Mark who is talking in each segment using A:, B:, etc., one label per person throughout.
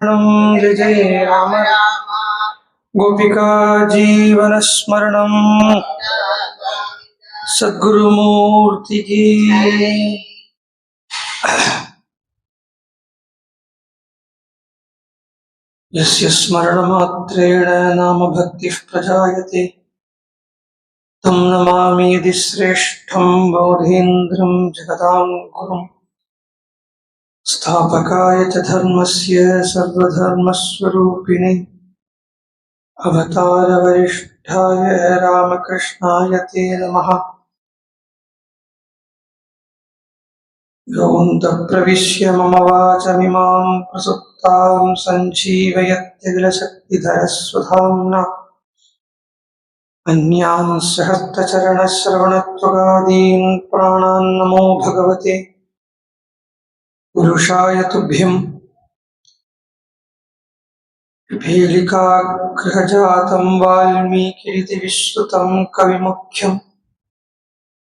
A: जय जय राम गोपिका जीवन स्मरणम सद्गुरुमूर्ति की। यस्य स्मरणमात्रेण नाम भक्तिः प्रजायते तं नमामि यदि श्रेष्ठं बोधेन्द्रं जगदां गुरुं स्थापकाय च धर्मस्य सर्वधर्मस्वरूपिणे अवतारवरिष्ठाय रामकृष्णाय ते नमः। योऽन्तः प्रविश्य मम वाचमिमां प्रसुप्तां सञ्जीवयत्यखिलशक्तिधरस्वधाम्ना अन्यान् सहस्रचरणश्रवणत्वगादीन् प्राणान् नमो भगवते पुरुषाय तुभ्यम्। पिपीलिकाग्रहजातं वाल्मीकिरिति विश्रुतं कविमुख्यम्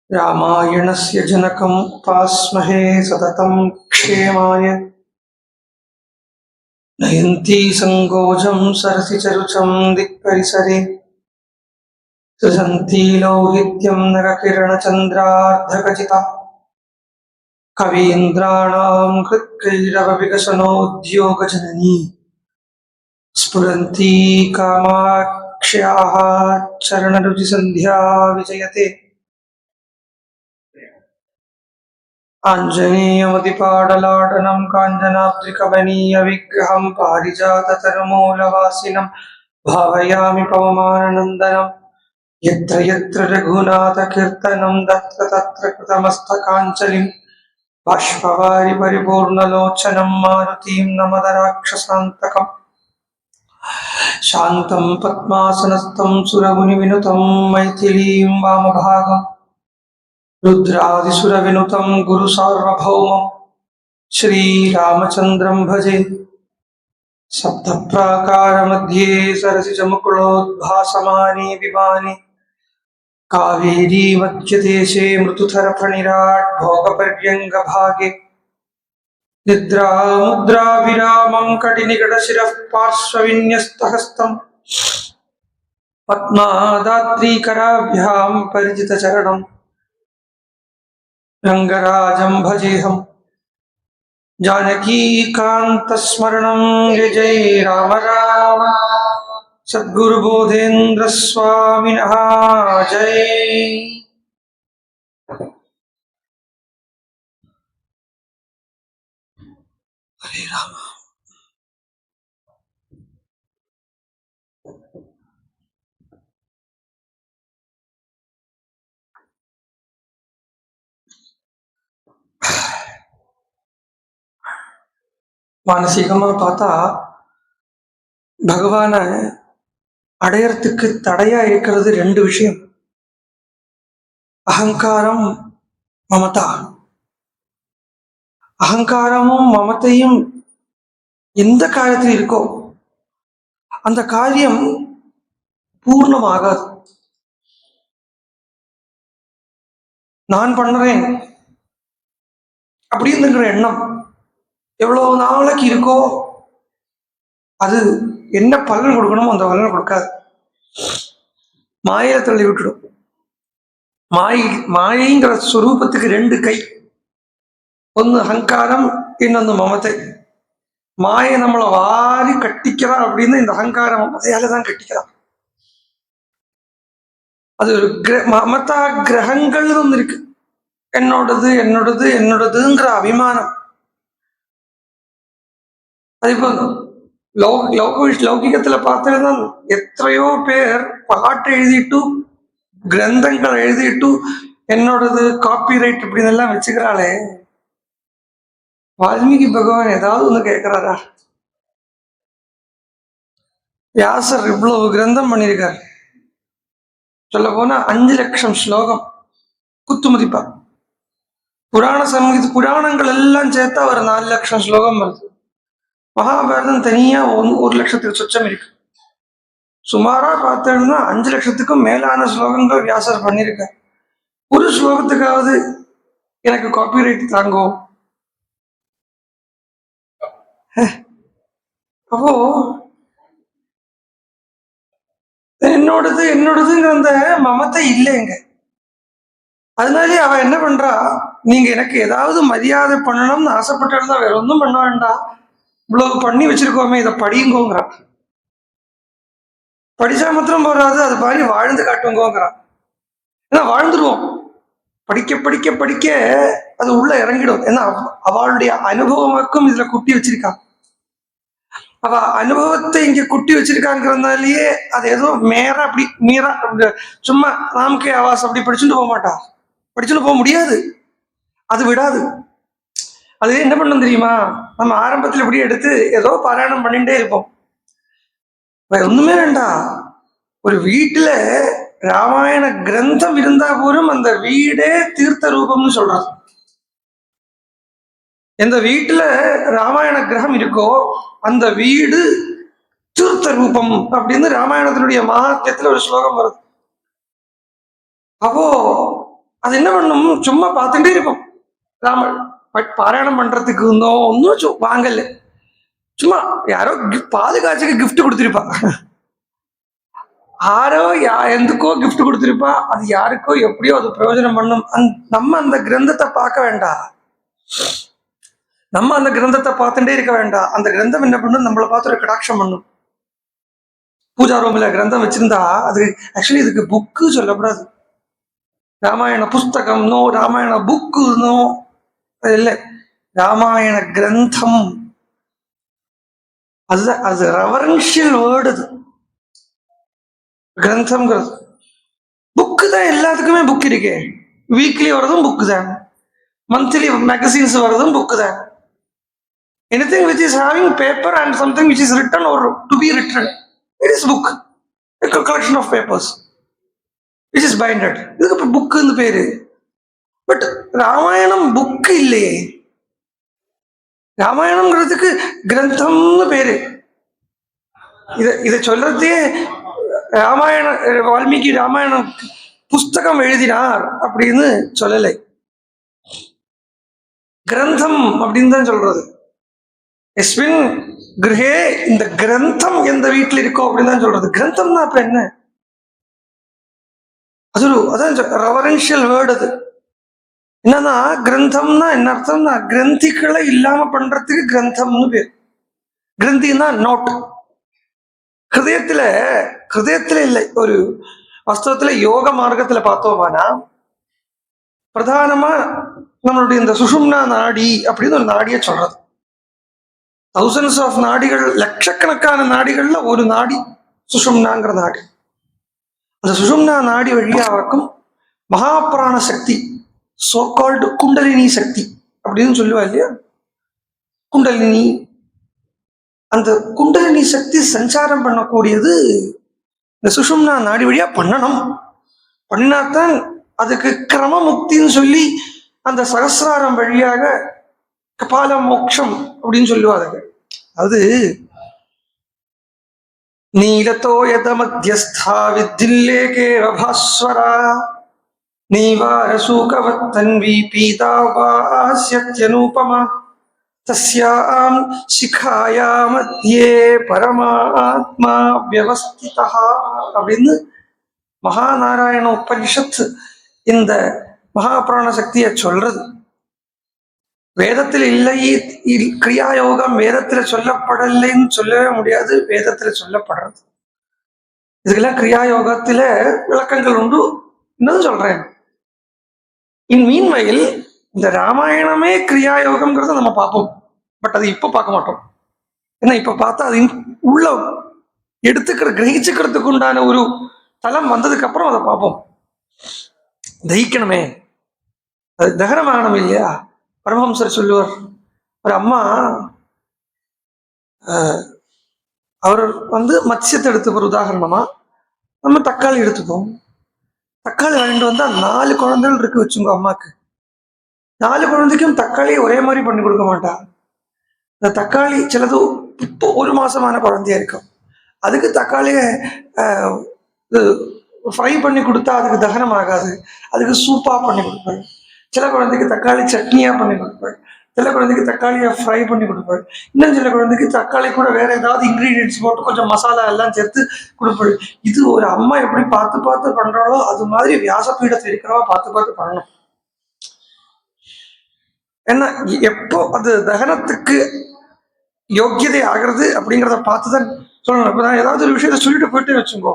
A: रामायणस्य जनकम् उपास्महे सततं क्षेमाय। नयन्ती सङ्गोजं सरसिचरुचं दिक्परिसरे सृजन्ती लौहित्यं नरकिरणचन्द्रार्धकचिता कवीन्द्राणां हृत्कैरवविकसनोद्योगजननी स्फुरन्ती कामाक्ष्याः चरणरुचिसन्ध्या विजयते। आञ्जनेयमतिपाटलाटनं काञ्चनाद्रिकमनीयविग्रहं पारिजाततरुमूलवासिनं भावयामि पवमाननन्दनं। यत्र यत्र रघुनाथकीर्तनं तत्र तत्र कृतमस्तकाञ्जलिं बाष्पवारि परिपूर्णलोचनं मारुतिं नमद राक्षसान्तकम्। शान्तं पद्मासनस्थं सुरमुनिविनुतं मैथिलीं वामभागम् रुद्रादिसुरविनुतं गुरुसार्वभौमं श्रीरामचन्द्रं भजे। सप्तप्राकारमध्ये सरसिजमुकुलोद्भासमाने विमाने कावेरी मध्यदेशे मृदुतरफणिराट् भोगपर्यङ्गभागे निद्रामुद्राभिरामं कटिनिकटशिरः पार्श्वविन्यस्तहस्तम् पद्मादात्रीकराभ्यां परिचितचरणं रङ्गराजं भजेऽहम्। जानकीकान्तस्मरणं जय जय राम राम सद्गुरुबोधेन्द्र स्वामिनः जय। हरे राम। மானசீகமா பார்த்தா பகவான அடையறதுக்கு தடையா இருக்கிறது ரெண்டு விஷயம், அகங்காரம் மமதா. அகங்காரமும் மமத்தையும் எந்த காரியத்தில் இருக்கோ அந்த காரியம் பூர்ணமாகாது. நான் பண்ணுறேன் அப்படிங்கிற எண்ணம் எவ்வளவு நாளைக்கு இருக்கோ அது என்ன பலன் கொடுக்கணுமோ அந்த பலனை கொடுக்காது, மாயில தள்ளி விட்டுடும். மாயைங்கிற ஸ்வரூபத்துக்கு ரெண்டு கை, ஒன்று அகங்காரம், இன்னொன்று மமத்தை. மாயை நம்மளை வாரி கட்டிக்கிறா அப்படின்னு இந்த அகங்காரம் மமதையால தான் கட்டிக்கிறான். அது ஒரு மமதா கிரகங்கள்னு ஒன்று இருக்கு, என்னோடது என்னோடது என்னோடதுங்கிற அபிமானம். அது இப்போ லௌகிகத்துல பார்த்தீங்கன்னா எத்தனையோ பேர் பாட்டு எழுதிட்டு கிரந்தங்கள் எழுதிட்டு என்னோடது காப்பிரைட் இப்படின்னு எல்லாம் வச்சுக்கிறாளே. வால்மீகி பகவான் ஏதாவது ஒண்ணு கேட்கிறாரா? வியாசர் இவ்வளவு கிரந்தம் பண்ணியிருக்கார். சொல்ல போனா 5 லட்சம் ஸ்லோகம் குத்து மதிப்பா. புராணங்கள் எல்லாம் சேர்த்தா ஒரு 4 லட்சம் ஸ்லோகம் வருது. மகாபாரதம் தனியா 1 லட்சத்துக்கு சொச்சம் இருக்கு. சுமாரா பார்த்தோம்னா 5 லட்சத்துக்கும் மேலான ஸ்லோகங்கள் வியாசர் பண்ணியிருக்கார். ஒரு ஸ்லோகத்துக்காவது எனக்கு காப்பிரைட் தாங்கோ. அப்போ என்னோடதுங்கிற அந்த மமத்தை இல்லைங்க. அதனாலே அவ என்ன பண்றா, நீங்க எனக்கு ஏதாவது மரியாதை பண்ணணும்னு ஆசைப்பட்டிருந்தா வேற ஒன்றும் பண்ண வேண்டாம், இவ்வளவு பண்ணி வச்சிருக்கோமே இதை படியுங்கோங்கிறா. படிச்சா மாத்திரம் போறாது, அது மாதிரி வாழ்ந்து காட்டுங்கோங்கிறா. ஏன்னா வாழ்ந்துருவோம், படிக்க படிக்க படிக்க அது உள்ள இறங்கிடும். ஏன்னா அவளுடைய அனுபவமாக்கும் இதுல குட்டி வச்சிருக்கா. அவ அனுபவத்தை இங்க குட்டி வச்சிருக்காங்கிறதுனாலயே அது ஏதோ அப்படி மீறா சும்மா நாமக்கே ஆவாஸ் அப்படி படிச்சுட்டு போக மாட்டா, படிச்சுட்டு போக முடியாது, அது விடாது. அது என்ன பண்ணும் தெரியுமா, நம்ம ஆரம்பத்தில் இப்படி எடுத்து ஏதோ பாராயணம் பண்ணிட்டே இருப்போம், ஒண்ணுமே வேண்டாம். ஒரு வீட்டுல ராமாயண கிரந்தம் இருந்தா போலும் அந்த வீடே தீர்த்த ரூபம்னு சொல்றாங்க. எந்த வீட்டுல ராமாயண கிரகம் இருக்கோ அந்த வீடு தீர்த்த ரூபம் அப்படின்னு ராமாயணத்தினுடைய மகாத்தியத்துல ஒரு ஸ்லோகம் வருது. அப்போ அது என்ன பண்ணும், சும்மா பார்த்துட்டே இருப்போம். ராம பாராயணம் பண்றதுக்கு ஒன்னும் வாங்கல, சும்மா யாரோ பாதுகாச்சுக்கு கிஃப்ட் கொடுத்துருப்பாங்க, யாரோ எந்துக்கோ கிஃப்ட் கொடுத்துருப்பா, அது யாருக்கோ எப்படியோ அது பிரயோஜனம் பண்ணும். நம்ம அந்த கிரந்தத்தை பார்க்க வேண்டாம், நம்ம அந்த கிரந்தத்தை பார்த்துட்டே இருக்க வேண்டாம். அந்த கிரந்தம் என்ன பண்ணும், நம்மளை பார்த்து ஒரு கடாட்சம் பண்ணும். பூஜா ரூம்ல கிரந்தம் வச்சிருந்தா அது ஆக்சுவலி இதுக்கு புக்கு சொல்லக்கூடாது, ராமாயண புஸ்தகம்னோ ராமாயண புக்குனோ இல்லை, ராமாயண கிரந்தம். அதுதான், அது ரெவரன்ஷியல் வேர்டு. அது கிரந்தம்ங்கிறது புக்கு தான். எல்லாத்துக்குமே புக் இருக்கே, வீக்லி வரதும் புக்கு தான், மந்த்லி மேகசின்ஸ் வரதும் புக்கு தான். Anything which is having paper and something which is written or to be written, it is book, a collection of papers which is binded. இதுக்கு புக்குன்னு பேரு. But Ramayanam book இல்லையே, ராமாயணம்ங்கிறதுக்கு கிரந்தம்னு பேரு. இதை சொல்றதே ராமாயண வால்மீகி ராமாயணம் புஸ்தகம் எழுதினார் அப்படின்னு சொல்லலை, கிரந்தம் அப்படின்னு தான் சொல்றது. எஸ்மின் கிரகே, இந்த கிரந்தம் எந்த வீட்டில் இருக்கோ அப்படின்னு தான் சொல்றது. கிரந்தம்னா அப்ப என்ன, அது அதான் ரெவரன்ஷியல் வேர்டு. அது என்னன்னா, கிரந்தம்னா என்ன அர்த்தம்னா, கிரந்திகளை இல்லாம பண்றதுக்கு கிரந்தம்னு பேர். கிரந்தின்னா நோட். ஹிருதயத்துல இல்லை, ஒரு வாஸ்தவத்துல யோக மார்க்கத்துல பார்த்தோம்னா பிரதானமா நம்மளுடைய இந்த சுஷும்னா நாடி அப்படின்னு ஒரு நாடியை சொல்றது. தௌசண்ட்ஸ் ஆஃப் நாடிகள், லட்சக்கணக்கான நாடிகள்ல ஒரு நாடி சுஷும்னாங்கிற நாடி. அந்த சுஷும்னா நாடி வழியாக்கும் மகாபிராண சக்தி, சோ கால்டு குண்டலினி சக்தி அப்படின்னு சொல்லுவா இல்லையா, குண்டலினி. அந்த குண்டலினி சக்தி சஞ்சாரம் பண்ணக்கூடியது இந்த சுஷும்னா நாடி வழியா பண்ணணும். பண்ணினாத்தான் அதுக்கு கிரம முக்தின்னு சொல்லி அந்த சகசிராரம் வழியாக கபால மோட்சம் அப்படின்னு சொல்லுவாங்க. அது நீலத்தோ யத மத்தியஸ்தா வித்தில்லேகே ரபாஸ்வரா நீவார சூகவத்தன்வி பீதாபாஸ்யத்யனூபமா தஸ்யாம் சிகாயா மத்தியே பரமாத்மா வியவஸ்திதா அப்படின்னு மகாநாராயண உபனிஷத் இந்த மகாபிராண சக்தியை சொல்றது. வேதத்தில் இல்லை கிரியாயோகம், வேதத்துல சொல்லப்படலைன்னு சொல்லவே முடியாது, வேதத்துல சொல்லப்படுறது. இதுக்கெல்லாம் கிரியாயோகத்துல விளக்கங்கள் உண்டு, இன்னும் சொல்றேன். இன் மீன்வயல் இந்த ராமாயணமே கிரியாயோகம்ங்கிறத நம்ம பார்ப்போம். பட் அது இப்ப பார்க்க மாட்டோம், ஏன்னா இப்ப பார்த்தா அது உள்ள கிரகிச்சுக்கிறதுக்கு உண்டான ஒரு தலம் வந்ததுக்கு அப்புறம் அதை பார்ப்போம். தகிக்கணுமே, அது தகனமாகணும் இல்லையா. பரமஹம்சர் சொல்லுவார், ஒரு அம்மா அவர் மத்ஸ்யத்தை எடுத்துப்போம். உதாரணமா நம்ம தக்காளி எடுத்துப்போம். தக்காளி வாங்கிட்டு வந்தா 4 குழந்தைகள் இருக்கு வச்சுங்க அம்மாக்கு. 4 குழந்தைக்கும் தக்காளியை ஒரே மாதிரி பண்ணி கொடுக்க மாட்டா. இந்த தக்காளி சிலது 1 மாசமான குழந்தையா இருக்கும், அதுக்கு தக்காளியை ஃப்ரை பண்ணி கொடுத்தா அதுக்கு தகனம் ஆகாது, அதுக்கு சூப்பா பண்ணி கொடுப்பாரு. சில குழந்தைக்கு தக்காளி சட்னியா பண்ணி கொடுப்பாரு. சில குழந்தைக்கு தக்காளியை ஃப்ரை பண்ணி கொடுப்பாரு. இன்னும் சில குழந்தைக்கு தக்காளி கூட வேற ஏதாவது இன்கிரீடியன்ஸ் போட்டு கொஞ்சம் மசாலா எல்லாம் சேர்த்து கொடுப்பாரு. இது ஒரு அம்மா எப்படி பார்த்து பார்த்து பண்றாளோ அது மாதிரி வியாசபீடத்தில் இருக்கிறவா பார்த்து பார்த்து பண்ணணும். ஏன்னா எப்போ அது தகனத்துக்கு யோக்கியதை ஆகிறது அப்படிங்கிறத பார்த்துதான் சொல்லணும். இப்ப நான் ஏதாவது ஒரு விஷயத்த சொல்லிட்டு போயிட்டு வச்சுக்கோ,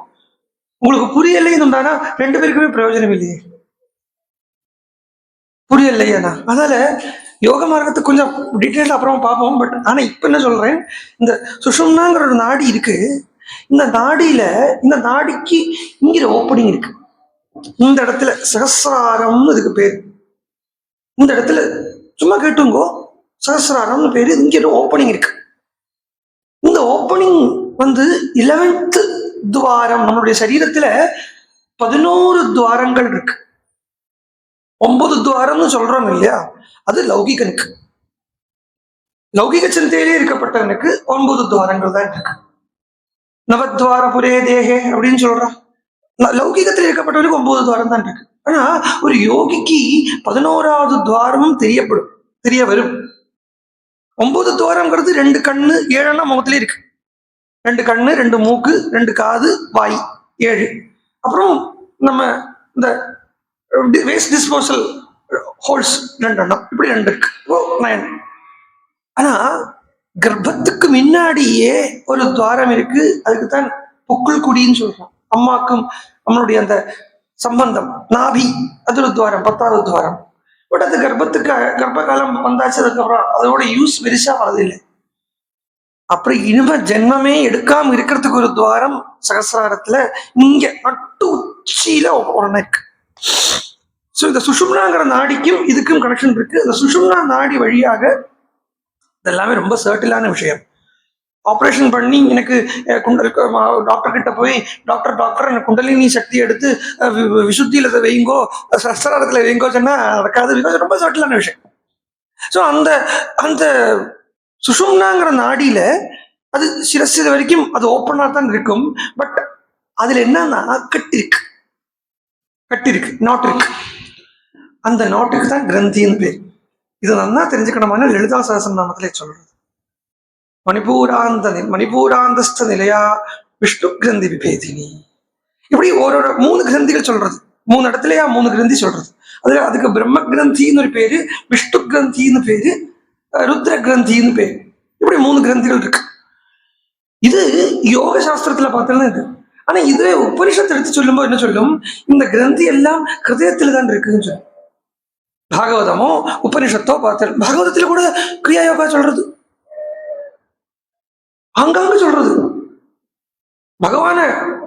A: உங்களுக்கு புரியலைன்னு உண்டானா 2 பேருக்குமே பிரயோஜனம் இல்லையே. புரியலையாண்ணா. அதனால யோக மார்க்கத்தை கொஞ்சம் டீட்டெயில்ஸ் அப்புறம் பார்ப்போம். பட் ஆனா இப்ப என்ன சொல்றேன், இந்த சுஷும்னாங்கிற ஒரு நாடி இருக்கு. இந்த நாடியில இந்த நாடிக்கு இங்கிற ஓப்பனிங் இருக்கு. இந்த இடத்துல சகசிராரம்னு இதுக்கு பேரு. இந்த இடத்துல சும்மா கேட்டுங்கோ, சகசிராரம்னு பேரு. இங்க ஓப்பனிங் இருக்கு. இந்த ஓப்பனிங் 11th துவாரம். நம்மளுடைய சரீரத்துல 11 துவாரங்கள் இருக்கு. 9 துவாரம்னு சொல்றோம் இல்லையா, அது லௌகிகனுக்கு. லௌகிக சிந்தையிலே இருக்கப்பட்டவனுக்கு 9 துவாரங்கள் தான் இருக்கு. நவத்வார புரே தேகே அப்படின்னு சொல்றான். லௌகிகத்தில் இருக்கப்பட்டவனுக்கு 9 துவாரம் தான் இருக்கு. ஆனா ஒரு யோகிக்கு 11வது துவாரமும் தெரிய வரும். 9 துவாரம்ங்கிறது 2 கண்ணு 7 முகத்திலே இருக்கு. 2 கண்ணு, 2 மூக்கு, 2 காது, வாய், 7. அப்புறம் நம்ம இந்த வேஸ்ட் டிஸ்போசல் ஹோல்ஸ் 2 இப்படி 2 இருக்கு. 9. ஆனா கர்ப்பத்துக்கு முன்னாடியே ஒரு துவாரம் இருக்கு. அதுக்குத்தான் பொக்குள் குடின்னு சொல்றோம். அம்மாக்கும் நம்மளுடைய அந்த சம்பந்தம் நாபி, அது ஒரு துவாரம், 10வது துவாரம். பட் அது கர்ப்ப காலம் வந்தாச்சு. அதுக்கப்புறம் அதோட யூஸ் பெருசா வரதில்லை. அப்படி இனிமே ஜென்மமே எடுக்காம இருக்கிறதுக்கு ஒரு துவாரம் சகசிராரத்துல இங்க நட்டு உச்சியில ஒண்ணு இருக்கு. ஸோ இந்த சுஷும்னாங்கிற நாடிக்கும் இதுக்கும் கனெக்ஷன் இருக்கு. இந்த சுஷும்னா நாடி வழியாக இதெல்லாமே ரொம்ப சர்ட்டிலான விஷயம். ஆப்ரேஷன் பண்ணி எனக்கு டாக்டர் கிட்ட போய் டாக்டர் எனக்கு குண்டலினி சக்தி எடுத்து விசுத்தியில வைங்கோ, சஸ்திராரத்துல வைங்கோ சொன்னா நடக்காது. ரொம்ப சர்ட்டிலான விஷயம். ஸோ அந்த அந்த சுஷும்னாங்கிற நாடியில அது சிரசு வரைக்கும் அது ஓப்பனா தான் இருக்கும். பட் அதுல என்னன்னா கட்டு இருக்கு, நாட் இருக்கு. அந்த நாட்டுக்கு தான் கிரந்தின்னு பேர். இது நல்லா தெரிஞ்சுக்கணுமான லலிதா சகஸ்ரநாமத்திலே சொல்றது. மணிபூராந்தஸ்த நிலையா விஷ்ணு கிரந்தி விபேதினி. இப்படி ஒரு 3 கிரந்திகள் சொல்றது. 3 இடத்துலயா 3 கிரந்தி சொல்றது. அதுக்கு பிரம்ம கிரந்தின்னு ஒரு பேரு, விஷ்ணு கிரந்தின்னு பேரு, ருத்ர கிரந்தின்னு பேரு. இப்படி 3 கிரந்திகள் இருக்கு. இது யோக சாஸ்திரத்துல பார்த்தோம்னா இது. ஆனா இதுவே உபனிஷத்தை எடுத்து சொல்லும்போது என்ன சொல்லும், இந்த கிரந்தி எல்லாம் ஹிருதயத்துல தான் இருக்குன்னு சொல்லும். பாகவதமோ உபனிஷத்தோ பார்த்தேன். பாகவதத்துல கூட கிரியா யோகா சொல்றது, அங்கங்க சொல்றது. பகவான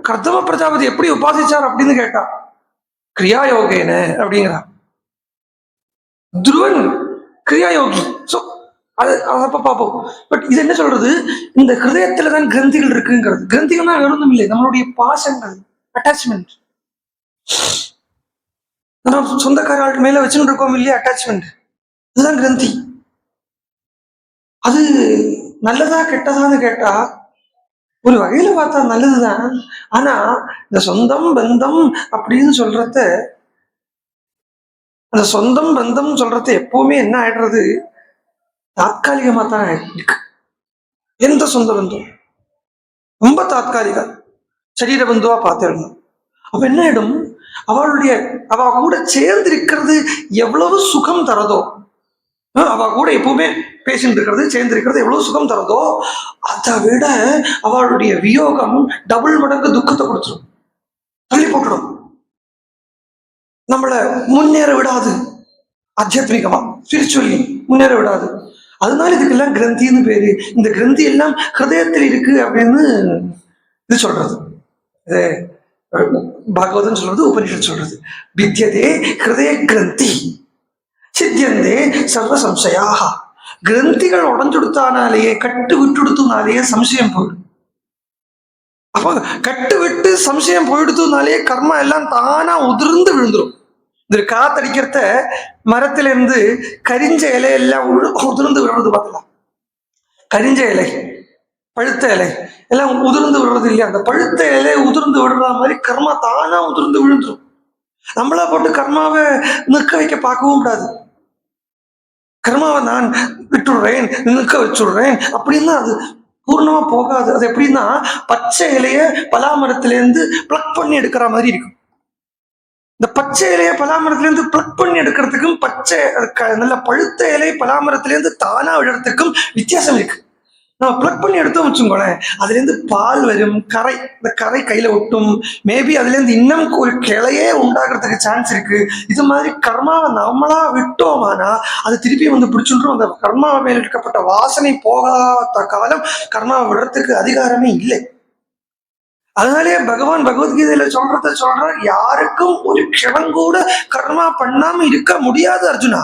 A: கர்தம பிரஜாபதி எப்படி உபாசிச்சார் அப்படின்னு கேட்டா கிரியா யோகேன அப்படிங்கிறா. துருவன் கிரியா யோகி. சோ அதப்ப பார்ப்போம். பட் இது என்ன சொல்றது, இந்த ஹிருதயத்துல தான் கிரந்திகள் இருக்குங்கிறது. கிரந்திகள்னா வேற ஒன்றும் இல்லை, நம்மளுடைய பாசங்கள், அட்டாச்மெண்ட். நம்ம சொந்தக்காரர்களுக்கு மேல வச்சுட்டு இருக்கோம் இல்லையா, அட்டாச்மெண்ட், இதுதான் கிரந்தி. அது நல்லதா கெட்டதான்னு கேட்டா ஒரு வகையில பார்த்தா நல்லதுதான். ஆனா இந்த சொந்தம் பந்தம் அப்படின்னு சொல்றத, அந்த சொந்தம் பந்தம் சொல்றது எப்பவுமே என்ன ஆயிடுறது, தாத்காலிகமா தான் இருக்கு. எந்த சொந்த பந்தம் ரொம்ப தாத்காலிக சரீர பந்துவா பார்த்திருந்தோம். அப்ப என்ன ஆயிடும், அவ கூட சேர்ந்து இருக்கிறது எவ்வளவு சுகம் தரதோ, அவ கூட எப்பவுமே பேசிட்டு இருக்கிறது, சேர்ந்து இருக்கிறது எவ்வளவு சுகம் தரதோ, அதை விட அவளுடைய வியோகம் டபுள் மடங்கு துக்கத்தை கொடுத்துரும், தள்ளி போட்டுடும், நம்மள முன்னேற விடாது. ஆத்தியாத்மிகமா ஸ்பிரிச்சுவலி முன்னேற விடாது. அதனால இதுக்கெல்லாம் கிரந்தின்னு பேரு. இந்த கிரந்தி எல்லாம் ஹிருதயத்தில் இருக்கு அப்படின்னு இது சொல்றது. பாகவதம் சொல்றது, உபனிஷத் சொல்றது. வித்யதே ஹிருதய கிரந்தி சித்தியந்தே சர்வ சம்சயாக. கிரந்திகள் உடஞ்சுடுத்தானாலேயே, கட்டு விட்டுடுத்துனாலேயே சம்சயம் போயிடும். அப்ப கட்டு விட்டு சம்சயம் போயிடுத்துனாலேயே கர்மா எல்லாம் தானா உதிர்ந்து விழுந்துடும். இந்த காத்தடிக்கிறத மரத்துல இருந்து கரிஞ்ச இலையெல்லாம் உதிர்ந்து விடுறது பார்க்கலாம். கரிஞ்ச இலை, பழுத்த இலை எல்லாம் உதிர்ந்து விடுறது இல்லையா, அந்த பழுத்த இலை உதிர்ந்து விடுற மாதிரி கர்மா தானா உதிர்ந்து விழுந்துடும். நம்மளா போட்டு கர்மாவை நிற்க வைக்க பார்க்கவும் கூடாது. கர்மாவை நான் விட்டுடுறேன், நிற்க வச்சுடுறேன் அப்படின்னா அது பூர்ணமா போகாது. அது எப்படின்னா பச்சை இலைய பலாமரத்திலேருந்து பிளக் பண்ணி எடுக்கிற மாதிரி இருக்கும். இந்த பச்சை இலைய பலாமரத்திலேருந்து பிளக் பண்ணி எடுக்கிறதுக்கும் நல்ல பழுத்த இலை பலாமரத்திலேருந்து தானா விடுறதுக்கும் வித்தியாசம் இருக்கு. நம்ம பிளக் பண்ணி எடுத்தோம் வச்சுக்கோங்களேன், அதுல இருந்து பால் வரும், கரை, இந்த கரை கையில ஒட்டும், மேபி அதுல இருந்து இன்னும் ஒரு கிளையே உண்டாகிறதுக்கு சான்ஸ் இருக்கு. இது மாதிரி கர்மாவை நம்மளா விட்டோமானா அது திருப்பி வந்து பிடிச்சுன்றோம். அந்த கர்மாவை மேல் எடுக்கப்பட்ட வாசனை போகாத காலம் கர்மாவை விடுறதுக்கு அதிகாரமே இல்லை. அதனாலே பகவான் பகவத்கீதையில சொல்ற யாருக்கும் ஒரு க்ஷணம் கூட கர்மா பண்ணாம இருக்க முடியாது அர்ஜுனா.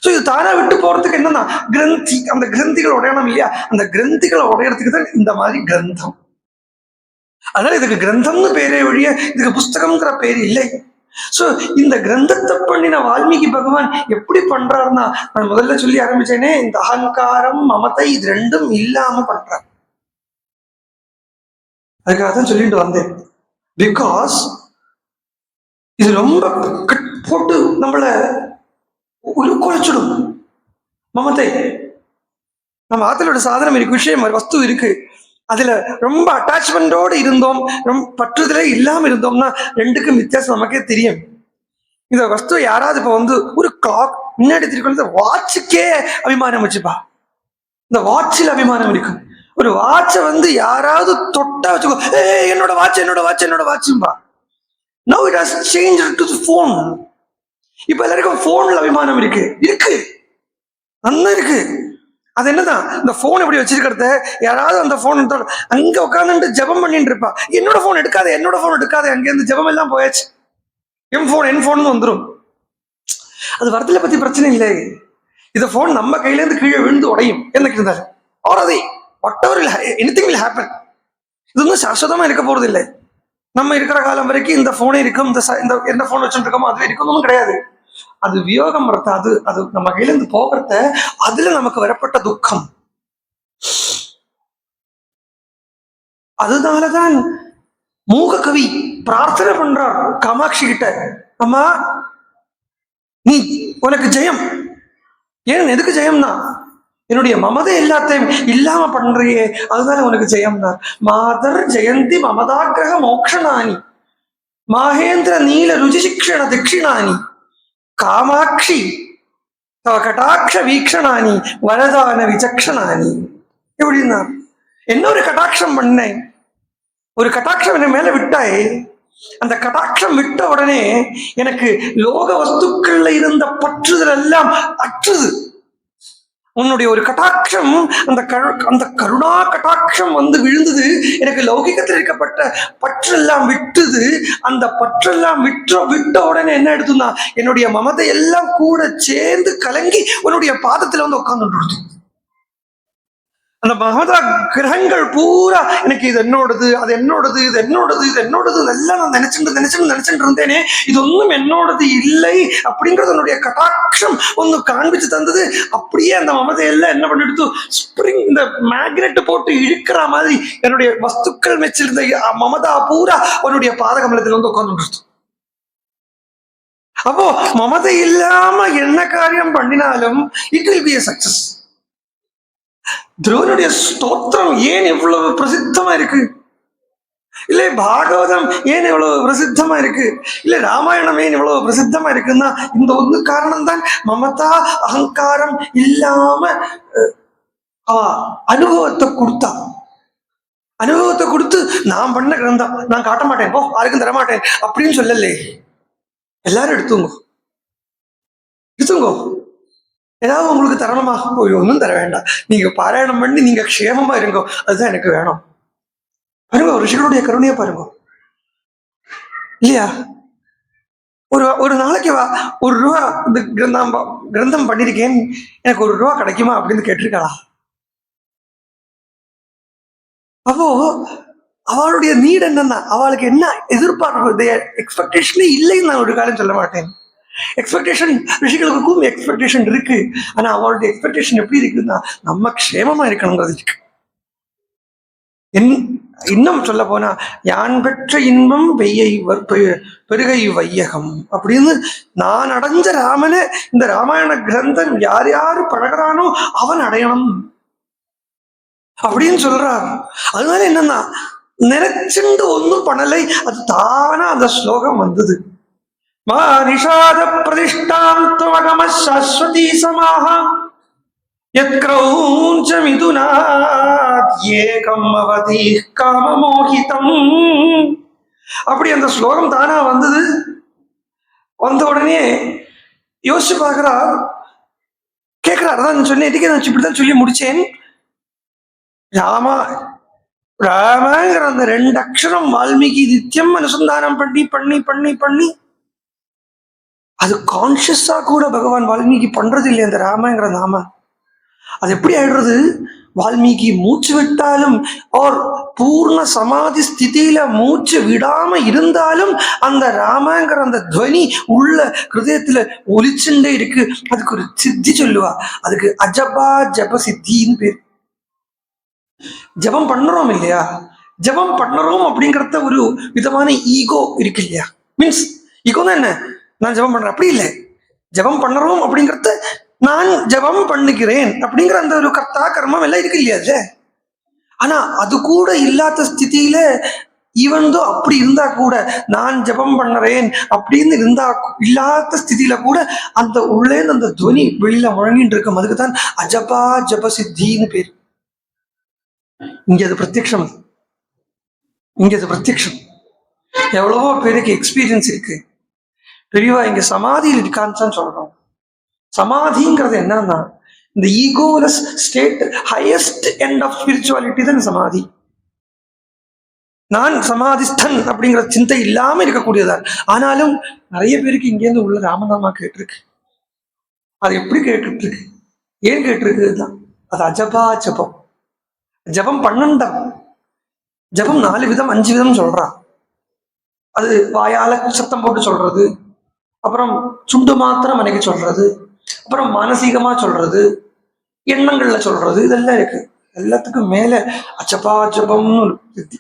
A: இது தானா விட்டு போறதுக்கு என்னன்னா கிரந்தி, அந்த கிரந்திகள் உடையணும் இல்லையா, அந்த கிரந்திகளை உடையறதுக்கு தான் இந்த மாதிரி கிரந்தம். அதனால இதுக்கு கிரந்தம்னு பேரே ஒழிய இதுக்கு புஸ்தகம்ங்கிற பேர் இல்லை. சோ இந்த கிரந்தத்தை பண்ணின வால்மீகி பகவான் எப்படி பண்றாருன்னா, நான் முதல்ல சொல்லி ஆரம்பிச்சேனே, இந்த அகங்காரம் மமதை இது ரெண்டும் இல்லாம பண்றார். அதுக்காக தான் சொல்லிட்டு வந்தேன். பிகாஸ் இது ரொம்ப போட்டு நம்மள குறைச்சிடும். மமதை நம்ம ஆத்தலோட சாதனம் இருக்கு, விஷயம் வஸ்து இருக்கு, அதுல ரொம்ப அட்டாச்மெண்டோடு இருந்தோம், ரொம்ப பற்றுதலே இல்லாம இருந்தோம்னா ரெண்டுக்கும் வித்தியாசம் நமக்கே தெரியும். இந்த வஸ்து யாராவது இப்ப வந்து ஒரு கிளாக் முன்னாடி திருக்கொள்ள வாட்சுக்கே அபிமானம் வச்சுப்பா, இந்த வாட்சில் அபிமானம் இருக்கும். ஒரு வாட்சை வந்து யாராவது தொட்டா வச்சுக்கோ, என்னோட வாட்ச் என்னோட வாட்ச் என்னோட வாட்சும்பா. Now it has changed to the phone. இப்ப எல்லாருக்கும் போன்ல அபிமானம் இருக்கு நல்லா இருக்கு. அது என்னதான் இந்த போன் எப்படி வச்சிருக்கிறத, யாராவது அந்த போன் அங்க உட்காந்துட்டு ஜபம் பண்ணிட்டு இருப்பா, என்னோட போன் எடுக்காது என்னோட போன் எடுக்காது, அங்க இருந்து ஜபம் எல்லாம் போயாச்சு, என் போன் வந்துடும். அது வரதுல பத்தி பிரச்சனை இல்லை. இந்த போன் நம்ம கையில இருந்து கீழே விழுந்து உடையும் என்னைக்கு இருந்தாலும், R whatever anything will happen. இது வந்து சாஸ்வதமா இருக்க போறது இல்லை. நம்ம இருக்கிற காலம் வரைக்கும் இந்த போனே இருக்கும், இந்த என்ன போன் வச்சுட்டு இருக்கோமோ அதுவே இருக்கணும்னு கிடையாது. அது வியோகம் வரத்த, அது நம்ம கையில இருந்து போகிறத, அதுல நமக்கு வரப்பட்ட துக்கம். அதனாலதான் மூக கவி பிரார்த்தனை பண்றார் காமாட்சி கிட்ட, அம்மா நீ உனக்கு ஜெயம். ஏன் எதுக்கு ஜெயம்னா, என்னுடைய மமதை எல்லாத்தையும் இல்லாம பண்றியே, அதுதான் உனக்கு ஜெயம்னா. மாதர் ஜெயந்தி மமதாகிரக மோக்ஷனானி மாஹேந்திர நீல ருச்சி சிக்ஷண தட்சிணானி காமாட்சி தவ கடாட்ச வீக்ஷணானி வரதான விசக்ஷணானி. எப்படின்னா, என்ன ஒரு கடாட்சம் பண்ணேன், ஒரு கடாட்சம் என்ன மேல விட்டாய், அந்த கடாட்சம் விட்ட உடனே எனக்கு லோக வஸ்துக்கள்ல இருந்த பற்றுதல் எல்லாம் அற்றுது. உன்னுடைய ஒரு கட்டாட்சம், அந்த கருணா கட்டாட்சம் வந்து விழுந்தது, எனக்கு லௌகிகத்தில் இருக்கப்பட்ட பற்றெல்லாம் விட்டுது. அந்த பற்றெல்லாம் விட்ட உடனே என்ன எடுத்துன்னா, என்னுடைய மமதை எல்லாம் கூட சேர்ந்து கலங்கி உன்னுடைய பாதத்துல வந்து உட்கார்ந்து. அந்த மமதா கிரகங்கள் பூரா எனக்கு இது என்னோடது, அது என்னோடது, இது என்னோடது, இது என்னோடது எல்லாம் நான் நினைச்சுட்டு இருந்தேனே, இது ஒன்றும் என்னோடது இல்லை அப்படிங்கிறது என்னுடைய கட்டாட்சம் ஒன்று காண்பிச்சு தந்தது. அப்படியே அந்த மமதையெல்லாம் என்ன பண்ணிடுத்து, ஸ்பிரிங் இந்த மேக்னெட் போட்டு இழுக்கிற மாதிரி என்னுடைய வஸ்துக்கள் வச்சிருந்த மமதா பூரா உன்னுடைய பாதகமலத்தில் வந்து உட்கார்ந்து. அப்போ மமதை இல்லாம என்ன காரியம் பண்ணினாலும் it will be a success. துருவனுடைய ஸ்தோத்திரம் ஏன் இவ்வளவு பிரசித்தமா இருக்கு, இல்லை பாகவதம் ஏன் இவ்வளவு பிரசித்தமா இருக்கு, இல்ல ராமாயணம் ஏன் இவ்வளவு பிரசித்தமா இருக்குன்னா, இந்த ஒரு காரணம் தான். மமதா அகங்காரம் இல்லாம அனுபவத்தை கொடுத்து நான் பண்ண கிரந்தம் நான் காட்ட மாட்டேன், போ யாருக்கும் தரமாட்டேன் அப்படின்னு சொல்லலே. எல்லாரும் எடுத்துங்கோ, ஏதாவது உங்களுக்கு தரணுமா, ஒன்றும் தர வேண்டாம், நீங்க பாராயணம் பண்ணி நீங்க க்ஷேமமா இருங்கோ, அதுதான் எனக்கு வேணும். பாருங்க, ரிஷிகளுடைய கருணையை பாருங்க இல்லையா. ஒரு நாளைக்கு ₹1 இந்த கிரந்தம் பண்ணிருக்கேன், எனக்கு ₹1 கிடைக்குமா அப்படின்னு கேட்டிருக்காளா. அப்போ அவளுடைய நீட் என்னன்னா, அவளுக்கு என்ன எதிர்பார்ப்பு, எக்ஸ்பெக்டேஷனே இல்லைன்னு நான் ஒரு காலம் சொல்ல மாட்டேன். எக்ஸ்பெக்டேஷன் ரிஷிகளுக்கும் எக்ஸ்பெக்டேஷன் இருக்கு. ஆனா அவளுடைய எக்ஸ்பெக்டேஷன் எப்படி இருக்குன்னா, நம்ம க்ஷேமமா இருக்கணுங்கிறது இருக்கு. இன்னும் சொல்ல போனா யான் பெற்ற இன்பம் பெருகை வையகம் அப்படின்னு நான் அடைஞ்ச ராமனை இந்த ராமாயண கிரந்தம் யார் யாரு பழகிறானோ அவன் அடையணும் அப்படின்னு சொல்றார். அதனால என்னன்னா நினைச்சுண்டு ஒன்னும் பண்ணலை, அது தானா அந்த ஸ்லோகம் வந்தது. மா நிஷாத பிரதிஷ்டாந்தமகம சாஸ்வதி சமாக ஏகம் அவதி காமமோகிதம். அப்படி அந்த ஸ்லோகம் தானா வந்தது. வந்த உடனே யோசிச்சு பார்க்கிறார், கேட்கிறார். அதான் சொன்னேன், நான் இப்படிதான் சொல்லி முடிச்சேன். ராமங்கிற அந்த 2 அக்ஷரம் வால்மீகி நித்தியம் அனுசந்தானம் பண்ணி பண்ணி பண்ணி பண்ணி அது கான்சியஸா கூட பகவான் வால்மீகி பண்றது இல்லை. அந்த ராமங்கிற நாம அது எப்படி ஆயிடுறது? வால்மீகி மூச்சு விட்டாலும் ஓர் பூர்ண சமாதி ஸ்திதியில மூச்சு விடாம இருந்தாலும் அந்த ராமங்கிற அந்த துவனி உள்ள ஹிருதயத்துல ஒலிச்சுண்டே இருக்கு. அதுக்கு ஒரு சித்தி சொல்லுவா, அதுக்கு அஜபா ஜப சித்தின்னு பேர். ஜபம் பண்ணுறோம் இல்லையா, ஜபம் பண்ணுறோம் அப்படிங்கிறத ஒரு விதமான ஈகோ இருக்கு இல்லையா. மீன்ஸ் ஈகோன்னா என்ன, நான் ஜபம் பண்றேன் அப்படி இல்லை. ஜபம் பண்ணுறோம் அப்படிங்கிறத நான் ஜபம் பண்ணுகிறேன் அப்படிங்கிற அந்த ஒரு கர்த்தா கர்மம் எல்லாம் இருக்கு இல்லையா. ஆனா அது கூட இல்லாத ஸ்திதியில ஈவன்தோ அப்படி இருந்தா கூட நான் ஜபம் பண்ணுறேன் அப்படின்னு இருந்தா இல்லாத ஸ்திதியில கூட அந்த உள்ளே அந்த துவனி வெளியில முழங்கிட்டு இருக்கும். அதுக்கு தான் அஜபா ஜப சித்தின்னு பேர். இங்க அது பிரத்யக்ஷம். இங்க அது பிரத்யக்ஷம். எவ்வளவோ பேருக்கு எக்ஸ்பீரியன்ஸ் இருக்கு. பெரியவா இங்க சமாதியில் இருக்கான்னு தான் சொல்றோம். சமாதிங்கிறது என்னன்னா இந்த egoless state, highest end of spirituality தான் சமாதி. நான் சமாதிஸ்தன் அப்படிங்கிற சிந்தை இல்லாம இருக்கக்கூடியதான். ஆனாலும் நிறைய பேருக்கு இங்கேருந்து உள்ள ராமநாமா கேட்டிருக்கு. அது எப்படி கேட்டுட்டு இருக்கு, ஏன் கேட்டிருக்கு? தான் அது அஜபா ஜபம். ஜபம் 12, ஜபம் 4 விதம் 5 விதம் சொல்றா. அது வாயால சத்தம் போட்டு சொல்றது, அப்புறம் சுண்டு மாத்திரம் அன்னைக்கு சொல்றது, அப்புறம் மானசீகமா சொல்றது, எண்ணங்கள்ல சொல்றது, இதெல்லாம் இருக்கு. எல்லாத்துக்கும் மேல அஜபா ஜபம்னு ஒரு வித்தி.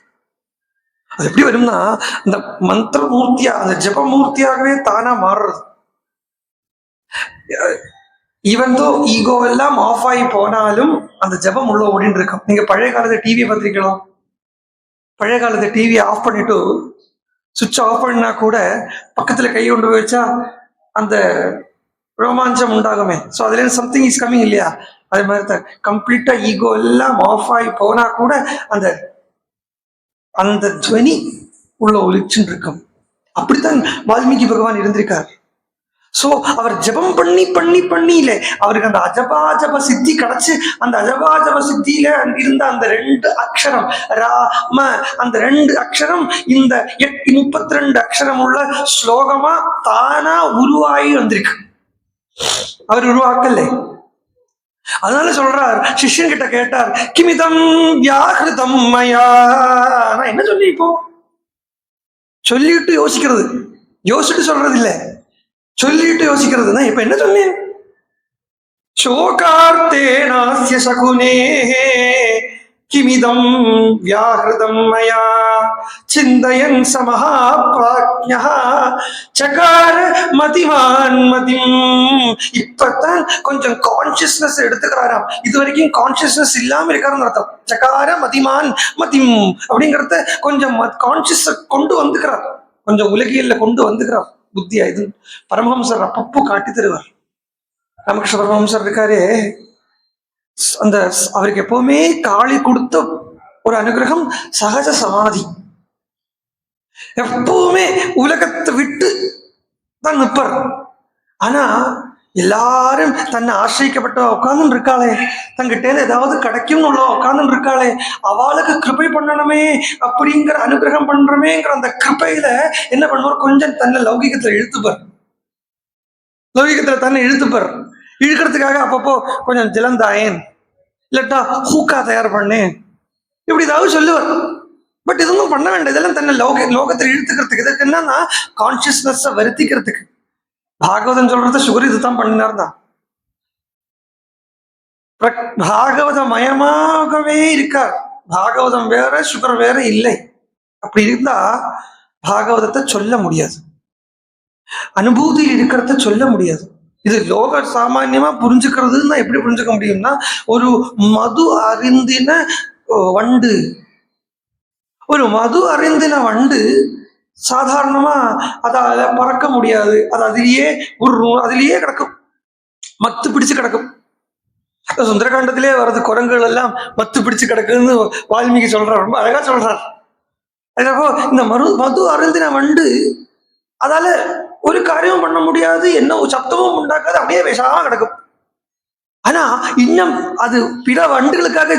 A: அது எப்படி வரும்னா அந்த மந்திர மூர்த்தியா, அந்த ஜபமூர்த்தியாகவே தானா மாறுறது. ஈவன்தோ ஈகோ எல்லாம் ஆஃப் ஆகி போனாலும் அந்த ஜபம் உள்ள ஓடின்னு இருக்கும். நீங்க பழைய காலத்து டிவியை பார்த்திருக்கலாம். பழைய காலத்து டிவியை ஆஃப் பண்ணிட்டு சுவிட்ச் ஆஃப் பண்ணா கூட பக்கத்துல கை கொண்டு போய் வச்சா அந்த ரோமாஞ்சம் உண்டாகுமே. ஸோ அதுல சம்திங் இஸ் கம்மிங் இல்லையா. அதே மாதிரி தான் கம்ப்ளீட்டா ஈகோ எல்லாம் ஆஃப் ஆகி போனா கூட அந்த அந்த துவனி உள்ள ஒலிச்சுன்னு இருக்கும். அப்படித்தான் வால்மீகி பகவான் இருந்திருக்கார். சோ அவர் ஜபம் பண்ணி பண்ணி பண்ணியில அவருக்கு அந்த அஜபாஜப சித்தி கிடைச்சு, அந்த அஜபாஜப சித்தியில இருந்த அந்த 2 அக்ஷரம் ராம, அந்த 2 அக்ஷரம் இந்த 32 அக்ஷரம் உள்ள ஸ்லோகமா தானா உருவாகி வந்திருக்கு. அவர் உருவாக்கல. அதனால சொல்றார், சிஷ்யன் கிட்ட கேட்டார், கிமிதம் வியாகிருதம் மயா. நான் என்ன சொல்லி இப்போ சொல்லிட்டு யோசிக்கிறது, யோசிச்சுட்டு சொல்றது இல்லை, சொல்லிட்டு யோசிக்கிறதுனா இப்ப என்ன சொன்னேன்? சோகார்த்தே நாஸ்ய சகுனே கிமிதம் வியாஹிருதம் மயா சிந்தயன் சமஹாப்ராஜ்ஞः சகார மதிமான் மதிம். இப்பதான் கொஞ்சம் கான்சியஸ்னஸ் எடுத்துக்கிறாராம். இது வரைக்கும் கான்சியஸ்னஸ் இல்லாம இருக்காருன்னு அர்த்தம். சகார மதிமான் மதிம் அப்படிங்கறத கொஞ்சம் கான்சியஸ் கொண்டு வந்துக்கிறார், கொஞ்சம் உலகியல்ல கொண்டு வந்துக்கிறார் புத்தியா. இது பரமஹம்சர் அப்பப்போ காட்டி தருவார். ராமகிருஷ்ண பரமஹம்சர் இருக்காரு, அந்த அவருக்கு எப்பவுமே காளி கொடுத்த ஒரு அனுகிரகம் சகஜ சமாதி. எப்பவுமே உலகத்தை விட்டு தான் நிற்பார். ஆனா எல்லாரும் தன்னை ஆசிரிக்கப்பட்ட உட்கார்ந்து இருக்காளே, தங்கிட்டேன்னு ஏதாவது கிடைக்கும்னு உள்ள உட்கார்ந்து இருக்காளே, அவளுக்கு கிருபை பண்ணணுமே அப்படிங்கிற அனுகிரகம் பண்றமேங்கிற அந்த கிருபையில என்ன பண்ணுவார், கொஞ்சம் தன்னை லௌகிகத்துல இழுத்துப்பார். லௌகிகத்துல தன்னை இழுத்துப்பார். இழுக்கிறதுக்காக அப்பப்போ கொஞ்சம் ஜலந்தாயேன், இல்லட்டா ஹூக்கா தயார் பண்ணேன், இப்படி ஏதாவது சொல்லுவார். பட் இதொന്നും பண்ண வேண்டாம். இதெல்லாம் தன்னை லோகத்தில் இழுத்துக்கிறதுக்கு. இதற்கு என்னன்னா கான்சியஸ்னஸ் வருத்திக்கிறதுக்கு. பாகவதம் சொல்றது சுகர் இதுதான் பண்ணினார் தான். பாகவத மயமாகவே இருக்கார் பாகவதம் வேற சுகர் வேற இல்லை. அப்படி இருந்தா பாகவதத்தை சொல்ல முடியாது, அனுபூதியில் இருக்கிறத சொல்ல முடியாது. இது லோக சாமான்யமா புரிஞ்சுக்கிறதுன்னா எப்படி புரிஞ்சுக்க முடியும்னா, ஒரு மது அறிந்தின வண்டு, ஒரு மது அறிந்தின வண்டு சாதாரணமா அதால பறக்க முடியாது, அது அதிலேயே அதிலேயே கிடக்கும், மத்து பிடிச்சு கிடக்கும். சுந்தரகாண்டத்திலே வர்றது குரங்குகள் எல்லாம் மத்து பிடிச்சு கிடக்குன்னு வால்மீகி சொல்றார், ரொம்ப அழகா சொல்றார். அப்போ இந்த மது அருந்தின வண்டு அதால ஒரு காரியமும் பண்ண முடியாது, என்ன சப்தமும் உண்டாக்காது, அப்படியே விஷமா கிடக்கும். ஆனா இன்னும் அது பிற வண்டுகளுக்காக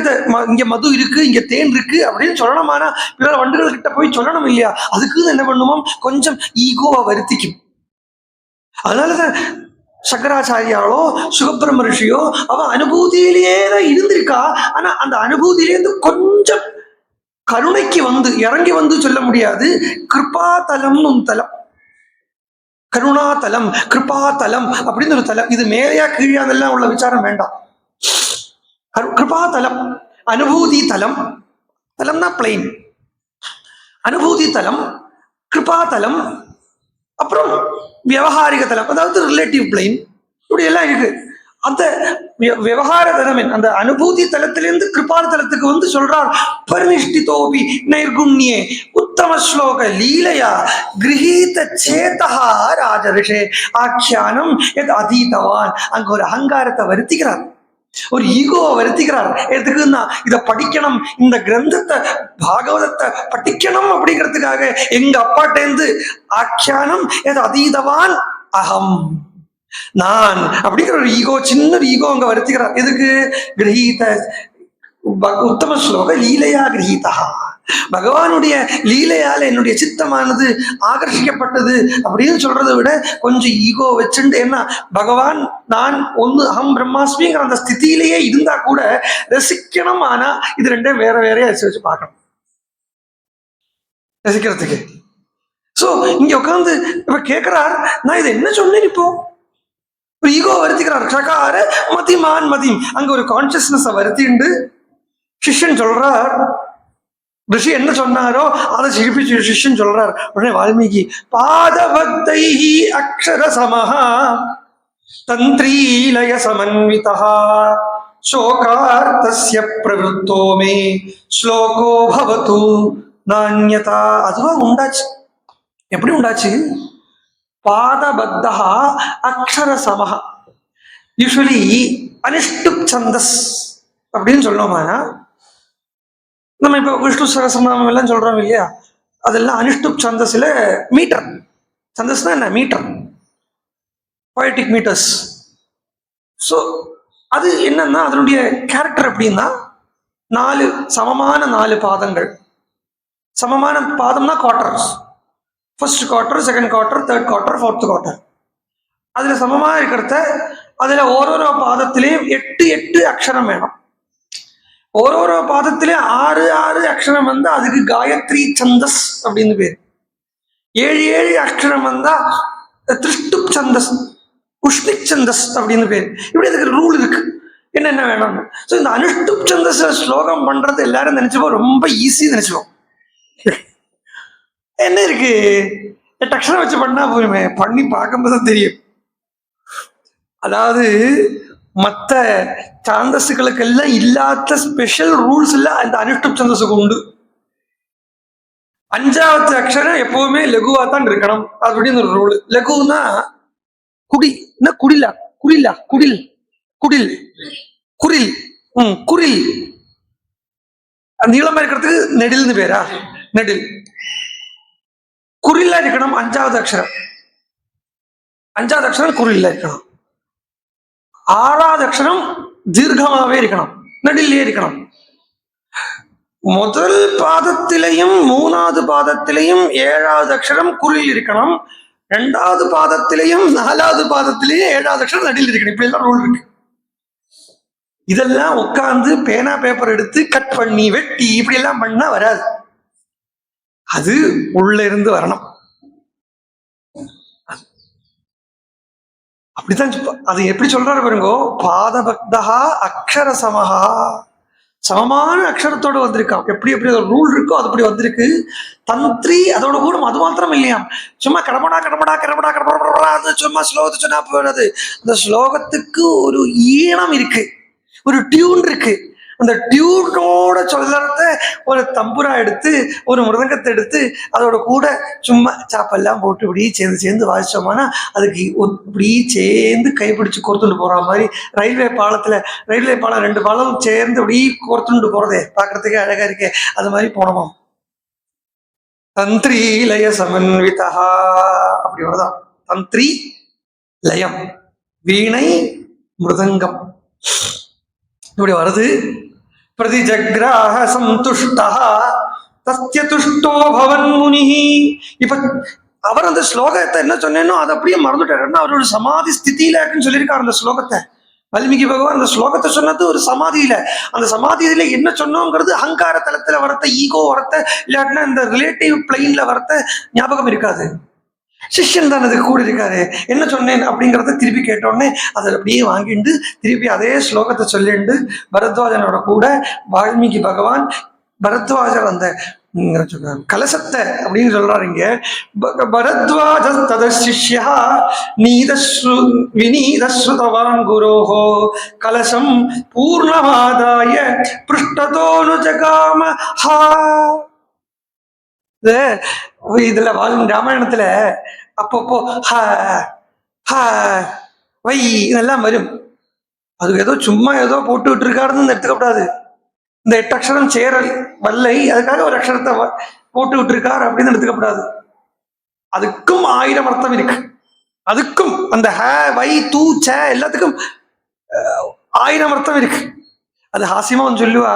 A: இங்க மது இருக்கு, இங்க தேன் இருக்கு அப்படின்னு சொல்லணும். ஆனா பிற வண்டுகள் கிட்ட போய் சொல்லணும் இல்லையா, அதுக்கு என்ன பண்ணுவோம், கொஞ்சம் ஈகோவை வருத்திக்கும். அதனாலதான் சங்கராச்சாரியாலோ சுகபிரம ரிஷியோ அவன் அனுபூதியிலேயே தான் இருந்திருக்கா. ஆனா அந்த அனுபூதியிலேருந்து கொஞ்சம் கருணைக்கு வந்து இறங்கி வந்து சொல்ல முடியாது. கிருபாதலம்னு தலம், கருணாதலம், கிருபாதலம் அப்படின்னு ஒரு தலம். இது மேலையா கீழாதெல்லாம் உள்ள விசாரம் வேண்டாம். கிருபாதலம், அனுபூதி தலம், தலம்னா பிளைன், அனுபூதி தலம், கிருபாதலம், அப்புறம் விவகாரிக தலம், அதாவது ரிலேட்டிவ் பிளைன், இப்படி எல்லாம் இருக்கு. அந்த விவகார தலம், அந்த அனுபூதி தலத்திலிருந்து கிருபால தலத்துக்கு வந்து சொல்றார். பரிநிஷ்டிதோபி நைர்குண்யே உத்தம ஸ்லோக லீலையா கிரகீத சேதா ராஜரிஷே ஆக்கியானம் எத் அதீதவான். அங்க ஒரு அகங்காரத்தை வருத்திக்கிறார், ஒரு ஈகோவை வருத்திக்கிறார். எதுக்குன்னா இதை படிக்கணும், இந்த கிரந்தத்தை பாகவதத்தை படிக்கணும் அப்படிங்கிறதுக்காக எங்க அப்பாட்டேந்து ஆக்கியானம் எது அதீதவான் அகம், நான் அப்படிங்கிற ஒரு ஈகோ, சின்ன ஈகோ அங்க வருத்திக்கிறார். எதுக்கு, கிரகீத உத்தம ஸ்லோக லீலையா கிரகீதா, பகவானுடைய லீலையால என்னுடைய சித்தமானது ஆகர்ஷிக்கப்பட்டது அப்படின்னு சொல்றதை விட கொஞ்சம் ஈகோ வச்சுட்டு, என்ன பகவான் நான் ஒன்னு அகம் பிரம்மாஸ்மிங்கிற அந்த ஸ்திதியிலேயே இருந்தா கூட ரசிக்கணும். ஆனா இது ரெண்டும் வேற வேறையா வச்சு பார்க்கணும் ரசிக்கிறதுக்கு. சோ இங்க உட்காந்து இப்ப கேட்கிறார், நான் இதை என்ன சொன்னேன், இப்போ ஒரு ஈகோ வருத்திக்கிறார். சகார மதிமான் மதிம், அங்க ஒரு கான்சியஸ்னஸ் வருத்திண்டு சிஷ்யன் சொல்றார். ரிஷி என்ன சொன்னாரோ அதை சிரிப்பி சிஷ்யன் சொல்றார். உடனே வால்மீகி பாதபக்தைஹி அக்ஷர சமஹா தந்திரீலய சமன்விதா சோகார்த்தஸ்ய பிரவருத்தோ மே ஸ்லோகோ பவது நான்யதா. அதுவா உண்டாச்சு. எப்படி உண்டாச்சு? பாதபத்தா அக்ஷர சமஹா. யூஸ்வலி அனிஷ்டுப் சந்தஸ் அப்படின்னு சொல்லுவோமா, நம்ம இப்போ விஷ்ணு சகஸ்ரநாமம் எல்லாம் சொல்றோம் இல்லையா, அதெல்லாம் அனுஷ்டுப் சந்தஸ்ல மீட்டர். சந்தஸ்னா என்ன, மீட்டர், பொயட்டிக் மீட்டர்ஸ். ஸோ அது என்னன்னா அதனுடைய கேரக்டர் எப்படின்னா, 4 சமமான 4 பாதங்கள். சமமான பாதம்னா quarters, first quarter, second quarter, third quarter, fourth quarter. அதுல சமமாக இருக்கிறத, அதுல ஓரோரோ பாதத்திலையும் 8 அக்ஷரம் வேணும். ஓரோரோ பாதத்திலே 6 அக்ஷரம் வந்தா அதுக்கு காயத்ரி சந்தஸ் அப்படின்னு பேரு. 7 அக்ஷரம் வந்தா திருஷ்டுப் சந்தஸ், உஷ்ணிக் சந்தஸ் அப்படின்னு பேரு. இப்படி அதுக்கு ரூல் இருக்கு, என்னென்ன வேணும். ஸோ இந்த அனுஷ்டுப் சந்தஸ் ஸ்லோகம் பண்றது எல்லாரும் நினைச்சுப்போ ரொம்ப ஈஸி நினைச்சுப்போம். என்ன இருக்கு, 8 அக்ஷரம் வச்சு பண்ணா போயுமே, பண்ணி பார்க்கும்போது தெரியும். அதாவது மற்ற சாந்தஸுகளுக்கு எல்லாம் இல்லாத ஸ்பெஷல் ரூல்ஸ் எல்லாம் இந்த அனுஷ்டுப் சந்தஸுக்கு உண்டு. 5வது அக்ஷரம் எப்பவுமே லகுவா தான் இருக்கணும் அப்படின்னு ஒரு ரூல். லகுனா குடி, என்ன குடிலா, குடிலா, குடில், குடில், குரில், குரில். நீளமா இருக்கிறதுக்கு நெடில்னு பேரா, நெடில். குறில்லா இருக்கணும் 5வது அக்ஷரம். 5வது அக்ஷரம் குறில்லா இருக்கணும். 6வது அக்ஷரம் தீர்க்கமாவே இருக்கணும், நடிலே இருக்கணும். முதல் பாதத்திலையும் 3வது பாதத்திலையும் 7வது அக்ஷரம் குறில் இருக்கணும். 2வது பாதத்திலையும் 4வது பாதத்திலையும் 7வது அக்ஷரம் நடில் இருக்கணும். இப்படி எல்லாம் ரூல் இருக்கு. இதெல்லாம் உட்கார்ந்து பேனா பேப்பர் எடுத்து கட் பண்ணி வெட்டி இப்படி எல்லாம் பண்ணா வராது. அது உள்ள இருந்து வரணும். அப்படித்தான் அது எப்படி சொல்றாரு பாருங்கோ, பாதபக்தா அக்ஷர சமஹா சமமான அக்ஷரத்தோட வந்திருக்கான். எப்படி எப்படி ரூல் இருக்கோ அது அப்படி வந்திருக்கு. தந்திரி அதோட கூட அது மாத்திரம் இல்லையாம். சும்மா கடமடா கடமடா கடமடா கடமடா சும்மா ஸ்லோகத்தை சொன்னா போறது. அந்த ஸ்லோகத்துக்கு ஒரு ஈனம் இருக்கு, ஒரு டியூன் இருக்கு. அந்த டியூனோட சொல்றத ஒரு தம்புரா எடுத்து ஒரு மிருதங்கத்தை எடுத்து அதோட கூட சும்மா சாப்பெல்லாம் போட்டு இப்படி சேர்ந்து சேர்ந்து வாசிச்சோம்னா அதுக்கு இப்படி சேர்ந்து கைப்பிடிச்சு கோர்த்துட்டு போற மாதிரி ரயில்வே பாலம் 2 பாலம் சேர்ந்து இப்படி கோர்த்துட்டு போறதே பார்க்கறதுக்கே அழகா இருக்கே. அது மாதிரி போனோமா. தந்திரி லய சமன்விதா அப்படி வருதான். தந்திரி லயம், வீணை, மிருதங்கம் இப்படி வருது. பிரதிஜக்ராஹ சந்துஷ்டா தஸ்ய துஷ்டோ பவன் முனி. இப்ப அவர் அந்த ஸ்லோகத்தை என்ன சொன்னேனோ அதை அப்படியே மறந்துட்டாரு. அவரோட சமாதி ஸ்திதியில இருக்குன்னு சொல்லியிருக்காரு அந்த ஸ்லோகத்தை. வால்மீகி பகவான் அந்த ஸ்லோகத்தை சொன்னது ஒரு சமாதியில. அந்த சமாதியில என்ன சொன்னோங்கிறது அகங்கார தளத்துல வரத்த, ஈகோ வரத்த, இல்லாட்டினா இந்த ரிலேட்டிவ் பிளைன்ல வரத்த ஞாபகம் இருக்காது. சிஷ்யன் தான் அதுக்கு கூட இருக்காரு. என்ன சொன்னேன் அப்படிங்கிறத திருப்பி கேட்டோடனே அதை அப்படியே வாங்கிட்டு திருப்பி அதே ஸ்லோகத்தை சொல்லிட்டு பரத்வாஜனோட கூட வால்மீகி பகவான் பரத்வாஜர் அந்த கலசத்தை அப்படின்னு சொல்றாரு இங்க. பரத்வாஜ தத சிஷ்யா விநீதஸ்ருதவான் குரோஹோ கலசம் பூர்ணமாதாய பிருஷ்டதோனு ஜகாம ஹா. இதுல ராமாயணத்துல அப்பப்போ வை இதெல்லாம் வரும். அது ஏதோ சும்மா ஏதோ போட்டு விட்டு இருக்காருன்னு எடுத்துக்கப்படாது. இந்த 8 அக்ஷரம் சேரல் வல்லை, அதுக்காக ஒரு அக்ஷரத்தை போட்டு விட்டுருக்காரு அப்படின்னு எடுத்துக்கப்படாது. அதுக்கும் 1000 அர்த்தம் இருக்கு. அதுக்கும் அந்த வை தூ ச எல்லாத்துக்கும் 1000 அர்த்தம் இருக்கு. அது ஹாசியமா சொல்லுவா.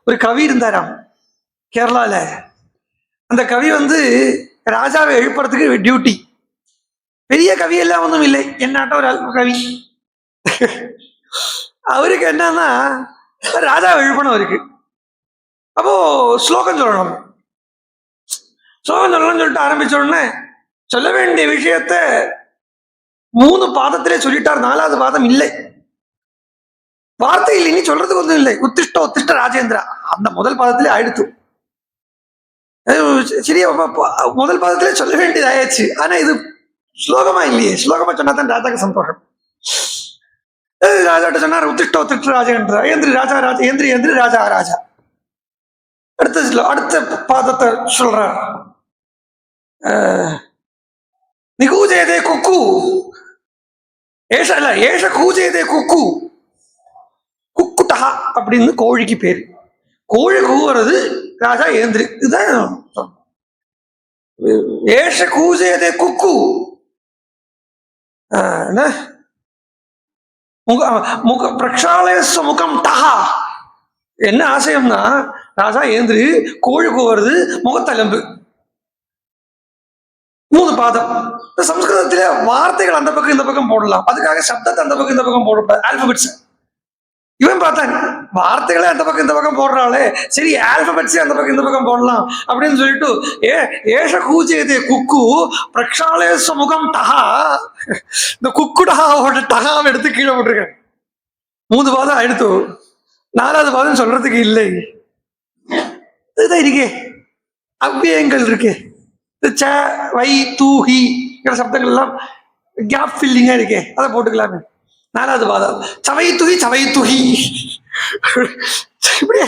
A: ஒரு கவி இருந்தாராம் கேரளால. அந்த கவி ராஜாவை எழுப்புறதுக்கு டியூட்டி. பெரிய கவி எல்லாம் ஒன்றும் இல்லை, என்னாட்ட ஒரு கவி. அவருக்கு என்னன்னா ராஜாவை எழுப்பணும் அவருக்கு. அப்போ ஸ்லோகம் சொல்லணும். ஸ்லோகம் சொல்லணும்னு சொல்லிட்டு ஆரம்பிச்ச உடனே சொல்ல வேண்டிய விஷயத்த 3 பாதத்திலே சொல்லிட்டார். 4வது பாதம் இல்லை, வார்த்தை இல்லை, நீ சொல்றதுக்கு ஒன்றும் இல்லை. உத்திஷ்ட ராஜேந்திரா அந்த முதல் பாதத்திலே ஆயிடுத்து. சரியா முதல் பாதத்திலே சொல்ல வேண்டியது ஆயாச்சு. ஆனா இது ஸ்லோகமா இல்லையே. ஸ்லோகமா சொன்னா தான் ராஜாக்கு சந்தோஷம். ராஜாட்ட சொன்னார் உத்திஷ்ட ராஜேந்திரா ஏந்திரி ராஜா. அடுத்த பாதத்தை சொல்றார். நிகூஜேதே குக்கு ஏஷ கூஜேதே குக்கு குக்குட்டா அப்படின்னு கோழிக்கு பேரு. கோழி கூவுறது ராஜா ஏந்திரி. இதுதான் ஏஷ கூஜேதே குக்கு. பிரக்ஷாலயஸ்வ முகம் டஹா. என்ன ஆசையம்னா ராஜா ஏந்திரி, கோழி கூவுறது, முகத்தலம்பு. 3 பாதம். சம்ஸ்கிருதத்தில வார்த்தைகள் அந்த பக்கம் இந்த பக்கம் போடலாம், அதுக்காக சப்தத்தை அந்த பக்கம் இந்த பக்கம் போடக்கூடாது. ஆல்பபெட்ஸ் இவன் பார்த்தான் வார்த்தைகளே அந்த பக்கம் இந்த பக்கம் போடுறாளே, சரி ஆல்பபெட்ஸே அந்த பக்கம் இந்த பக்கம் போடலாம் அப்படின்னு சொல்லிட்டு ஏஷ கூஜேதே குக்கு பிரக்ஷாலயஸ்வ முகம் டஹா. இந்த குக்கு டஹாவோட டஹாவை எடுத்து கீழே போட்டிருக்கேன். 3 பாதம் எடுத்து 4வது பாதம் சொல்றதுக்கு இல்லை. இதுதான் இருக்கே, அவ்வியங்கள் இருக்கு. ச வை தூ ஹி சப்தங்கள் எல்லாம் கேப் ஃபில்லிங்கா இருக்கே, அதை போட்டுக்கலாமே. 4வது பாதம் சவை துகி இப்படி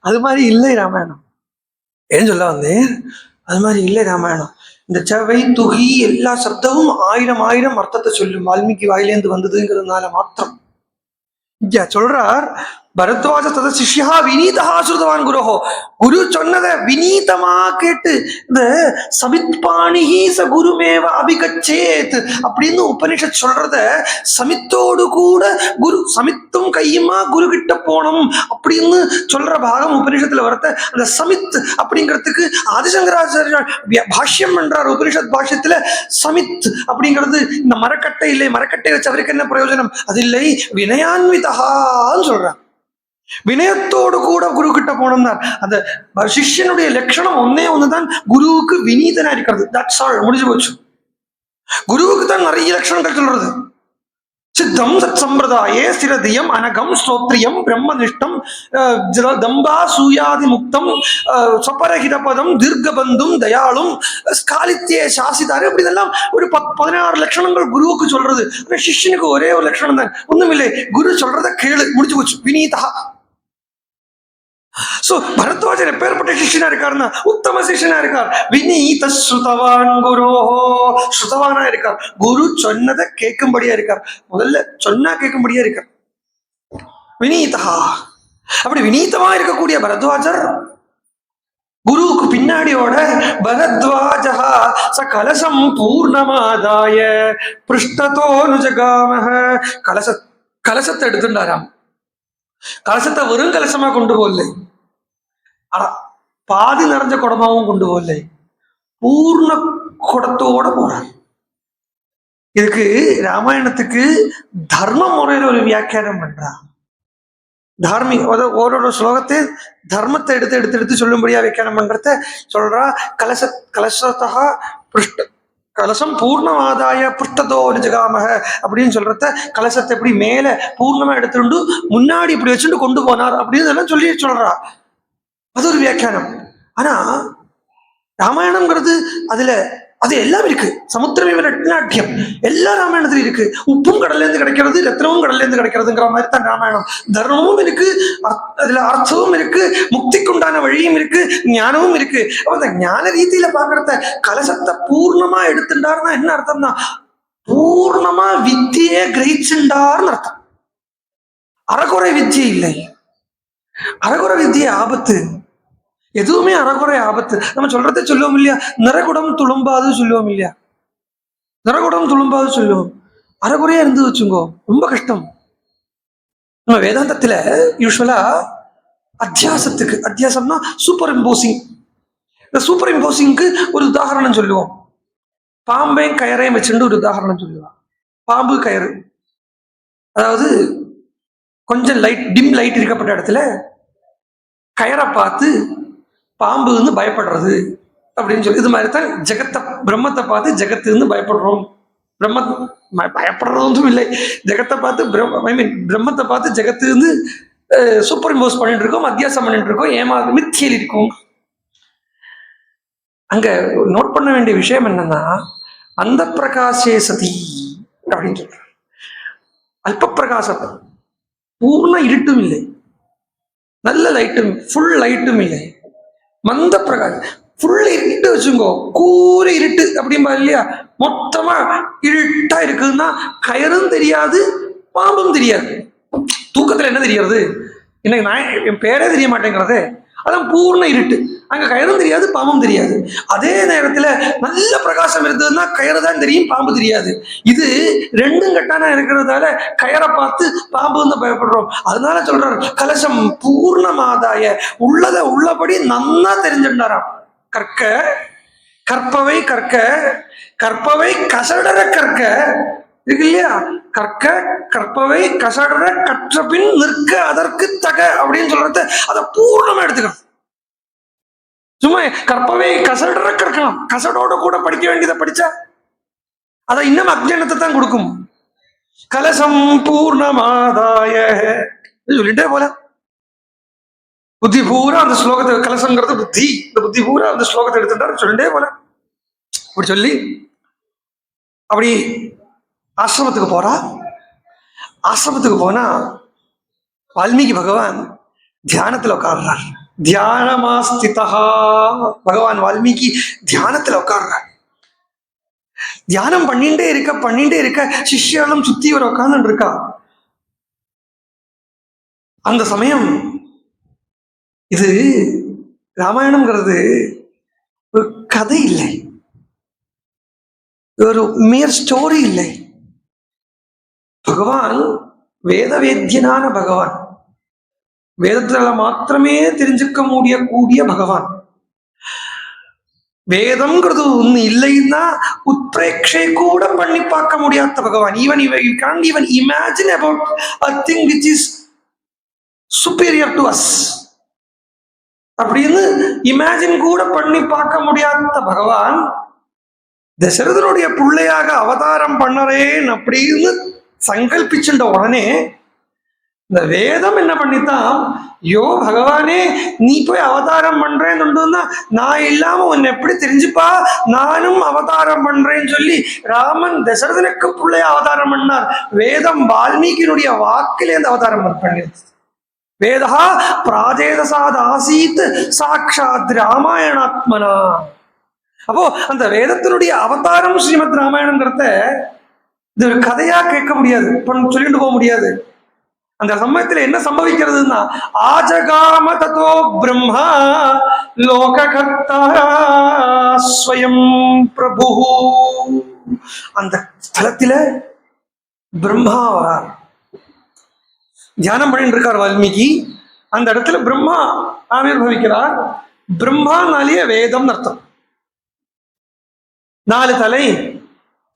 A: அது மாதிரி இல்லை ராமாயணம். ஏன் சொல்ல வந்தேன், அது மாதிரி இல்லை ராமாயணம். இந்த சவை துகி எல்லா சப்தமும் 1000 அர்த்தத்தை சொல்லும். வால்மீகி வாயிலேந்து வந்ததுங்கிறதுனால மாத்திரம் இங்க சொல்றார். பரத்வாஜ தத சிஷ்யா வினீதா ஸ்ருதவான் குரோஹோ. குரு சொன்னதை வினீதமா கேட்டு இந்த சமித்பாணிஹி ச குருமேவ அபிகச்சேத் அப்படின்னு உபனிஷத் சொல்றத சமித்தோடு கூட குரு சமித்தும் கையுமா குரு கிட்ட போனோம் அப்படின்னு சொல்ற பாகம் உபனிஷத்துல வரத்த. அந்த சமித் அப்படிங்கிறதுக்கு ஆதிசங்கராச்சாரிய பாஷ்யம் பண்றார். உபனிஷத் பாஷ்யத்துல சமித் அப்படிங்கிறது இந்த மரக்கட்டை இல்லை, மரக்கட்டை வச்சு அவருக்கு என்ன பிரயோஜனம், அது இல்லை, வினயான்விதான்னு சொல்றாங்க. வினயத்தோடு கூட குரு கிட்ட போனோம்னா அந்த சிஷ்யனுடைய லட்சணம் ஒன்னே ஒண்ணுதான், குருவுக்கு வினீதனா இருக்கிறது. தட்ஸ் ஆல், முடிஞ்சு போச்சு. குருவுக்கு தான் நிறைய லட்சணங்கள் சொல்றது. சித்தம் சத் சம்பிரதாயே ஸ்திரதியம் அனகம் ஸ்ரோத்ரியம் பிரம்மனிஷ்டம் தம்பா சூயாதி முக்தம் சொப்பரகிதபதம் தீர்க்கபந்தும் தயாளும் ஸ்காலித்தியே சாசிதாரு. அப்படி இதெல்லாம் ஒரு 16 லட்சணங்கள் குருவுக்கு சொல்றது. சிஷ்யனுக்கு ஒரே ஒரு லட்சணம் தான், ஒண்ணும் இல்லை, குரு சொல்றத கேளு, முடிச்சு போச்சு, வினீதா. சோ பரத்வாஜர் எப்பேற்பட்ட சிஷ்யனா இருக்காருன்னா உத்தம சிஷ்யனா இருக்கார். வினீத ஸ்ருதவான் குரு, ஸ்ருதவானா இருக்கார், குரு சொன்னதை கேட்கும்படியா இருக்கார். முதல்ல சொன்னா கேட்கும்படியா இருக்கார், வினீதா. அப்படி வினீதமா இருக்கக்கூடிய பரத்வாஜர் குருவுக்கு பின்னாடியோட பரத்வாஜா ச கலசம் பூர்ணமாதாய பிருஷ்டதோனுஜகாமஹ. கலசத்தை எடுத்துட்டாராம். கலசத்தை வெறும் கலசமா கொண்டு போகல, பாதி நிறைஞ்ச குடமாவும் கொண்டு போகல, பூர்ண குடத்தோட போறார். இதுக்கு ராமாயணத்துக்கு தர்ம முறையில ஒரு வியாக்கியானம் பண்றான். தார்மிக ஓரோட ஸ்லோகத்தை தர்மத்தை எடுத்து எடுத்து எடுத்து சொல்லும்படியா வியாக்கியானம் பண்றத சொல்றா. கலசத்தா பிருஷ்ட கலசம் பூர்ணமாதாய பிருஷ்டதோ நிஜகாமக அப்படின்னு சொல்றத, கலசத்தை எப்படி மேல பூர்ணமா எடுத்துட்டு முன்னாடி இப்படி வச்சுட்டு கொண்டு போனார் அப்படின்னு எல்லாம் சொல்லி சொல்றா. அது ஒரு வியாக்கியானம். ஆனா ராமாயணம்ங்கிறது அது எல்லாம் இருக்கு. சமுத்திரமே நாட்டியம் எல்லாம் ராமாயணத்துல இருக்கு. உப்பும் கடல்ல இருந்து கிடைக்கிறது, ரத்னமும் கடல்ல இருந்து கிடைக்கிறதுங்கிற மாதிரி தான் ராமாயணம். தர்மமும் இருக்கு, அதுல அர்த்தமும் இருக்கு, முக்திக்கு உண்டான வழியும் இருக்கு, ஞானமும் இருக்கு. அப்ப அந்த ஞான ரீதியில பாக்குறத கலசத்தை பூர்ணமா எடுத்துட்டாருன்னா என்ன அர்த்தம்னா பூர்ணமா வித்தியே கிரகிச்சுட்டார்னு அர்த்தம். அறகுறை வித்தியை இல்லை, அறகுறை வித்தியை ஆபத்து. எதுவுமே அறகுறை ஆபத்து. நம்ம சொல்றதை சொல்லுவோம் இல்லையா, நிறகுடம் துளும்பாது சொல்லுவோம் இல்லையா, நிறகுடம் துளும்பாது சொல்லுவோம். அறகுறையா இருந்து வச்சுங்கோ, ரொம்ப கஷ்டம். நம்ம வேதாந்தத்துல யூஸ்வலா அத்தியாசம்னா சூப்பர் இம்போசிங். இந்த சூப்பர் இம்போசிங்க்கு ஒரு உதாரணம் சொல்லுவோம். பாம்பையும் கயரையும் வச்சுட்டு ஒரு உதாரணம் சொல்லுவான். பாம்பு கயிறு, அதாவது கொஞ்சம் டிம் லைட் இருக்கப்பட்ட இடத்துல கயரை பார்த்து பாம்பு வந்து பயப்படுறது அப்படின்னு சொல்லி, இது மாதிரி தான் ஜெகத்தை பிரம்மத்தை பார்த்து ஜெகத்து வந்து பயப்படுறோம். பயப்படுறதும் இல்லை, ஜெகத்தை பார்த்து பிரம்மத்தை பார்த்து ஜெகத்து வந்து சூப்பர் இம்போஸ் பண்ணிட்டு இருக்கோம், அத்தியாசம் பண்ணிட்டு இருக்கோம், மித்தியில் இருக்கும். அங்க நோட் பண்ண வேண்டிய விஷயம் என்னன்னா, அந்த பிரகாசே சதி அப்படின்னு சொல்ற. அல்ப பிரகாசம், பூர்ண இருட்டும் இல்லை, நல்ல லைட்டும் ஃபுல் லைட்டும் இல்லை, மந்த பிரகாசம். ஃபுல் இருட்டு வச்சுங்கோ, கூற இருட்டு அப்படிம்பா இல்லையா, மொத்தமா இருட்டா இருக்குதுன்னா கயரும் தெரியாது, பாம்பும் தெரியாது. தூக்கத்துல என்ன தெரியாது, எனக்கு நான் என் பேரே தெரிய மாட்டேங்கிறது, அதான் பூர்ண இருட்டு. அங்க கயரும் தெரியாது, பாம்பும் தெரியாது. அதே நேரத்துல நல்ல பிரகாசம் இருந்ததுன்னா கயறு தான் தெரியும், பாம்பு தெரியாது. இது ரெண்டும் கட்டானா இருக்கிறதால கயரை பார்த்து பாம்பு வந்து பயப்படுறோம். அதனால சொல்றாரு கலசம் பூர்ணமாதாய, உள்ளத உள்ளபடி நன்னா தெரிஞ்சுட்டாராம். கற்க கற்பவை கற்க, கற்பவை கசடர கற்க இருக்கு இல்லையா, கற்க கற்பவை கசடர கற்ற பின் நிற்க அதற்கு தக அப்படின்னு சொல்றது அதை பூர்ணமா எடுத்துக்கணும். சும்மா கற்பவை கசடர கற்கலாம், கசடோட கூட படிக்க வேண்டியதை படிச்சா அதை இன்னும் அஜ்ஞானத்தை தான் கொடுக்கும். கலசம் பூர்ணமாதாய சொல்லிட்டே போல, புத்தி பூரா அந்த ஸ்லோகத்தை, கலசங்கிறது புத்தி, இந்த புத்தி பூரா அந்த ஸ்லோகத்தை எடுத்துட்டாரு சொல்லிட்டே போல. அப்படி சொல்லி அப்படி ஆசிரமத்துக்கு போறா. ஆசிரமத்துக்கு போனா வால்மீகி பகவான் தியானத்துல உட்கார்றார். தியானமாஸ்திதா, பகவான் வால்மீகி தியானத்துல உட்கார்றார். தியானம் பண்ணிட்டே இருக்க சிஷ்யாலும் சுத்தி வர உட்கார்ந்து இருக்கா. அந்த சமயம் இது ராமாயணம்ங்கிறது ஒரு கதை இல்லை, ஒரு மேர் ஸ்டோரி இல்லை. பகவான் வேதவேத்யனான பகவான், வேதத்துல மாத்திரமே தெரிஞ்சுக்க கூடிய பகவான். வேதம்ங்கிறது ஒண்ணு இல்லைன்னா உத்பிரேக்ஷை கூட பண்ணி பார்க்க முடியாத பகவான். Even you can't even imagine about a thing which is superior to us அப்படின்னு இமேஜின் கூட பண்ணி பார்க்க முடியாத பகவான் தசரதனுடைய பிள்ளையாக அவதாரம் பண்ணறேன் அப்படின்னு சங்கல்பிச்சுட்ட உடனே இந்த வேதம் என்ன பண்ணித்தான், யோ பகவானே நீ போய் அவதாரம் பண்றேன்னு நான் இல்லாம உன்னை எப்படி தெரிஞ்சுப்பா, நானும் அவதாரம் பண்றேன்னு சொல்லி ராமன் தசரதனுக்கு பிள்ளைய அவதாரம் பண்ணார். வேதம் வால்மீகியினுடைய வாக்கிலே அந்த அவதாரம் பண்ணிருது. வேதா பிராஜேதசாத் ஆசீத் சாட்சாத் ராமாயணாத்மனா. அப்போ அந்த வேதத்தினுடைய அவதாரம் ஸ்ரீமத் ராமாயணங்கிறத இது ஒரு கதையா கேட்க முடியாது, சொல்லிட்டு போக முடியாது. அந்த சமயத்துல என்ன சம்பவிக்கிறதுன்னா, ஆஜகாம ததோ பிரம்மா லோககர்த்தா ஸ்வயம் பிரபு. அந்த ஸ்தலத்தில பிரம்மா வரார், தியானம் பண்ணிட்டு இருக்கார் வால்மீகி. அந்த இடத்துல பிரம்மா ஆவிர்வவிக்கிறார். பிரம்மானாலேயே வேதம் அர்த்தம். 4 தலை,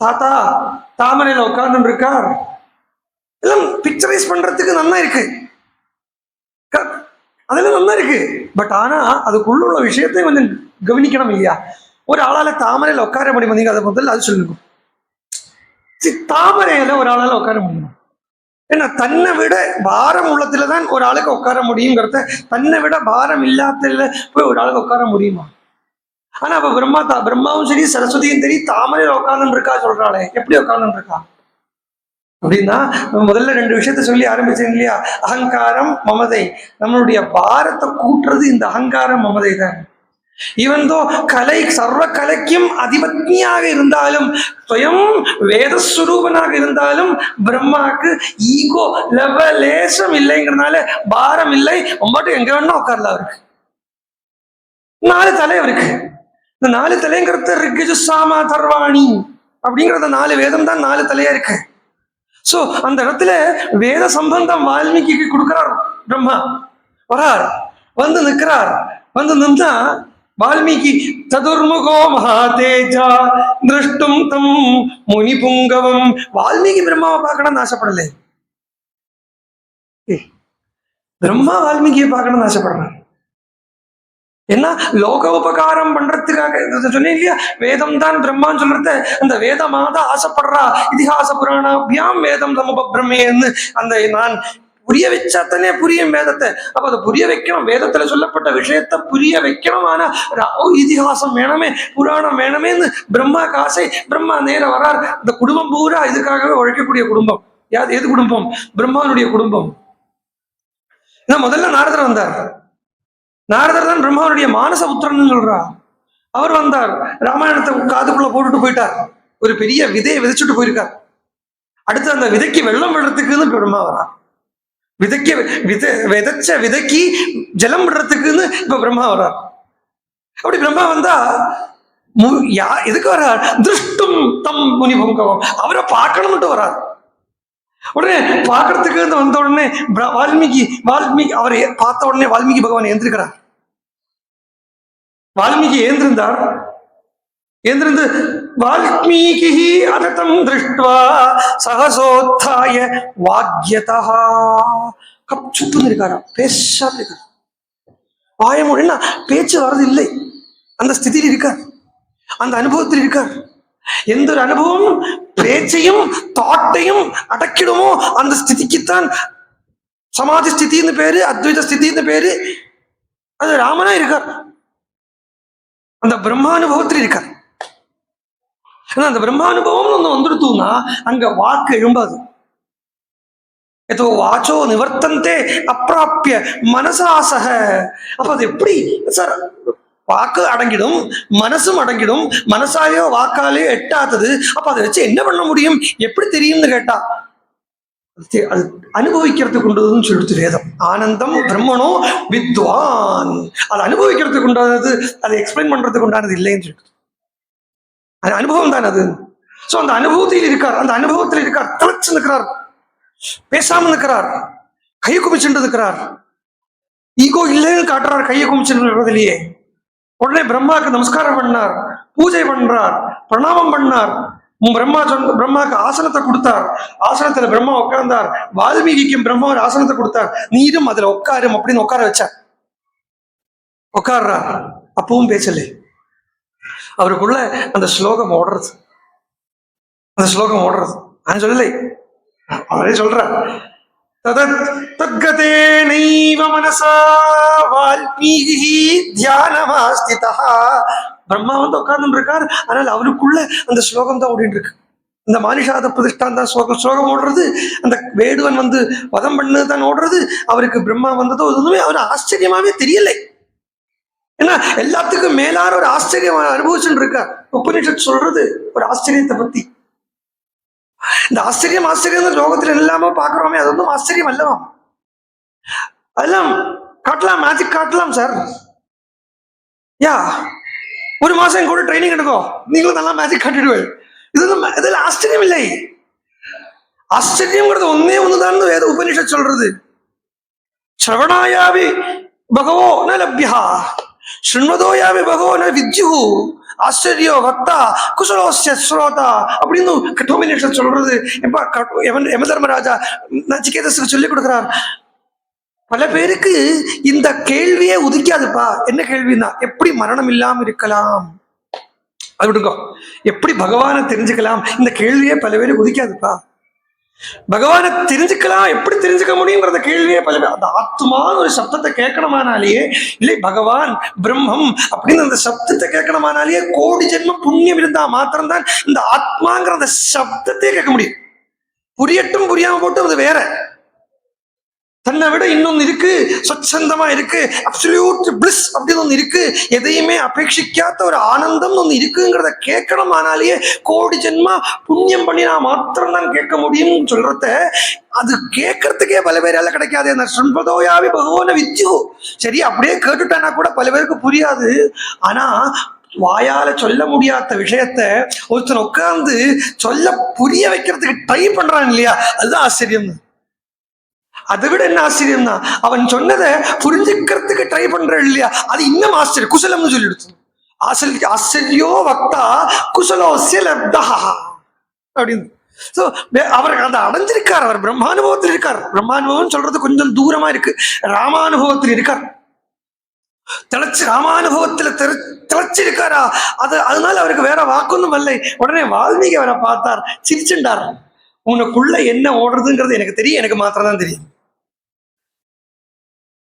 A: தாத்தா தாமரையில உட்கார்ந்து இருக்கார். எல்லாம் பிக்சரைஸ் பண்றதுக்கு நல்லா இருக்கு, அதெல்லாம் நல்லா இருக்கு. பட் ஆனா அதுக்குள்ள உள்ள விஷயத்தை கொஞ்சம் கவனிக்கணும் இல்லையா? ஒரு ஆளால தாமரையில உட்கார முடியும், நீங்க அதை முதல்ல அது சொல்லுங்க. தாமரையில ஒரு ஆளால உட்கார முடியும். ஏன்னா தன்னை விட பாரம் உள்ளத்துலதான் ஒரு ஆளுக்கு உட்கார முடியுங்கிறத, தன்னை விட பாரம் இல்லாததுல போய் ஒரு ஆளுக்கு உட்கார முடியுமா? ஆனா அப்ப பிரம்மாவும் சரி சரஸ்வதியும் சரி தாமரையில உட்கார்ந்து இருக்கா சொல்றாளே, எப்படி உட்கார்ந்து இருக்கா அப்படின்னா, முதல்ல 2 விஷயத்த சொல்லி ஆரம்பிச்சேன் இல்லையா? அகங்காரம் மமதை. நம்மளுடைய பாரத்தை கூட்டுறது இந்த அகங்காரம் மமதை தான். இவந்தோ கலை சர்வ கலைக்கும் அதிபத்னியாக இருந்தாலும், ஸ்வயம் வேதஸ்வரூபனாக இருந்தாலும், பிரம்மாக்கு ஈகோ லெவலேசம் இல்லைங்கிறதுனால பாரம் இல்லை. ஒம்பாட்டு எங்க வேணா உட்கார்ல அவருக்கு 4 தலை அவருக்கு. இந்த 4 தலைங்கிறது ரிக்ஜு சாம தர்வாணி அப்படிங்கிறத 4 வேதம் தான் 4 தலையா இருக்கு. சோ அந்த இடத்துல வேத சம்பந்தம் வால்மீகிக்கு கொடுக்கிறார். பிரம்மா வரார், வந்து நிற்கிறார். வந்து நின்றா வால்மீகி சதுர்முகோ மகாதேஜா திருஷ்டும் தம் முனி புங்கவம். வால்மீகி பிரம்மாவை பார்க்கணும்னு ஆசைப்படலை, பிரம்மா வால்மீகியை பார்க்கணும்னு ஆசைப்படுறார். என்ன லோக உபகாரம் பண்றதுக்காக சொன்னேன் இல்லையா? வேதம் தான் பிரம்மான்னு சொல்றது, அந்த வேதமாதான் ஆசைப்படுறா. இதிகாச புராணாபியாம் வேதம் சமுபபிரமேன்னு அந்த நான் புரிய வச்சாத்தனே புரியும் வேதத்தை. அப்ப அதை புரிய வைக்கணும், வேதத்துல சொல்லப்பட்ட விஷயத்த புரிய வைக்கணும். ஆனா இதிகாசம் வேணுமே, புராணம் வேணுமேன்னு பிரம்மா காசை. பிரம்மா நேரம் வரார். இந்த குடும்பம் பூரா இதுக்காகவே உழைக்கக்கூடிய குடும்பம். எது குடும்பம்? பிரம்மானுடைய குடும்பம். முதல்ல நாரதர் வந்தார். நாரதர் தான் பிரம்மாவுடைய மானச புத்திரன் சொல்றா. அவர் வந்தார், ராமாயணத்தை காதுக்குள்ள போட்டுட்டு போயிட்டார். ஒரு பெரிய விதையை விதைச்சுட்டு போயிருக்கார். அடுத்து அந்த விதைக்கு வெள்ளம் விடுறதுக்குன்னு பிரம்மா வரா. விதைச்ச விதைக்கு ஜலம் விடுறதுக்குன்னு இப்ப பிரம்மா வர்றார். அப்படி பிரம்மா வந்தா எதுக்கு வர்றார்? திருஷ்டும் தம் முனி புங்கவம், அவரை பார்க்கணும்ட்டு வர்றார். உடனே பார்க்கறதுக்கு வந்த உடனே வால்மீகி அவரை பார்த்த உடனே வால்மீகி பகவான் எழுந்திருக்கிறார். வால்மீகி ஏந்திருந்து வால்மீகி அததம் திருஷ்டுவா சகசோத்தாய வாக்யதா. சுட்டு இருக்காரா, பேசாம இருக்கார். வாயமொழின்னா பேச்சு வர்றது இல்லை. அந்த ஸ்திதியில் இருக்கார், அந்த அனுபவத்தில் இருக்கார். எந்த ஒரு அனுபவம் பேச்சையும் தாட்டையும் அடக்கிடுமோ அந்த ஸ்திதிக்குத்தான் சமாதி ஸ்திதின்னு பேரு, அத்வைத ஸ்திதின்னு பேரு. அது ராமனா இருக்கார், அந்த பிரம்மானுபவத்தில் இருக்கார். அந்த பிரம்மானுபவம் ஒன்று வந்துடுத்துனா அங்க வாக்கு எழும்பாது. ஏதோ வாச்சோ நிவர்த்தந்தே அப்பிராப்பிய மனசாசக. அப்ப அது எப்படி சார்? வாக்கு அடங்கிடும், மனசும் அடங்கிடும். மனசாலேயோ வாக்காலேயோ எட்டாதது. அப்ப அதை வச்சு என்ன பண்ண முடியும், எப்படி தெரியும்னு கேட்டா அது அனுபவிக்கிறதுக்கு உண்டதுன்னு சொல்லிட்டு வேதம். ஆனந்தம் பிரம்மனோ வித்வான். அது அனுபவிக்கிறதுக்கு உண்டானது, அதை எக்ஸ்பிளைன் பண்றதுக்கு உண்டானது இல்லைன்னு சொல்லிட்டு. அது அனுபவம் தான் அது. சோ அந்த அனுபவத்தில் இருக்கார், அந்த அனுபவத்தில் இருக்கார். தலைச்சு நிற்கிறார், பேசாம நிற்கிறார், கையை குமிச்சுட்டு இருக்கிறார். ஈகோ இல்லைன்னு காட்டுறார் கையை குமிச்சுட்டு இருக்கிறதுலயே. உடனே பிரம்மாவுக்கு நமஸ்காரம் பண்ணார், பூஜை பண்றார், பிரணாமம் பண்ணார். பிரம்மாவுக்கு ஆசனத்தை கொடுத்தார். ஆசனத்துல பிரம்மா உட்கார்ந்தார். வால்மீகிக்கும் பிரம்மா ஒரு ஆசனத்தை கொடுத்தார். நீரும் அதுல உட்காரும் அப்படின்னு உட்கார வச்சார். உட்கார்றார். அப்பவும் பேசலை. அவருக்குள்ள அந்த ஸ்லோகம் ஓடுறது, அந்த ஸ்லோகம் ஓடுறது. நான் சொல்லலை, அவரே சொல்ற தத்கதேனைவ மனசா வால்மீகி தியானமாஸ்திதா. பிரம்மா வந்து உட்கார்ந்து இருக்கார், ஆனால் அவருக்குள்ள அந்த ஸ்லோகம் தான் ஓடிட்டு இருக்கு. இந்த மானிஷாத பிரதிஷ்டான் தான் ஸ்லோகம் ஓடுறது, அந்த வேடுவன் வந்து வதம் பண்ணு தான் ஓடுறது. அவருக்கு பிரம்மா வந்ததோ எதுவுமே அவர் ஆச்சரியமாவே தெரியலை. ஏன்னா எல்லாத்துக்கும் மேலான ஒரு ஆச்சரியம் அனுபவிச்சுட்டு இருக்கார். உபனிஷத் சொல்றது ஒரு ஆச்சரியத்தை பத்தி. இந்த ஆச்சரியம் லோகத்துல இல்லாம பாக்குறோமே, அது ஒன்றும் ஆச்சரியம் அல்லவா? அதெல்லாம் காட்டலாம், மேஜிக் காட்டலாம் சார். யா, ஒரு மாசம் கூட ட்ரைனிங் எடுக்கும், நீங்களும் நல்லா மேஜிக் காட்டிடுவேன். இதுல ஆச்சரியம் இல்லை. ஆச்சரியம்ங்கிறது ஒன்னே ஒண்ணுதான் வேத உபனிஷத் சொல்றது. ஸ்ரவணாயாவி பகவோ ந லப்யா, ஸ்ருண்வதோயாவி பகவோ ந வித்யு, ஆச்சரியோ வக்தா குசலோஸ்ய ஸ்ரோதா அப்படின்னு கட்டோபனிஷத் சொல்றது. யம தர்மராஜா நச்சிகேதஸுக்கு சொல்லிக் கொடுக்கிறார். பல பேருக்கு இந்த கேள்வியே உதிக்காதுப்பா. என்ன கேள்வின்னா, எப்படி மரணம் இல்லாம இருக்கலாம், அது விடுங்க, எப்படி பகவானை தெரிஞ்சுக்கலாம், இந்த கேள்வியே பல பேருக்கு உதிக்காதுப்பா. பகவானை தெரிஞ்சுக்கலாம், எப்படி தெரிஞ்சுக்க முடியுங்கிறத கேள்வியே பல பேர். அந்த ஆத்மான ஒரு சப்தத்தை கேட்கணுமானாலேயே, இல்லை பகவான் பிரம்மம் அப்படின்னு அந்த சப்தத்தை கேட்கணுமானாலேயே கோடி ஜென்மம் புண்ணியம் இருந்தா மாத்திரம்தான் இந்த ஆத்மாங்கிற அந்த சப்தத்தையே கேட்க முடியும். புரியட்டும் புரியாம போட்டும் அது வேற. தன்னை விட இன்னொன்னு இருக்கு, சொச்சந்தமா இருக்கு, அப்சல்யூட் பிளிஸ் அப்படின்னு ஒண்ணு இருக்கு, எதையுமே அபேட்சிக்காத ஒரு ஆனந்தம் ஒண்ணு இருக்குங்கிறத கேட்கணும். ஆனாலேயே கோடி ஜென்மா புண்ணியம் பண்ணினா மாத்திரம்தான் கேட்க முடியும் சொல்றத, அது கேட்கறதுக்கே பல பேரால கிடைக்காது. அந்த சுன்பதோயாவே பகவான வித்யு, சரி அப்படியே கேட்டுட்டானா கூட பல பேருக்கு புரியாது. ஆனா வாயால சொல்ல முடியாத விஷயத்த ஒருத்தர் உட்கார்ந்து சொல்ல புரிய வைக்கிறதுக்கு ட்ரை பண்றான் இல்லையா, அதுதான் ஆச்சரியம். அதை விட என்ன ஆச்சரியம் தான், அவன் சொன்னதை புரிஞ்சுக்கிறதுக்கு ட்ரை பண்ற இல்லையா, அது இன்னும் ஆச்சரியம். குசலம்னு சொல்லிடுச்சு. ஆச்சரியோ வக்தா குசலோஸ்ய லப்தா அப்படின்னு. சோ அவர் அதை அடைஞ்சிருக்கார், அவர் பிரம்மானுபவத்தில் இருக்கார். பிரம்மானுபவம் சொல்றது கொஞ்சம் தூரமா இருக்கு, ராமானுபவத்தில் இருக்கார். ராமானுபவத்துல திளைச்சிருக்காரா, அதனால அவருக்கு வேற வாக்கொன்னும் இல்லை. உடனே வால்மீகி அவரை பார்த்தார், சிரிச்சுண்டார். உனக்குள்ள என்ன ஓடுறதுங்கிறது எனக்கு தெரியும், எனக்கு மாத்திரம் தான் தெரியும்.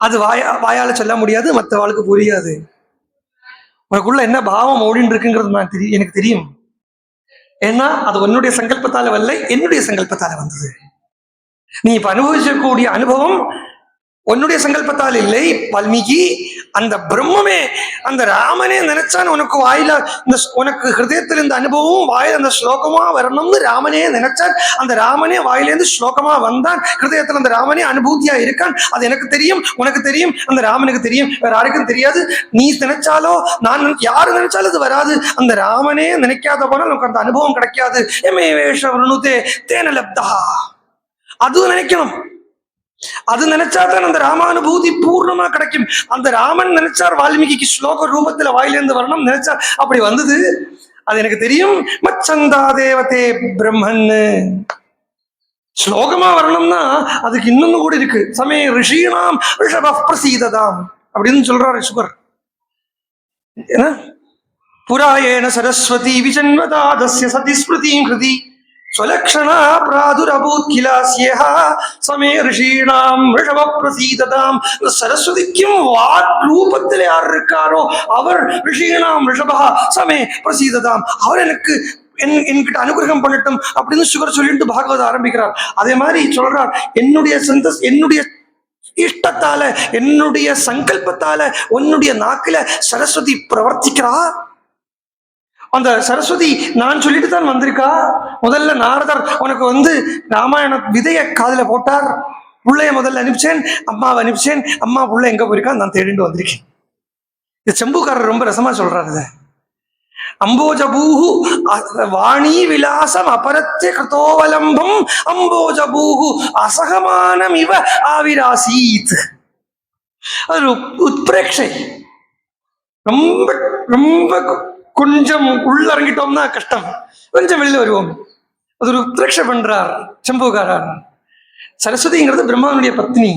A: அது வாயால சொல்ல முடியாது, மற்ற வாழ்க்கை புரியாது. உனக்குள்ள என்ன பாவம் ஓடின்னு இருக்குங்கிறது எனக்கு தெரியும். ஏன்னா அது உன்னுடைய சங்கல்பத்தால வரல, என்னுடைய சங்கல்பத்தால வந்தது. நீ இப்ப அனுபவிக்கக்கூடிய அனுபவம் உன்னுடைய சங்கல்பத்தால் இல்லை வால்மீகி. அந்த பிரம்மமே, அந்த ராமனே நினைச்சான் உனக்கு வாயில, இந்த உனக்கு ஹிருதயத்தில் இந்த அனுபவம் வாயில அந்த ஸ்லோகமா வரணும்னு ராமனே நினைச்சான். அந்த ராமனே வாயிலேருந்து ஸ்லோகமா வந்தான். ஹிருதயத்தில் அந்த ராமனே அனுபூதியா இருக்கான். அது எனக்கு தெரியும், உனக்கு தெரியும், அந்த ராமனுக்கு தெரியும், வேற யாருக்கும் தெரியாது. நீ நினைச்சாலோ நான் யாரு நினைச்சாலும் அது வராது. அந்த ராமனே நினைக்காத போனால் நமக்கு அந்த அனுபவம் கிடைக்காது. தேன லப்தா, அதுவும் நினைக்கணும். அது நினைச்சாதான் அந்த ராமானுபூதி பூர்ணமா கிடைக்கும். அந்த ராமன் நினைச்சார் வால்மீகிக்கு ஸ்லோக ரூபத்துல வாயிலிருந்து வரணும் நினைச்சார், அப்படி வந்தது. அது எனக்கு தெரியும். மச்சந்தா தேவதே பிரம்மன் ஸ்லோகமா வரணும்னா அதுக்கு இன்னொன்னு கூட இருக்கு. சமய ரிஷீணாம் ரிஷப பிரசீததாம் அப்படின்னு சொல்றாரு சுகர். புராயேண சரஸ்வதி விஜன்வதாதஸ்ய சதி ஸ்மிருதிம் ஹிருதி ஸ்வலக்ஷணா பிராதுரபூத் கிலாஸ்யஹ சமே ரிஷீணாம் ரிஷப பிரசீததாம். சரஸ்வதிக்கும் வாக் ரூபத்தில் யார் இருக்காரோ அவர் ரிஷீணாம் ரிஷபா சமே பிரசீததாம், அவர் எனக்கு என்கிட்ட அனுகிரகம் பண்ணட்டும் அப்படின்னு சுகர் சொல்லிட்டு பாகவத ஆரம்பிக்கிறார். அதே மாதிரி சொல்றார், என்னுடைய இஷ்டத்தால, என்னுடைய சங்கல்பத்தால உன்னுடைய நாக்கில சரஸ்வதி பிரவர்த்திக்கிறார். அந்த சரஸ்வதி நான் சொல்லிட்டு தான் வந்திருக்கா. முதல்ல நாரதர் உனக்கு ராமாயண விதைய காதுல போட்டார். பிள்ளைய முதல்ல அனுப்பிச்சேன், அம்மாவை அனுப்பிச்சேன். அம்மா புள்ள எங்க போயிருக்கா நான் தேடிட்டு வந்திருக்கேன். இது செம்புக்காரர் ரொம்ப ரசமா சொல்றாரு. அம்போஜபூஹு வாணி விலாசம் அபரத்திய கிருதோவலம்பம் அம்போஜபூஹு அசகமானம் இவ ஆவிராசீத். அது உத்பிரேட்சை. ரொம்ப ரொம்ப கொஞ்சம் உள்ளறங்கிட்டோம்னா கஷ்டம், கொஞ்சம் வெளியில வருவோம். அது ஒரு உத்பிரேட்சை பண்றார் சம்புகாரர். சரஸ்வதிங்கிறது பிரம்மாவுடைய பத்னி.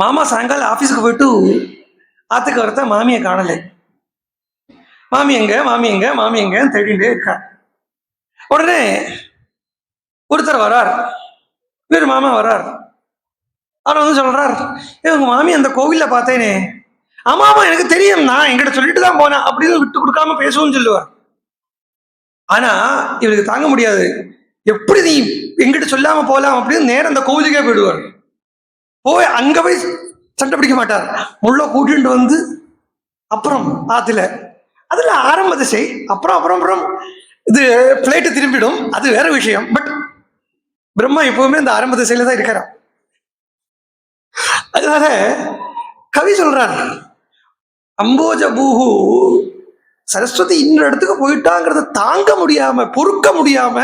A: மாமா சாயங்காலம் ஆபீஸுக்கு போயிட்டு ஆத்துக்கு வரத்த மாமியை காணலை. மாமி எங்க மாமி எங்க மாமி எங்க தேடிட்டே இருக்கா. உடனே ஒருத்தர் வரார், இவர் மாமா வரார். அவர் வந்து சொல்றார், உங்க மாமி அந்த கோவில்ல பார்த்தேனே. ஆமா ஆமா எனக்கு தெரியும், நான் எங்கிட்ட சொல்லிட்டு தான் போனேன் அப்படின்னு விட்டு கொடுக்காம பேசவும் சொல்லுவார். ஆனா இவருக்கு தாங்க முடியாது, எப்படி நீ எங்கிட்ட சொல்லாம போலாம் அப்படின்னு நேரம் அந்த கோவிலுக்கே போயிடுவார். போய் அங்க போய் சண்டை பிடிக்க மாட்டார், முள்ள கூட்டிட்டு வந்து அப்புறம் ஆத்துல அதுல ஆரம்ப திசை, அப்புறம் அப்புறம் அப்புறம் இது பிளேட்டு திரும்பிடும், அது வேற விஷயம். பட் பிரம்மா எப்பவுமே அந்த ஆரம்ப திசையில தான் இருக்கிறார். அதனால கவி சொல்றார், அம்போஜ பூஹு சரஸ்வதி இன்னொரு இடத்துக்கு போயிட்டாங்கிறத தாங்க முடியாம பொறுக்க முடியாம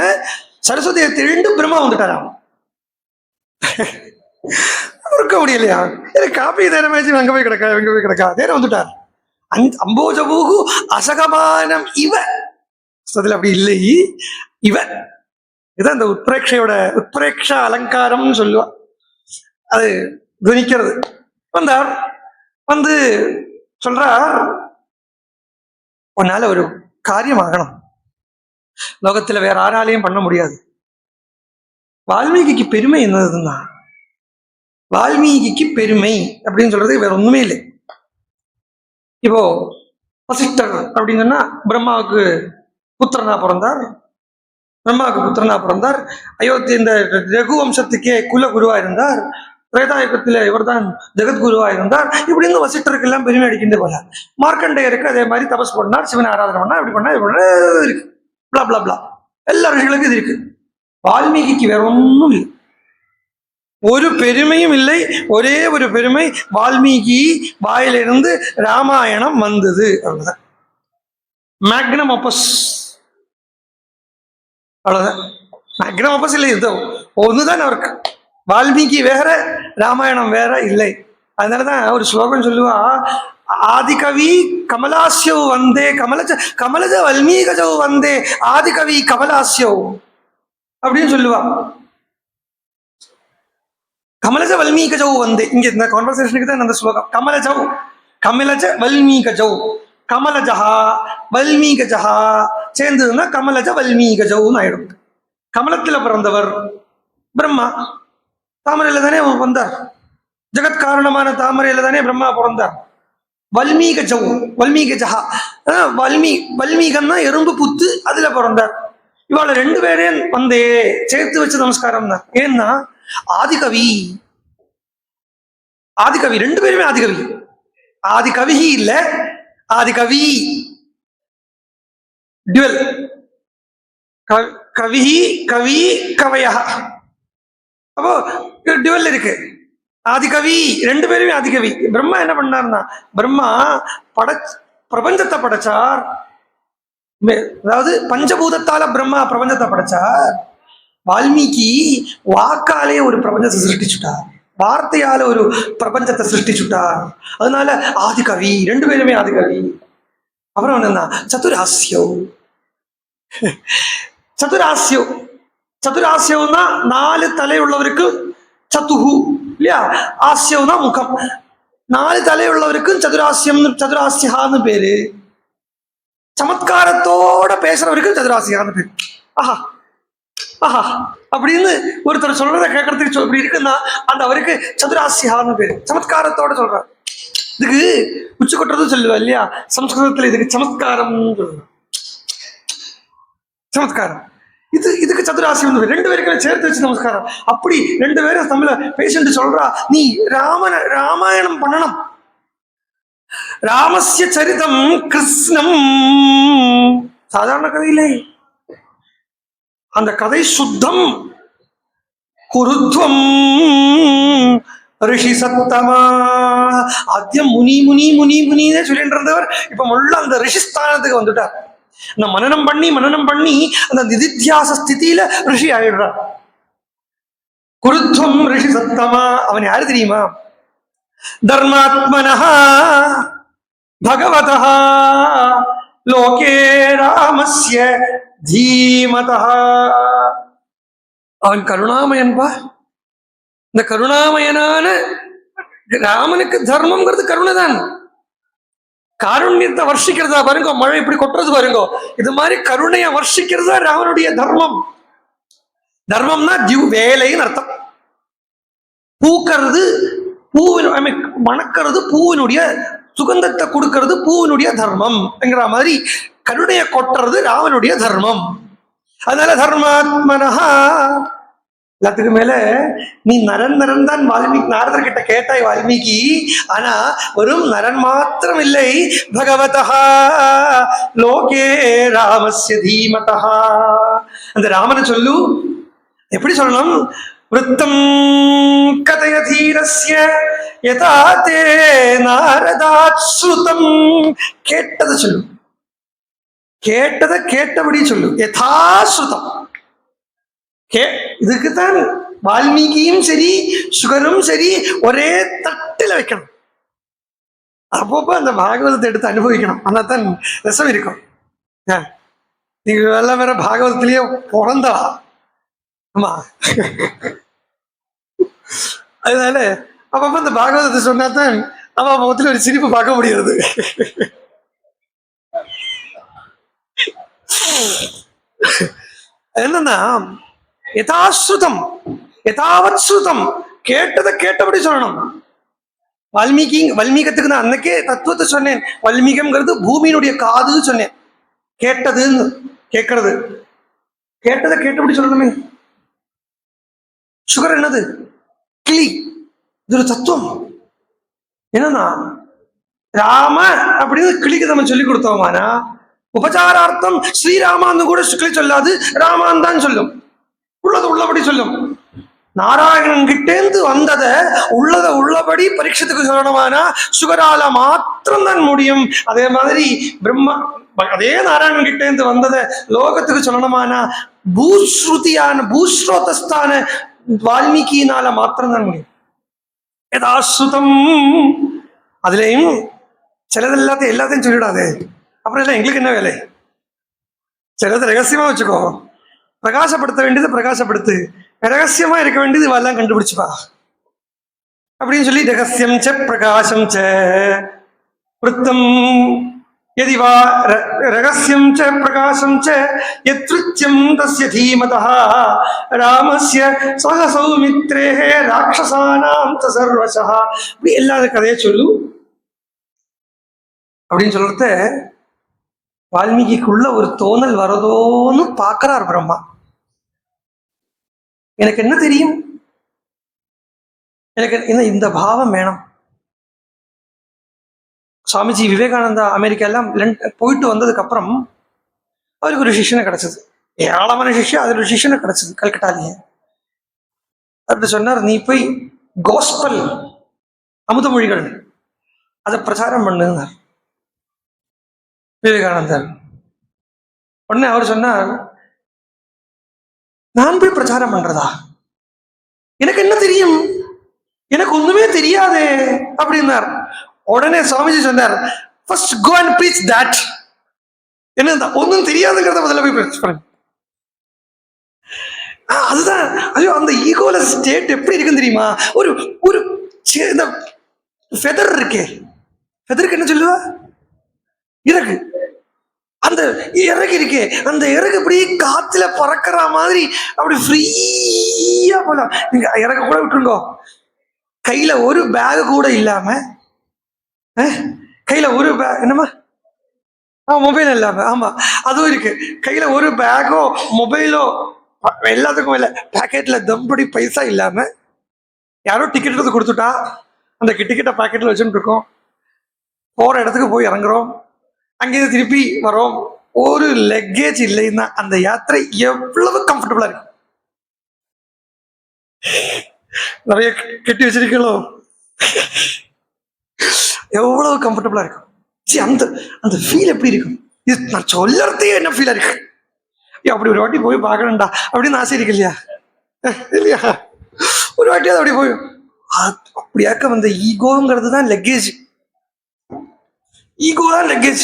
A: சரஸ்வதியை திரண்டு பிரம்மா வந்துட்டாராம். பொறுக்க முடியலையா, எனக்கு காப்பி நேரமாச்சு, அங்க போய் கிடக்கா எங்க போய் கிடக்கா, நேரம் வந்துட்டார். அம்போஜ பூஹு அசகமானம் இவ, அதுல அப்படி இல்லை இவ. இதுதான் இந்த உட்பிரேக்ஷ அலங்காரம்னு சொல்லுவா, அது துவனிக்கிறது. வந்தார், வந்து சொல்றார், உன்னால ஒரு காரியம் ஆகணும், லோகத்துல வேற யாராலையும் பண்ண முடியாது. வால்மீகிக்கு பெருமை என்னதுன்னா, வால்மீகிக்கு பெருமை அப்படின்னு சொல்றது வேற ஒண்ணுமே இல்லை. இப்போ வசிஷ்டர் அப்படின்னு சொன்னா பிரம்மாவுக்கு புத்திரனா பிறந்தார், பிரம்மாவுக்கு புத்திரனா பிறந்தார். அயோத்தி இந்த ரகு வம்சத்துக்கே குல குருவா இருந்தார். திரேதாயுகத்தில் இவர் தான் ஜெகத்குருவா இருந்தார். இப்படின்னு வசிஷ்டருக்கு எல்லாம் பெருமை அடிக்கின்ற போல. மார்க்கண்டேயருக்கு அதே மாதிரி தபஸ் பண்ணார், சிவனை ஆராதனை பண்ணா, இப்படி பண்ணா இருக்கு, பிளா பிளா பிளா, எல்லா ரிஷிகளுக்கும் இது இருக்கு. வால்மீகிக்கு வேற ஒன்றும் இல்லை, ஒரு பெருமையும் இல்லை. ஒரே ஒரு பெருமை, வால்மீகி வாயிலிருந்து ராமாயணம் வந்தது, அவ்வளவுதான். மேக்னம் ஒப்பஸ், அவ்வளவுதான். மேக்னம் ஒப்பஸ் இல்லை, இது ஒண்ணுதான் அவருக்கு. வால்மீகி வேற, ராமாயணம் வேற இல்லை. அதனாலதான் ஒரு ஸ்லோகம் சொல்லுவா, ஆதிகவி கமலாஸ்யவ் வந்தே கமலஜ வல்மீகஜவ் வந்தே ஆதிகவி கமலாஸ்யவ் அப்படின்னு சொல்லுவா. கமலஜ வல்மீகஜவ் வந்தே, இங்க இந்த கான்வர்சேஷனுக்கு தான் அந்த ஸ்லோகம். கமலஜ வல்மீகஜவ், கமலஜஹா வல்மீகஜஹா சேர்ந்ததுன்னா கமலஜ வல்மீகஜவ்னு ஆயிடும். கமலத்துல பிறந்தவர் பிரம்மா, தாமரையில தானே வந்தார், ஜெகத் காரணமான தாமரையில தானே பிரம்மா பிறந்தார். வல்மீகஜவ், வல்மீகஜஹா, வல்மீகன்னா எறும்பு புத்து, அதுல பிறந்தார். இவாள ரெண்டு பேரையும் வந்தே சேர்த்து வச்சு நமஸ்காரம் தான். ஏன்னா ஆதிகவி, ஆதிகவி ரெண்டு பேருமே ஆதிகவி. ஆதிகவி இல்ல, ஆதிகவி டுவெல், கவி கவி கவயா, அப்போ டுவெல் இருக்கு. ஆதிகவி ரெண்டு பேருமே ஆதிகவி. பிரம்மா என்ன பண்ணார்னா, பிரம்மா பிரபஞ்சத்தை படைச்சார், அதாவது பஞ்சபூதத்தால பிரம்மா பிரபஞ்சத்தை படைச்சார். வால்மீகி வாக்காலே ஒரு பிரபஞ்சத்தை சிருஷ்டிச்சுட்டார், வார்த்தையால ஒரு பிரபஞ்சத்தை சிருஷ்டிச்சுட்டார். அதனால ஆதிகவி, ரெண்டு பேருமே ஆதிகவி. அப்புறம் என்னன்னா சதுராஸ்யோ, சதுராஸ்யோ, சதுராஸ்யம்னா நாலு தலை உள்ளவருக்கு சதுகு இல்லையா, ஆஸ்யம்னா முகம். நாலு தலை உள்ளவருக்கு சதுராஸ்யம், சதுராஸ்யான்னு பேரு. சமத்காரத்தோட பேசுறவருக்கு சதுராஸ்யான்னு பேரு. ஆஹா ஆஹா அப்படின்னு ஒருத்தர் சொல்றத கேட்கறதுக்கு இப்படி இருக்குன்னா அந்த அவருக்கு சதுராஸ்யான்னு பேரு, சமத்காரத்தோட சொல்றாரு. இதுக்கு உச்சி கொட்டுறதும் சொல்லுவா இல்லையா, சம்ஸ்கிருதத்துல இதுக்கு சமத்காரம் சொல்லுவாங்க, சமத்காரம். இதுக்கு சதுராசியம் ரெண்டு பேருக்கு சேர்த்து வச்சு நமஸ்காரம். அப்படி ரெண்டு பேரும் தமிழ பேசிட்டு சொல்றா, நீ ராமாயணம் பண்ணணும், ராமஸ்ய சரிதம் கிருஷ்ணம், சாதாரண கதையிலே அந்த கதை சுத்தம். குருத்வம் ரிஷி சத்தமா, ஆத்தியம் முனி முனி முனி முனினே சொல்லிட்டு இருந்தவர் இப்ப முள்ள அந்த ரிஷிஸ்தானத்துக்கு வந்துட்டார். அந்த மனனம் பண்ணி அந்த நிதித்தியாச ஸ்திதியில ரிஷி ஆயிடுறார். குருத்வம் ரிஷி சத்தமா, அவன் யாரு தெரியுமா, தர்மாத்மனஹ பகவதஹ லோகே ராமஸ்ய தீமதஹ. அவன் கருணாமயன்பா. இந்த கருணாமயனான ராமனுக்கு தர்மம்ங்கிறது கருணை தான். காருண்யத்தை வர்ஷிக்கிறதா பாருங்க, மழை இப்படி கொட்டுறது பாருங்க, இது மாதிரி கருணையை வர்ஷிக்கிறதா ராமனுடைய தர்மம். தர்மம்னா வேலைன்னு அர்த்தம். பூக்கிறது மணக்கிறது பூவினுடைய சுகந்தத்தை கொடுக்கிறது பூவினுடைய தர்மம் என்கிற மாதிரி கருணையை கொட்டுறது ராமனுடைய தர்மம். அதனால தர்மாத்மனஹா. எல்லாத்துக்கும் மேல நீ நரன் தான் வால்மீகி நாரதர் கிட்ட கேட்டாய் வால்மீகி. ஆனா வெறும் நரன் மாத்திரம் இல்லை, பகவதா லோகே ராமஸ்ய தீமதா. அந்த ராமனை சொல்லு. எப்படி சொல்லணும்? விருத்தம் கதய தீரஸ்ய யதா தே நாரதாத் ஸ்ருதம். கேட்டதை சொல்லு, கேட்டதை கேட்டபடி சொல்லு. யதாஸ்ருதம். இதுக்குத்தான் வால்மீகியும் சரி சுகரும் சரி ஒரே தட்டில் வைக்கணும். அப்பப்போ அந்த பாகவதத்தை எடுத்து அனுபவிக்கணும். அதான் ரசம் இருக்கும். நீங்க எல்லாம் வேற பாகவதத்திலேயே பிறந்தவா. ஆமா, அதனால அப்பப்ப இந்த பாகவதத்தை சொன்னாதான் அவன் முகத்துல ஒரு சிரிப்பு பார்க்க முடியாது. என்னன்னா யதாஸ்ருதம் யதாவத் ஸ்ருதம், கேட்டதை கேட்டபடி சொல்லணும். வல்மீகத்துக்கு நான் அன்னைக்கே தத்துவத்தை சொன்னேன். வல்மீகம்ங்கிறது பூமியினுடைய காது சொன்னேன். கேட்டதுன்னு கேட்கறது, கேட்டதை கேட்டபடி சொல்லணுமே. சுகர் என்னது? கிளி. இது ஒரு தத்துவம். என்னன்னா ராம அப்படின்னு கிளிக்கு நம்ம சொல்லி கொடுத்தோமானா உபச்சாரார்த்தம் ஸ்ரீராமான்னு கூட கிளி சொல்லாது, ராமான் தான் சொல்லும். உள்ளது உள்ளபடி சொல்லும். நாராயணன் கிட்டேந்து வந்ததை உள்ளத உள்ளபடி பரீட்சத்துக்கு சொல்லணுமானா சுகரால மாத்திரம் தான் முடியும். அதே மாதிரி பிரம்மா அதே நாராயணன் கிட்டேந்து வந்ததை லோகத்துக்கு சொல்லணுமானா பூஸ்ரோதஸ்தான வால்மீகியினால மாத்திரம் தான் முடியும். யதாஸ்ருதம். அதுலயும் சிலது எல்லாத்தையும் சொல்லிடாது. அப்புறம் இல்லை எங்களுக்கு என்ன வேலை? சிலது ரகசியமா வச்சுக்கோ. பிரகாசப்படுத்த வேண்டியது பிரகாசப்படுத்து, ரகசியமா இருக்க வேண்டியது இவெல்லாம் கண்டுபிடிச்சுப்பா அப்படின்னு சொல்லி ரகசியம் ச பிரகாசம் ச விருத்தம் யதி வா ரகசியம் ச பிரகாசம் ச யத்ருத்யம் தஸ்ய தீமதः ராமஸ்ய சக சௌமித்ரேஹ ராட்சசானாம் ச சர்வசஹ. இப்படி எல்லாத கதையை சொல்லு அப்படின்னு சொல்றத வால்மீகிக்குள்ள ஒரு தோணல் வரதோன்னு பார்க்கிறார் பிரம்மா. எனக்கு என்ன தெரியும்? எனக்கு என்ன இந்த பாவம் வேணும். சுவாமிஜி விவேகானந்தா அமெரிக்கா எல்லாம் போயிட்டு வந்ததுக்கு அப்புறம் அவருக்கு ஒரு சிஷ்யனை கிடைச்சது. ஏராளமான சிஷ்யம். அது ஒரு சிஷ்யனை கிடைச்சது கல்கட்டாலேயே. அப்படி சொன்னார், நீ போய் கோஸ்பல் அமுத மொழிகள் அதை பிரச்சாரம் பண்ணுனார் விவேகானந்தர். உடனே அவர் சொன்னார், நான் போய் பிரச்சாரம் பண்றதா? எனக்கு என்ன தெரியும்? எனக்கு ஒண்ணுமே தெரியாதே அப்படின்னார். உடனே சுவாமிஜி சொன்னார், first go and preach that. என்ன ஒன்னும் தெரியாதுங்கிறத முதல்ல போய் ப்ரீச் பண்ணுங்க. அதுதான். ஐயோ, அந்த ஈகோல ஸ்டேட் எப்படி இருக்குன்னு தெரியுமா? ஒரு ஒரு இந்த ஃபெதர் இருக்கே, ஃபெதருக்கு என்ன சொல்லுவா? இறகு. அந்த இறகு இருக்கே, அந்த இறகு இப்படி காத்துல பறக்கிற மாதிரி அப்படி ஃப்ரீயா போலாம். நீங்க இறக கூட விட்டுருங்கோ. கையில ஒரு பேக் கூட இல்லாம, கையில ஒரு பேக் என்னமா மொபைல் இல்லாம, ஆமா அதுவும் இருக்கு. கையில ஒரு பேக்கோ மொபைலோ எல்லாத்துக்கும் இல்லை, பேக்கெட்ல தம்படி பைசா இல்லாம யாரோ டிக்கெட் எடுத்து கொடுத்துட்டா அந்த டிக்கெட்டை பாக்கெட்ல வச்சுட்டு இருக்கோம். போற இடத்துக்கு போய் இறங்குறோம், அங்கேயிருந்து திருப்பி வரோம். ஒரு லக்கேஜ் இல்லைன்னா அந்த யாத்திரை எவ்வளவு கம்ஃபர்டபுளா இருக்கு. நிறைய கட்டி வச்சிருக்கீங்களோ, எவ்வளவு கம்ஃபர்டபுளா இருக்கும். அந்த அந்த ஃபீல் எப்படி இருக்கும்? இது நான் சொல்லறதே என்ன ஃபீலா இருக்கு. அப்படி ஒரு வாட்டி போய் பார்க்கணும்டா அப்படின்னு ஆசை இருக்கு இல்லையா? இல்லையா? ஒரு வாட்டியாவது அப்படி போய் அப்படியாக்க அந்த ஈகோங்கிறது தான் லக்கேஜ். ஈகோ தான் லக்கேஜ்.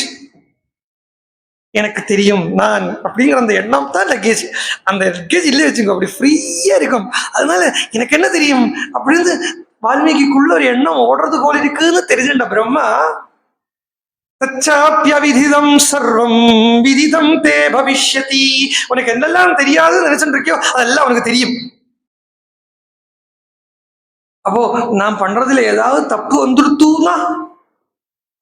A: எனக்கு தெரியும் நான் அப்படிங்கிற அந்த எண்ணம் தான் லக்கேஜ். அந்த லக்கேஜ் இல்லையே வச்சுக்கோ, அப்படி ஃப்ரீயா இருக்கும். அதனால எனக்கு என்ன தெரியும் அப்படின்னு வால்மீகிக்குள்ள ஒரு எண்ணம் ஓடுறது போல இருக்குன்னு தெரிஞ்சுட்ட பிரம்மா தச்சாப்யவிதிதம் சர்வம் விதிதம் தே பவிஷ்யதி. உனக்கு என்னெல்லாம் தெரியாதுன்னு நினைச்சுட்டு இருக்கியோ அதெல்லாம் உனக்கு தெரியும். அப்போ நான் பண்றதுல ஏதாவது தப்பு வந்துடுத்தூன்னா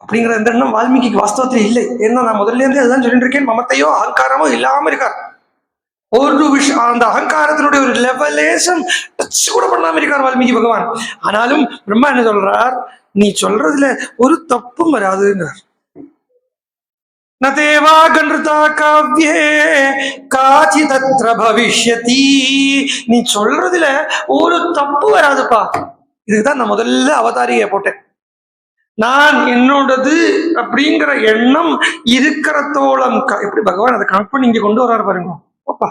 A: அப்படிங்கிற எந்த எண்ணம் வால்மீகிக்கு வாஸ்தவத்தில் இல்லை. ஏன்னா நான் முதல்ல இருந்தே அதுதான் சொல்லிட்டு இருக்கேன். மமத்தையோ அகங்காரமோ இல்லாம இருக்கார். ஒரு விஷயம் அந்த அகங்காரத்தினுடைய ஒரு லெவலேஷன் டச் கூட பண்ணாம இருக்கார் வால்மீகி பகவான். ஆனாலும் பிரம்மா என்ன சொல்றார், நீ சொல்றதுல ஒரு தப்பும் வராதுங்கிறார். நதேவா கண்ருதா காவ்யே காச்சி தத்ர பவிஷ்யதி. நீ சொல்றதுல ஒரு தப்பு வராதுப்பா. இதுதான் நான் முதல்ல அவதாரியை போட்டேன். நான் என்னோடது அப்படிங்கிற எண்ணம் இருக்கிற தோளம் எப்படி பகவான் அதை கனெக்ட் பண்ணி இங்க கொண்டு வர்றாரு பாருங்க. அப்பா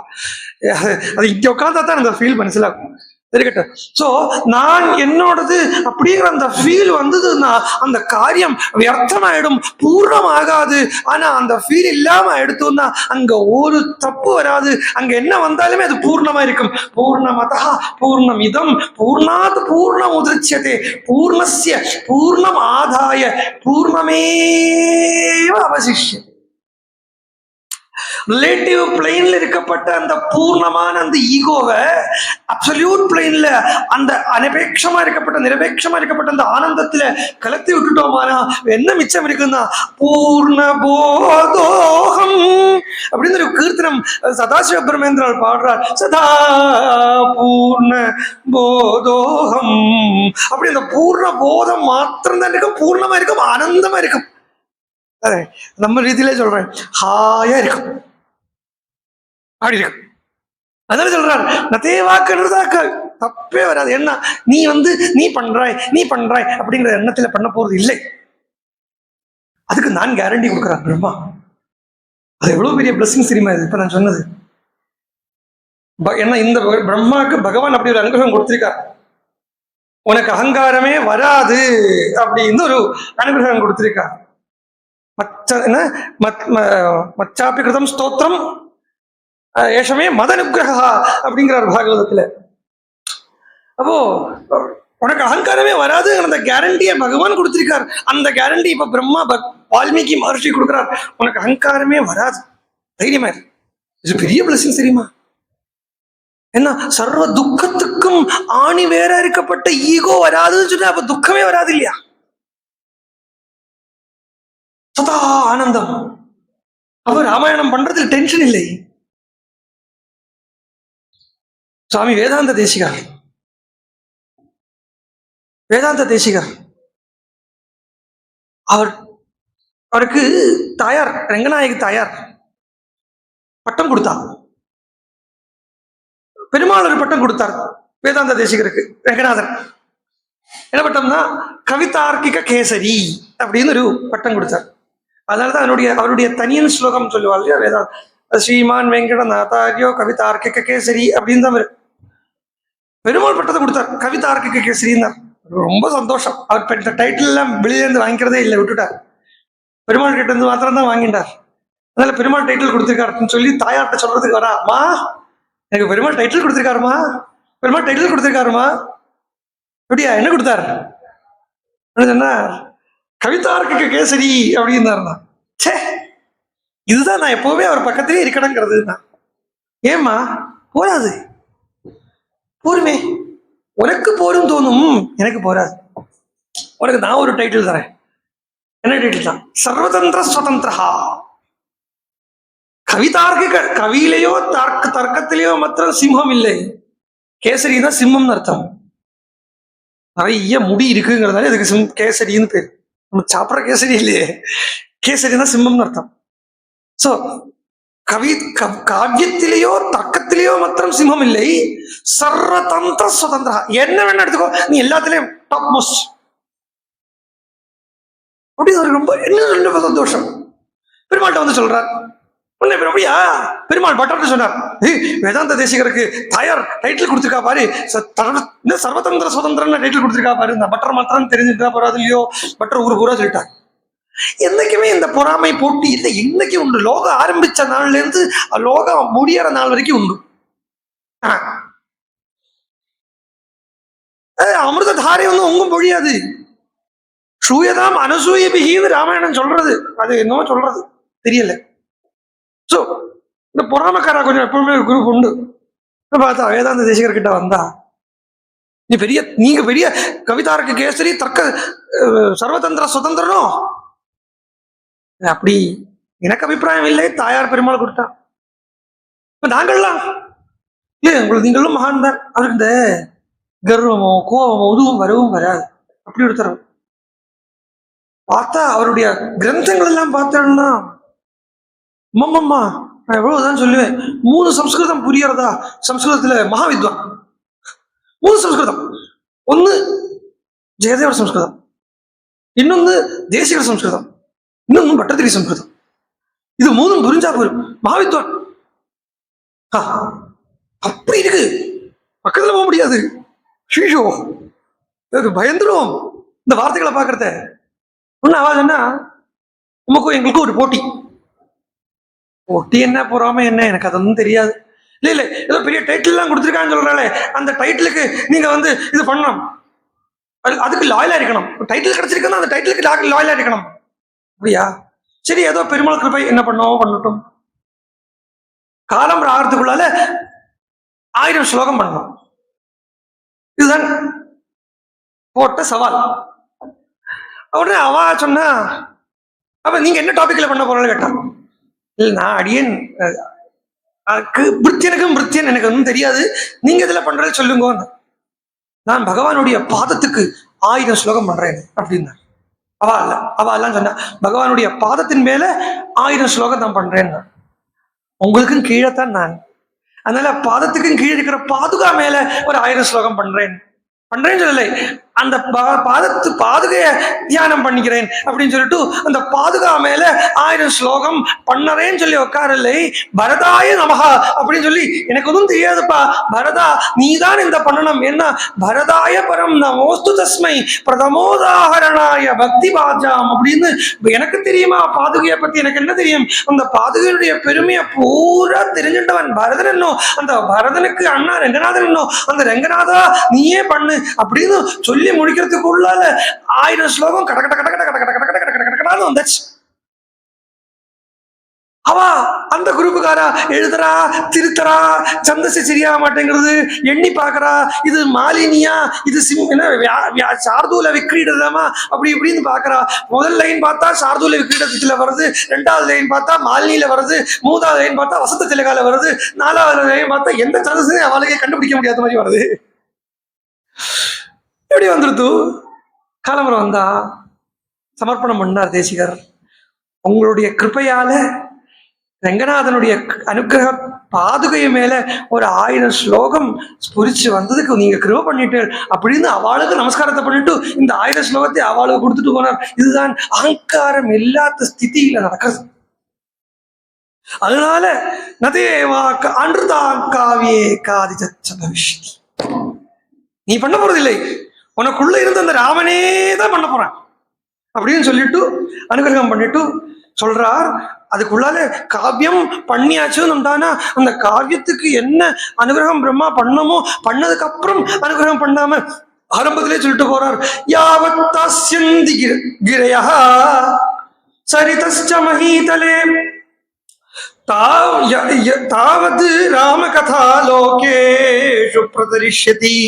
A: அது இங்க உட்கார்ந்தா தான் அந்த ஃபீல் மனசிலாகும். இருக்கட்டும். சோ நான் என்னோடது அப்படிங்கிற அந்த ஃபீல் வந்ததுன்னா அந்த காரியம் வியர்த்தமாயிடும், பூர்ணமாகாது. ஆனா அந்த ஃபீல் இல்லாம எடுத்தோம்னா அங்க ஒரு தப்பு வராது. அங்க என்ன வந்தாலுமே அது பூர்ணமா இருக்கும். பூர்ணமதா பூர்ணமிதம் பூர்ணாத் பூர்ணம் உதிருச்யதே பூர்ணஸ்ய பூர்ணம் ஆதாய பூர்ணமேவ அவசிஷ்யதே. ரிலேட்டிவ் பிளேன்ல இருக்கப்பட்ட அந்த பூர்ணமான அந்த ஈகோவை அப்சல்யூட் பிளேன்ல அந்த அனபேட்சமா இருக்கப்பட்ட நிரபேட்சமா இருக்கப்பட்ட அந்த ஆனந்தத்துல கலத்தி விட்டுட்டோமானா என்ன மிச்சம் இருக்குன்னா பூர்ண போதோகம் அப்படின்னு ஒரு கீர்த்தனம் சதாசிவ பிரமேந்திரால் பாடுறார். சதா பூர்ண போதோகம். அப்படி அந்த பூர்ண போதம் மாத்திரம் தான் இருக்கும், பூர்ணமா இருக்கும், ஆனந்தமா இருக்கும். நம்ம ரீதியிலே சொல்றேன், ஹாயா இருக்கும், அப்படி இருக்கு. அதனால சொல்றார் நதேவாக்கள் தப்பே வராது. என்ன நீ பண்றாய் அப்படிங்கிற எண்ணத்துல பண்ண போறது இல்லை. அதுக்கு நான் கேரண்டி கொடுக்குறேன் பிரம்மா. அது எவ்வளவு பெரிய பிளஸிங் தெரியுமா இது இப்ப நான் சொன்னது. ஏன்னா இந்த பிரம்மாவுக்கு பகவான் அப்படி ஒரு அனுகிரகம் கொடுத்திருக்கார். உனக்கு அகங்காரமே வராது அப்படின்னு ஒரு அனுகிரகம் கொடுத்திருக்கார். மச்சாப்பி கிருதம் ஸ்தோத்திரம் ஏஷமே மத அனுகிரகா அப்படிங்கிறார் பாகவதத்துல. அப்போ உனக்கு அகங்காரமே வராது அந்த கேரண்டியை பகவான் கொடுத்திருக்கார். அந்த கேரண்டி இப்ப பிரம்மா வால்மீகி மகர்ஷி கொடுக்கிறார். உனக்கு அகங்காரமே வராது, தைரியமா இது பெரிய பிளஸிங் தெரியுமா. என்ன சர்வ துக்கத்துக்கும் ஆணி வேற இருக்கப்பட்ட ஈகோ வராதுன்னு சொன்னா அப்ப துக்கமே வராது இல்லையா. சதா ஆனந்தம். அப்ப ராமாயணம் பண்றதுல டென்ஷன் இல்லை. சுவாமி வேதாந்த தேசிகர் அவருக்கு தாயார் ரங்கநாயகி தாயார் பட்டம் கொடுத்தார். பெருமாள் ஒரு பட்டம் கொடுத்தார் வேதாந்த தேசிகருக்கு. ரங்கநாதர் என்ன பட்டம்னா கவிதார்க்கிக கேசரி அப்படின்னு ஒரு பட்டம் கொடுத்தார். அதனாலதான் அவருடைய தனியன் ஸ்லோகம் சொல்லுவாள் இல்லையா வேதாந்த ஸ்ரீமான் வெங்கடநாதாரியோ கவிதார்க்கிக கேசரி அப்படின்னு தான் பெருமாள் பட்டத்தை கொடுத்தார். கவிதார்க்கிக கேசரின்னார். ரொம்ப சந்தோஷம். அவர் இந்த டைட்டில் எல்லாம் வெளியிலேருந்து வாங்கிக்கிறதே இல்லை, விட்டுட்டார். பெருமாள் கிட்ட இருந்து மாத்திரம் தான் வாங்கிட்டார். அதனால பெருமாள் டைட்டில் கொடுத்திருக்காருன்னு சொல்லி தாயார்கிட்ட சொல்றதுக்கு வரா, அம்மா எனக்கு பெருமாள் டைட்டில் கொடுத்திருக்காருமா, பெருமாள் டைட்டில் கொடுத்திருக்காருமா. அப்படியா, என்ன கொடுத்தார் சொன்னார், கவிதார்க்கிக கேசரி அப்படின்னாருண்ணா. சே, இதுதான் நான் எப்பவுமே அவர் பக்கத்திலே இருக்கணுங்கிறது தான். ஏம்மா போராது, போருமே, உனக்கு போரும் தோணும், எனக்கு போராது. உனக்கு நான் ஒரு டைட்டில் தரேன். என்ன டைட்டில் தான்? சர்வதந்திர சுதந்திரா. கவிதார்க்கிக கவியிலேயோ தர்க்கத்திலேயோ மாத்திரம் சிம்மம் இல்லை. கேசரி தான் சிம்மம்னு அர்த்தம். நிறைய முடி இருக்குங்கிறதால இதுக்கு கேசரின்னு பேர். நம்ம சாப்பிட்ற கேசரி இல்லையே, கேசரி தான் சிம்மம்னு அர்த்தம். சோ காவியத்திலேயோ தர்க்கத்திலேயோ மாத்திரம் சிம்மம் இல்லை. சர்வதந்திர சுதந்திரா. என்ன வேணா எடுத்துக்கோ, நீ எல்லாத்திலையும் டாப் மோஸ்ட். அப்படி ரொம்ப என்ன சந்தோஷம். பெருமாள்கிட்ட வந்து சொல்றார், அப்படியா பெருமாள் பட்டர் சொன்னார், வேதாந்த தேசிகருக்கு தாயார் டைட்டில் கொடுத்திருக்கா பாரு, சர்வதந்திர சுதந்திரன்னு டைட்டில் கொடுத்திருக்கா பாரு. இந்த பட்டர் மாத்திரம் தெரிஞ்சுட்டா போறாது இல்லையோ, பட்டர் ஊரு பூரா சொல்லிட்டார். என்னைக்குமே இந்த பொறாமை போட்டி இல்லை, என்னைக்கு உண்டு. லோகம் ஆரம்பிச்ச நாள்ல இருந்து லோகம் முடியற நாள் வரைக்கும் உண்டு. அமிர்த தாரை ஒன்றும் உங்கும் பொழியாது. சூயதாம் அனசூயபிகின்னு ராமாயணம் சொல்றது, அது என்னவோ சொல்றது தெரியல. சோ இந்த பொறாமக்காரா கொஞ்சம் எப்பவுமே குரூப் உண்டு. பார்த்தா வேதாந்த தேசிகர்கிட்ட வந்தா, நீங்க பெரிய கவிதாரக்கு கேசரி, தர்க்க சர்வதந்திர சுதந்திரனோ? அப்படி எனக்கு அபிப்பிராயம் இல்லை, தாயார் பெருமாள் கொடுத்தா. நாங்கள்லாம் இல்ல, உங்களுக்கு நீங்களும் மகான் தான். அவருக்கு இந்த கர்வமோ கோபமோ உதுவும் வரவும் வராது. அப்படி ஒருத்தர் பார்த்தா அவருடைய கிரந்தங்கள் எல்லாம் பார்த்தோம்னா, அம்மம்மா நான் எவ்வளவுதான் சொல்லுவேன். 3 சம்ஸ்கிருதம் புரியறதா? சம்ஸ்கிருதத்துல மகாவித்வான் 3 சம்ஸ்கிருதம். ஒன்னு ஜெயதேவர் சம்ஸ்கிருதம், இன்னொன்னு தேசிகர் சம்ஸ்கிருதம், இன்னொன்னு பட்டத்திரி சம்ஸ்கிருதம். இது 3 புரிஞ்சா போரும், மகாவித்வான். அப்படி இருக்கு, பக்கத்துல போக முடியாது. ஷீஷோ பயந்துரும் இந்த வார்த்தைகளை பாக்குறத. ஒண்ணு ஆவாதுன்னா உமக்கும் எங்களுக்கும் ஒரு போட்டி. போட்டி என்ன பொறாம என்ன எனக்கு அதொന്നും தெரியாது. இல்ல இல்ல, ஏதோ பெரிய டைட்டில் எல்லாம் கொடுத்துருக்கான்னு சொல்றாங்களே, அந்த டைட்டிலுக்கு நீங்க இது பண்ணணும், அதுக்கு லாயலா இருக்கணும். டைட்டில் கிடைச்சிருக்குன்னா அந்த டைட்டிலுக்கு லாயலா இருக்கணும். அப்படியா? சரி, ஏதோ பெருமாள் கிருபை, என்ன பண்ணோம் பண்ணட்டும். காலம் ஆகிறதுக்குள்ளால 1000 ஸ்லோகம் பண்ணணும். இதுதான் போட்ட சவால். உடனே அவ சொன்னா, அப்ப நீங்க என்ன டாபிக்ல பண்ண போறோம்னு கேட்டான். இல்ல, நான் அடியன் பிரித்தியனுக்கும் பிரித்தியன் எனக்கு ஒன்றும் தெரியாது, நீங்க இதுல பண்றது சொல்லுங்க. நான் பகவானுடைய பாதத்துக்கு 1000 ஸ்லோகம் பண்றேன் அப்படின்னா. அவ எல்லாம் சொன்னா, பகவானுடைய பாதத்தின் மேல 1000 ஸ்லோகம் நான் பண்றேன். உங்களுக்கும் கீழத்தான் நான், அதனால பாதத்துக்கும் கீழே இருக்கிற பாதுகா மேல ஒரு 1000 ஸ்லோகம் பண்றேன்னு சொல்லலை, அந்த பாதுகைய தியானம் பண்ணிக்கிறேன் அப்படின்னு சொல்லிட்டு அந்த பாதுகா மேல 1000 ஸ்லோகம் பண்ணறேன்னு சொல்லி உட்காரலை. பரதாய நமகா அப்படின்னு சொல்லி, எனக்கு ஒன்றும் தெரியாதுப்பா பரதா, நீதான் இந்த பண்ணணும். என்ன பரதாய பரம் நமோஸ்து தஸ்மை பிரதமோதாகரணாய பக்தி பாஜாம் அப்படின்னு. எனக்கு தெரியுமா பாதுகையை பத்தி? எனக்கு என்ன தெரியும்? அந்த பாதுகையுடைய பெருமையை பூரா தெரிஞ்சிட்டவன் பரதன். என்னோ அந்த பரதனுக்கு அண்ணா ரங்கநாதன், என்னோ அந்த ரங்கநாதா நீயே பண்ணு அப்படின்னு சொல்லி முடிக்கிறதுக்குள்ளால 1000 ஸ்லோகம் கட கட கட கட கட கட கட கட கட கட கட வந்தாச்சு. அவ அந்த குரூப்புக்காரா எழுதுறா, திருத்தரா, சந்தசி சரியா மாட்டேங்கிறது, எண்ணி பாக்குறா, இது மாலினியா, இது சார்தூல விக்ரீடமா, அப்படி இப்படின்னு பாக்குறா. முதல் லைன் பார்த்தா சார்தூல விக்ரீடத்துல வருது, 2வது லைன் பார்த்தா மாலினியில வருது, 3வது லைன் பார்த்தா வசந்த திலகால வருது, 4வது லைன் பார்த்தா எந்த சந்தசையும் அவளுக்கே கண்டுபிடிக்க முடியாத மாதிரி வருது. எப்படி வந்துருது? காலம்பரம் வந்தா சமர்ப்பணம் பண்ணார் தேசிகர். உங்களுடைய கிருப்பையால ரங்கநாதனுடைய அனுகிரக பாதுகை மேல ஒரு 1000 ஸ்லோகம் ஸ்புரிச்சு வந்ததுக்கு நீங்க கிருப பண்ணிட்டு அப்படின்னு அவளுக்கு நமஸ்காரத்தை பண்ணிட்டு இந்த 1000 ஸ்லோகத்தை அவளுக்கு கொடுத்துட்டு போனார். இதுதான் அகங்காரம் இல்லாத ஸ்திதியில நடக்கிறது. அதனால நதேவா அன்றுதா காவியே காதி சதவிஷ்டி, நீ பண்ண போறதில்லை, உனக்குள்ள இருந்த அந்த ராமனே தான் பண்ண போறான் அப்படின்னு சொல்லிட்டு அனுகிரகம் பண்ணிட்டு சொல்றார். அதுக்குள்ளால காவியம் பண்ணியாச்சுன்னு அந்த காவியத்துக்கு என்ன அனுகிரகம் பிரம்மா பண்ணமோ பண்ணதுக்கு அப்புறம் அனுகிரகம் பண்ணாம ஆரம்பத்திலே சொல்லிட்டு போறார். யாவத்தாஸ்யந்தி கிரயா சரிதஸ்ச மஹீதலே தாவத் ராமகதா லோகேஷு பிரதரிஷ்யதி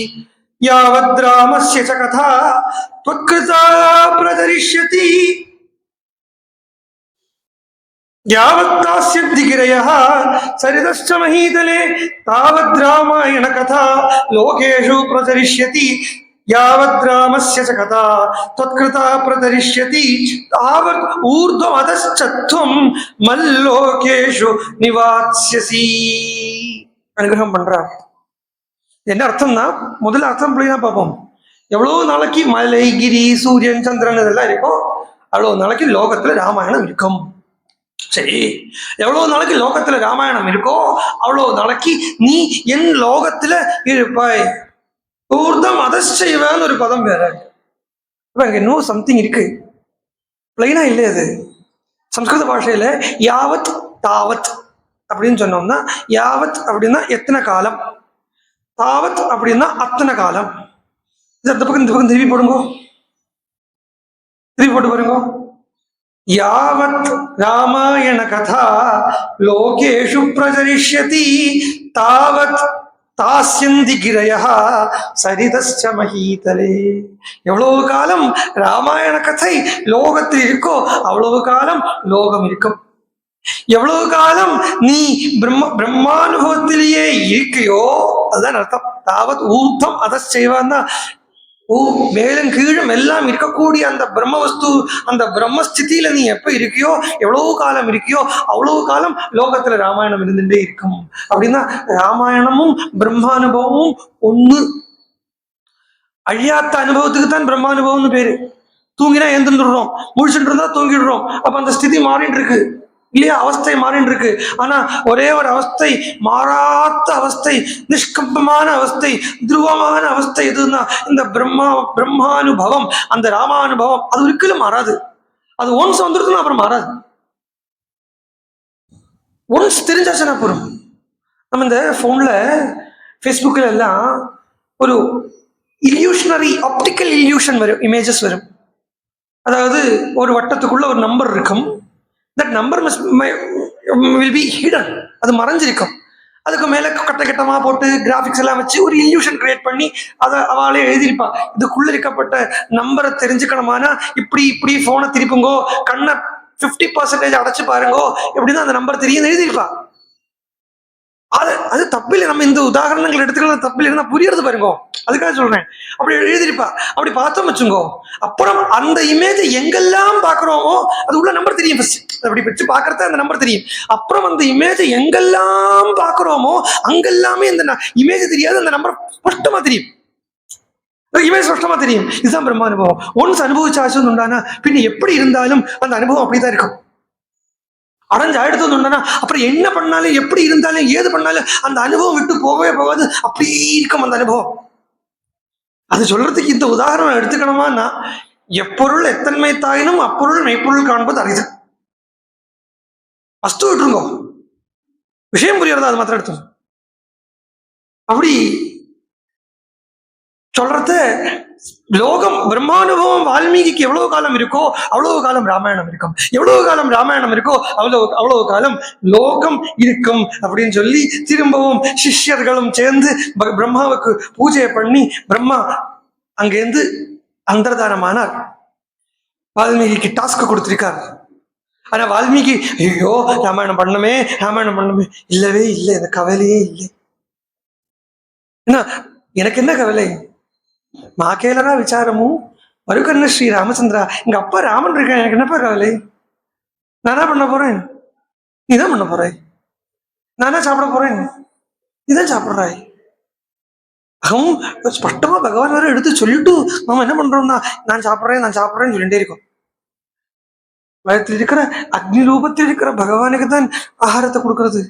A: யாவத் ராமஸ்ய ச கதா த்வத்கிருதா பிரதரிஷ்யதி யாவத்தாஸ்யந்தி கிரயः சரிதஸ்ச மஹீதலே தாவத் ராமாயண கதா லோகேஷு பிரதரிஷ்யதி யாவத் ராமஸ்ய ச கதா த்வத்கிருதா பிரதரிஷ்யதி தாவத் ஊர்த்வமதஸ்ச த்வம் மல்லோகேஷு நிவாத்ஸ்யசி. அனுகிரகம் பண்றார். என்ன அர்த்தம்னா, முதல்ல அர்த்தம் புரியுதா பார்ப்போம். எவ்வளவு நாளைக்கு மலை, கிரி, சூரியன், சந்திரன் இதெல்லாம் இருக்கும், அவ்வளவு நாளைக்கு லோகத்துல ராமாயணம் இருக்கும். சரி, எவ்வளவு நாளைக்கு லோகத்துல ராமாயணம் இருக்கோ அவ்வளவு நாளைக்கு நீ என் லோகத்துல இருப்பாய். ஊர்தம் அதச்சைவன்னு ஒரு பதம் வேற. இன்னும் சம்திங் இருக்கு, பிளைனா இல்லை. அது சம்ஸ்கிருத பாஷையில யாவத் தாவத் அப்படின்னு சொன்னோம்னா, யாவத் அப்படின்னா எத்தனை காலம், தாவத் அப்படின்னா அத்தனை காலம். இந்த பக்கம் திரும்பி போடுங்க. திருப்பி போட்டு பாருங்க. யாவத் ராமாயண கதா லோகேஷு பிரச்சரிஷ்யதி தாவத் தாஸ்யந்தி கிரயா சரிதஸ்ச மஹீதலே. எவ்வளவு காலம் ராமாயண கதை லோகத்தில் இருக்கோ அவ்வளவு காலம் லோகம் இருக்கும். எவ்வளவு காலம் நீ பிரம்மானுபவத்திலேயே இருக்கையோ அதுதான் அர்த்தம். தாவத் ஊர்த்தம் அதை செய்வான். மேலும் கீழும் எல்லாம் இருக்கக்கூடிய அந்த பிரம்ம வஸ்து, அந்த பிரம்மஸ்திதியில நீ எப்ப இருக்கியோ எவ்வளவு காலம் இருக்கியோ அவ்வளவு காலம் லோகத்துல ராமாயணம் இருந்துட்டே இருக்கும். அப்படின்னா ராமாயணமும் பிரம்மானுபவமும் ஒண்ணு. அழியாத்த அனுபவத்துக்கு தான் பிரம்மானுபவம்னு பேரு. தூங்கினா எழுந்துடுறோம், முழிச்சுட்டு இருந்தா தூங்கிடுறோம். அப்ப அந்த ஸ்திதி மாறிட்டு இருக்கு இல்லையா? அவஸ்தை மாறின்னு இருக்கு. ஆனா ஒரே ஒரு அவஸ்தை, மாறாத்த அவஸ்தை, நிஷ்கம்பமான அவஸ்தை, துருவமான அவஸ்தை எதுன்னா இந்த பிரம்மானுபவம், அந்த ராமானுபவம். அது ஒரிக்கலும் மாறாது. அது ஒன்ஸ் வந்துருதுன்னா அப்புறம் மாறாது. ஒன்ஸ் தெரிஞ்சாச்சுன்னா அப்புறம் நம்ம இந்த போன்ல ஃபேஸ்புக்கில் எல்லாம் ஒரு இல்யூஷனரி ஆப்டிக்கல் இல்யூஷன் வரும், இமேஜஸ் வரும். அதாவது ஒரு வட்டத்துக்குள்ள ஒரு நம்பர் இருக்கும். that number will be hidden. அது மறைஞ்சிருக்கும். அதுக்கு மேல கட்ட கட்டமா போட்டு கிராபிக்ஸ் எல்லாம் வச்சு ஒரு இல்யூஷன் கிரியேட் பண்ணி அதை அவளே எழுதியிருப்பா. இதுக்குள்ள இருக்கப்பட்ட நம்பரை தெரிஞ்சுக்கணுமானா இப்படி இப்படி போனை திருப்புங்கோ, கண்ணை 50% அடைச்சு பாருங்கோ, எப்படின்னா அந்த நம்பர் தெரியும் எழுதியிருப்பா. அது தப்பில்லை. நம்ம இந்த உதாரணங்கள் எடுத்துக்கலாம், தப்பில்லை இருந்தா புரியறது பாருங்க. அதுக்காக சொல்றேன். அப்படி எழுதிருப்பா. அப்படி பார்த்தோம் வச்சுங்கோ, அப்புறம் அந்த இமேஜை எங்கெல்லாம் பாக்குறோமோ அது உள்ள நம்பர் தெரியும். அப்படி வச்சு பாக்குறத அந்த நம்பர் தெரியும். அப்புறம் அந்த இமேஜை எங்கெல்லாம் பாக்குறோமோ அங்கெல்லாமே அந்த இமேஜ் தெரியாது, அந்த நம்பர் ஸ்பஷ்டமா தெரியும். இமேஜ் ஸ்பஷ்டமா தெரியும். இதுதான் பிரம்ம அனுபவம். ஒன்ஸ் அனுபவிச்சாச்சுன்னு உண்டானா பின்ன எப்படி இருந்தாலும் அந்த அனுபவம் அப்படிதான் இருக்கும். அடைஞ்சு அடுத்தது உண்டானா அப்புறம் என்ன பண்ணாலும் எப்படி இருந்தாலும் ஏது பண்ணாலும் அந்த அனுபவம் விட்டு போகவே போகாது. அப்படி இருக்கும் அந்த அனுபவம். அது சொல்றதுக்கு இந்த உதாரணம் எடுத்துக்கணுமான்னா, எப்பொருள் எத்தன்மை தாயினும் அப்பொருள் மெய்ப்பொருள் காண்பது அரிது. வஸ்து விட்டுருங்கோ, விஷயம் புரியறதா அது மாத்திரம் எடுத்து. அப்படி சொல்றது லோகம் பிரம்மானுபவம் வால்மீகிக்கு எவ்வளவு காலம் இருக்கோ அவ்வளவு காலம் ராமாயணம் இருக்கும். எவ்வளவு காலம் ராமாயணம் இருக்கோ அவ்வளவு காலம் லோகம் இருக்கும் அப்படின்னு சொல்லி திரும்பவும் சிஷ்யர்களும் சேர்ந்து பிரம்மாவுக்கு பூஜையை பண்ணி பிரம்மா அங்கேருந்து அந்தர்தானமானார். வால்மீகிக்கு டாஸ்க் கொடுத்திருக்கார். ஆனா வால்மீகி ஐயோ ராமாயணம் பண்ணமே இல்லவே இல்லை, எனக்கு கவலையே இல்லை. என்ன எனக்கு என்ன கவலை? மாக்கேலரா விசாரமும் மறுக்கண்ண ஸ்ரீ ராமச்சந்திரா, எங்க அப்பா ராமன் இருக்கேன், எனக்கு என்னப்பா கவலை? நானா பண்ண போறேன், நீதான் பண்ண போறாய். நானா சாப்பிட போறேன், நீதான் சாப்பிடுறாய். அவன் ஸ்பஷ்டமா பகவான் வேற எடுத்து சொல்லிட்டு நம்ம என்ன பண்றோம்னா நான் சாப்பிட்றேன்னு சொல்லிட்டே இருக்கோம். வயத்தில் இருக்கிற அக்னி ரூபத்தில் இருக்கிற பகவானுக்கு தான் ஆகாரத்தை கொடுக்கறது.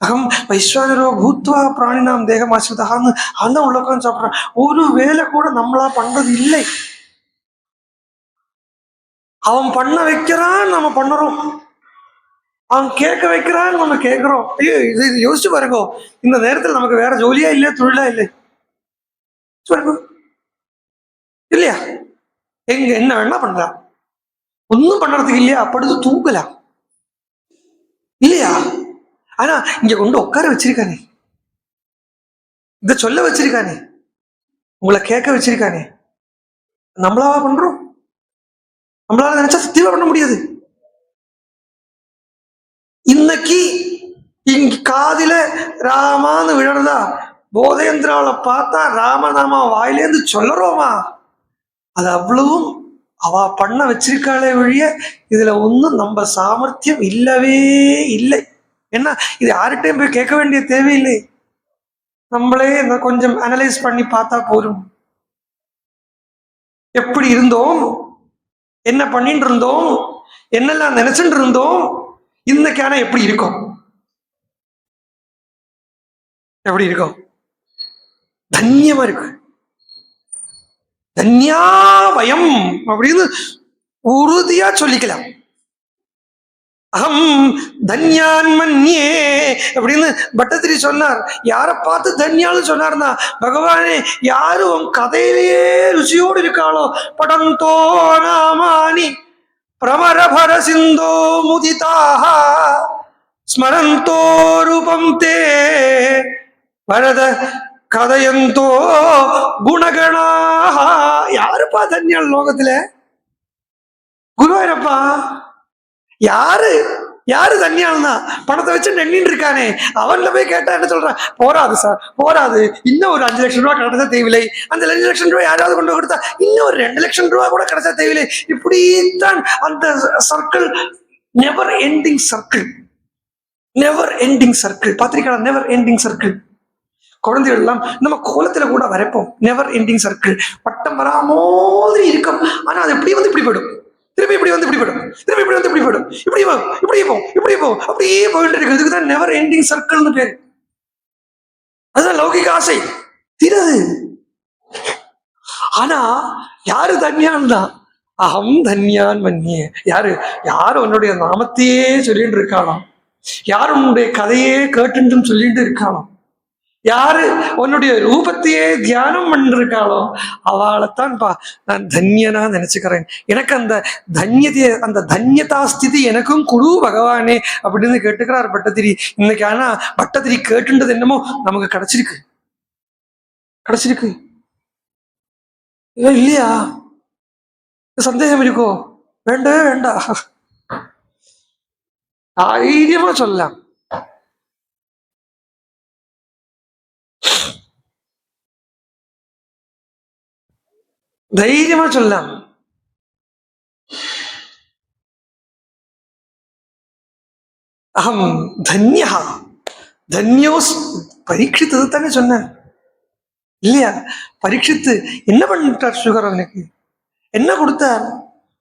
A: அகம் வைஸ்வானரோ பூத்வா பிராணினாம் தேகம் ஆசிரிதான்னு அந்த உள்ளக்கம் சாப்பிட்றான். ஒரு வேலை கூட நம்மளா பண்றது இல்லை. அவன் பண்ண வைக்கிறான், நம்ம பண்ணுறோம். அவன் கேட்க வைக்கிறான், நம்ம கேட்கிறோம். ஐயோ இது யோசிச்சு பாருங்க. இந்த நேரத்தில் நமக்கு வேற ஜோலியா இல்லை, தொழிலா இல்லை இல்லையா? எங்க என்ன வேணா பண்ணலாம், ஒன்னும் பண்றதுக்கு இல்லையா? படுத்து தூங்கலாம் இல்லையா? ஆனா இங்க கொண்டு உட்கார வச்சிருக்கானே, இத சொல்ல வச்சிருக்கானே, உங்களை கேட்க வச்சிருக்கானே, நம்மளாவா பண்றோம்? நம்மளால நினைச்சா சத்தியமா பண்ண முடியாது. இன்னைக்கு இங்க காதில ராமான்னு விழறதா, போதேந்திரால பார்த்தா ராமநாமா வாயிலேருந்து சொல்லறோமா? அது அவ்வளவும் அவ பண்ண வச்சிருக்காளே ஒழிய இதுல ஒன்றும் நம்ம சாமர்த்தியம் இல்லவே இல்லை. என்ன இது யார்கிட்டையும் போய் கேட்க வேண்டிய தேவையில்லை. நம்மளே கொஞ்சம் அனலைஸ் பண்ணி பார்த்தா போதும். எப்படி இருந்தோம், என்ன பண்ணிட்டு இருந்தோம், என்னெல்லாம் நினைச்சுட்டு இருந்தோம், இன்னைக்கான எப்படி இருக்கும், எப்படி இருக்கும்? தன்யமா இருக்கு. தன்யாவயம் அப்படின்னு உறுதியா சொல்லிக்கலாம். அகம் தன்யான் மன்யே அப்படின்னு பட்டத்திரி சொன்னார். யாரை பார்த்து தன்யான்னு சொன்னார்னா, பகவானே யாரும் கதையிலேயே ருசியோடு இருக்காளோ, படந்தோ நாமானி பிரமரபர சிந்தோ முதிதாக ஸ்மரந்தோ ரூபம் தே வரத கதையந்தோ குணகணாக. யாருப்பா தன்யாள் லோகத்துல? குருவாயிரப்பா. யாரு யாரு தன்யாள்னா? பணத்தை வச்சு நெண்ணின்னு இருக்கானே, அவன்ல போய் கேட்டா என்ன சொல்றான்? போராது சார், போராது, இன்னும் ஒரு 5 லட்சம் ரூபாய் கிடைச்சா தேவையில்லை. அந்த 2 லட்சம் ரூபாய் யாராவது கொண்டு கொடுத்தா இன்னும் ஒரு 2 லட்சம் ரூபாய் கூட கிடைச்சா தேவையில்லை. இப்படித்தான் அந்த circle, never ending circle, never ending circle. பாத்திரிக்கா, நெவர் எண்டிங் சர்க்கிள். குழந்தைகள் எல்லாம் நம்ம கோலத்துல கூட வரைப்போம், நெவர் எண்டிங் சர்க்கிள். பட்டம் வரா மாதிரி இருக்கும், ஆனா அது எப்படி வந்து இப்படி போயிடும், திருப்பி இப்படி வந்து இப்படி போயிடும், திருப்பி இப்படி வந்து இப்படி போயிடும், இப்படி போ இப்படி போ இப்படி போ, அப்படியே போயிட்டு இருக்கு. இதுக்கு தான் நெவர் எண்டிங் சர்க்கிள்னு பேரு. அதுதான் லௌகிக ஆசை தீராது. ஆனா யாரு தன்யான் தான்? அகம் தன்யான் மன்னியே. யாரு யாரு உன்னுடைய நாமத்தையே சொல்லிட்டு இருக்கானோ, யாரு உன்னுடைய கதையே கேட்டுன்னு சொல்லிட்டு இருக்கானோ, யாரு உன்னுடைய ரூபத்தையே தியானம் பண்ணிருக்காளோ, அவளைத்தான்பா நான் தன்யனா நினைச்சுக்கிறேன். எனக்கு அந்த தன்யதைய, அந்த தன்யதா ஸ்திதி எனக்கும் குரு பகவானே அப்படின்னு கேட்டுக்கிறார் பட்டத்திரி. இன்னைக்கு ஆனா பட்டத்திரி கேட்டுன்றது என்னமோ நமக்கு கிடைச்சிருக்கு, கிடைச்சிருக்கு இல்லையா? சந்தேகம் இருக்கோ? வேண்டவே வேண்டாம், தைரியமா சொல்லலாம். தைரியமா சொல்லலாம். அகம் தன்யா தன்யோஸ். பரீட்சித்து தானே சொன்னேன் இல்லையா? பரீட்சித்து என்ன பண்ணிட்டார்? சுகர் அவனுக்கு என்ன கொடுத்தார்?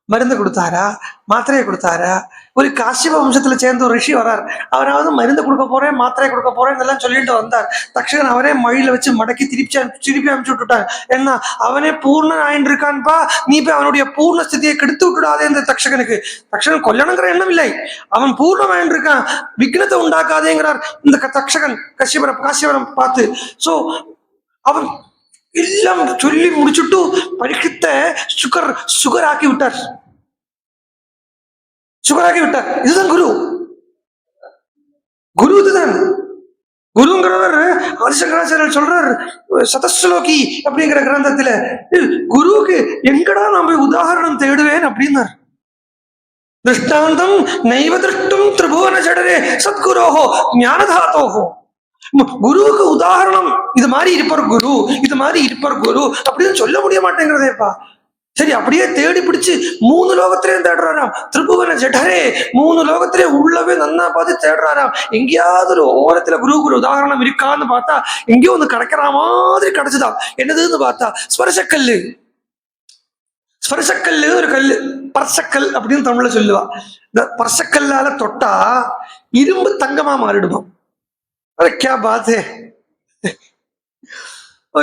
A: மருந்து கொடுத்தாரா, மாத்திரையை கொடுத்தாரா? ஒரு காசியப வம்சத்துல சேர்ந்த ஒரு ரிஷி வரார், அவராவது மருந்து கொடுக்க போறேன், மாத்திரை கொடுக்க போறேன் எல்லாம் சொல்லிட்டு வந்தார். தக்ஷகன் அவரே மழையில வச்சு மடக்கி திருப்பி அனுப்பிச்சு விட்டுட்டார். என்ன அவனே பூர்ணன் ஆயின்னு இருக்கான்பா, நீ போய் அவனுடைய பூர்ண ஸ்திதியை கெடுத்து விட்டுடாதே இந்த தக்ஷகனுக்கு. தக்ஷகன் கொல்லணுங்கிற எண்ணம் இல்லை, அவன் பூர்ணம் ஆயின்னு இருக்கான், விக்னத்தை உண்டாக்காதேங்கிறார் இந்த தக்ஷகன் காசியபரம் பார்த்து. சோ அவன் எல்லாம் சொல்லி முடிச்சுட்டு பரீட்சித்த சுகர் ஆக்கி விட்டார், சுகராக்கி விட்டார். இதுதான் குரு. குரு இதுதான். குருங்கிறவர் ஆதிசங்கராச்சாரியர் சொல்றார் சதஸ்லோகி அப்படிங்கிற கிரந்தத்துல, குருவுக்கு எங்கடா நான் போய் உதாரணம் தேடுவேன் அப்படின்னார். திருஷ்டாந்தம் நைவ திருஷ்டும் திரிபுவன ஜடரே சத்குரோஹோ ஞானதாத்தோஹோ. குருவுக்கு உதாரணம் இது மாதிரி இருப்பார் குரு, இது மாதிரி இருப்பார் குரு அப்படின்னு சொல்ல முடிய மாட்டேங்கிறதேப்பா. சரி, அப்படியே தேடி பிடிச்சு 3 லோகத்திலேயும் தேடுறாராம். திரிபுவன ஜடரே 3 லோகத்திலே உள்ளவே நன்னா பார்த்து தேடுறாராம். எங்கேயாவது ஒரு ஓரத்துல குருவுக்கு ஒரு உதாரணம் இருக்கான்னு பார்த்தா எங்கேயோ ஒன்று கிடைக்கிற மாதிரி கிடைச்சுதான். என்னதுன்னு பார்த்தா ஸ்பர்சக்கல்லு. ஸ்பர்சக்கல்லு ஒரு கல்லு, பர்சக்கல் அப்படின்னு தமிழ்ல சொல்லுவா. இந்த பர்சக்கல்லால தொட்டா இரும்பு தங்கமா மாறிடுமா. क्या बात है.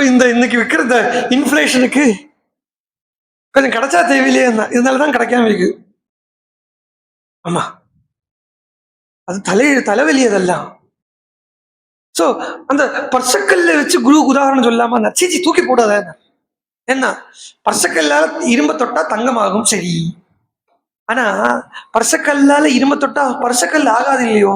A: இந்த இன்னைக்கு விற்கிற இந்த இன்ஃபிளேஷனுக்கு கொஞ்சம் கிடைச்சா தேவையில்லையே, இதனாலதான் கிடைக்காம இருக்கு. ஆமா, அது தலைவலி அதெல்லாம். சோ அந்த பர்சக்கல்ல வச்சு குரு உதாரணம் சொல்லாம நச்சீச்சி தூக்கி போடாத. என்ன பர்சக்கல்லால இரும்ப தொட்டா தங்கமாகும், சரி. ஆனா பர்சக்கல்லால இரும்ப தொட்டா பர்சக்கல் ஆகாது இல்லையோ.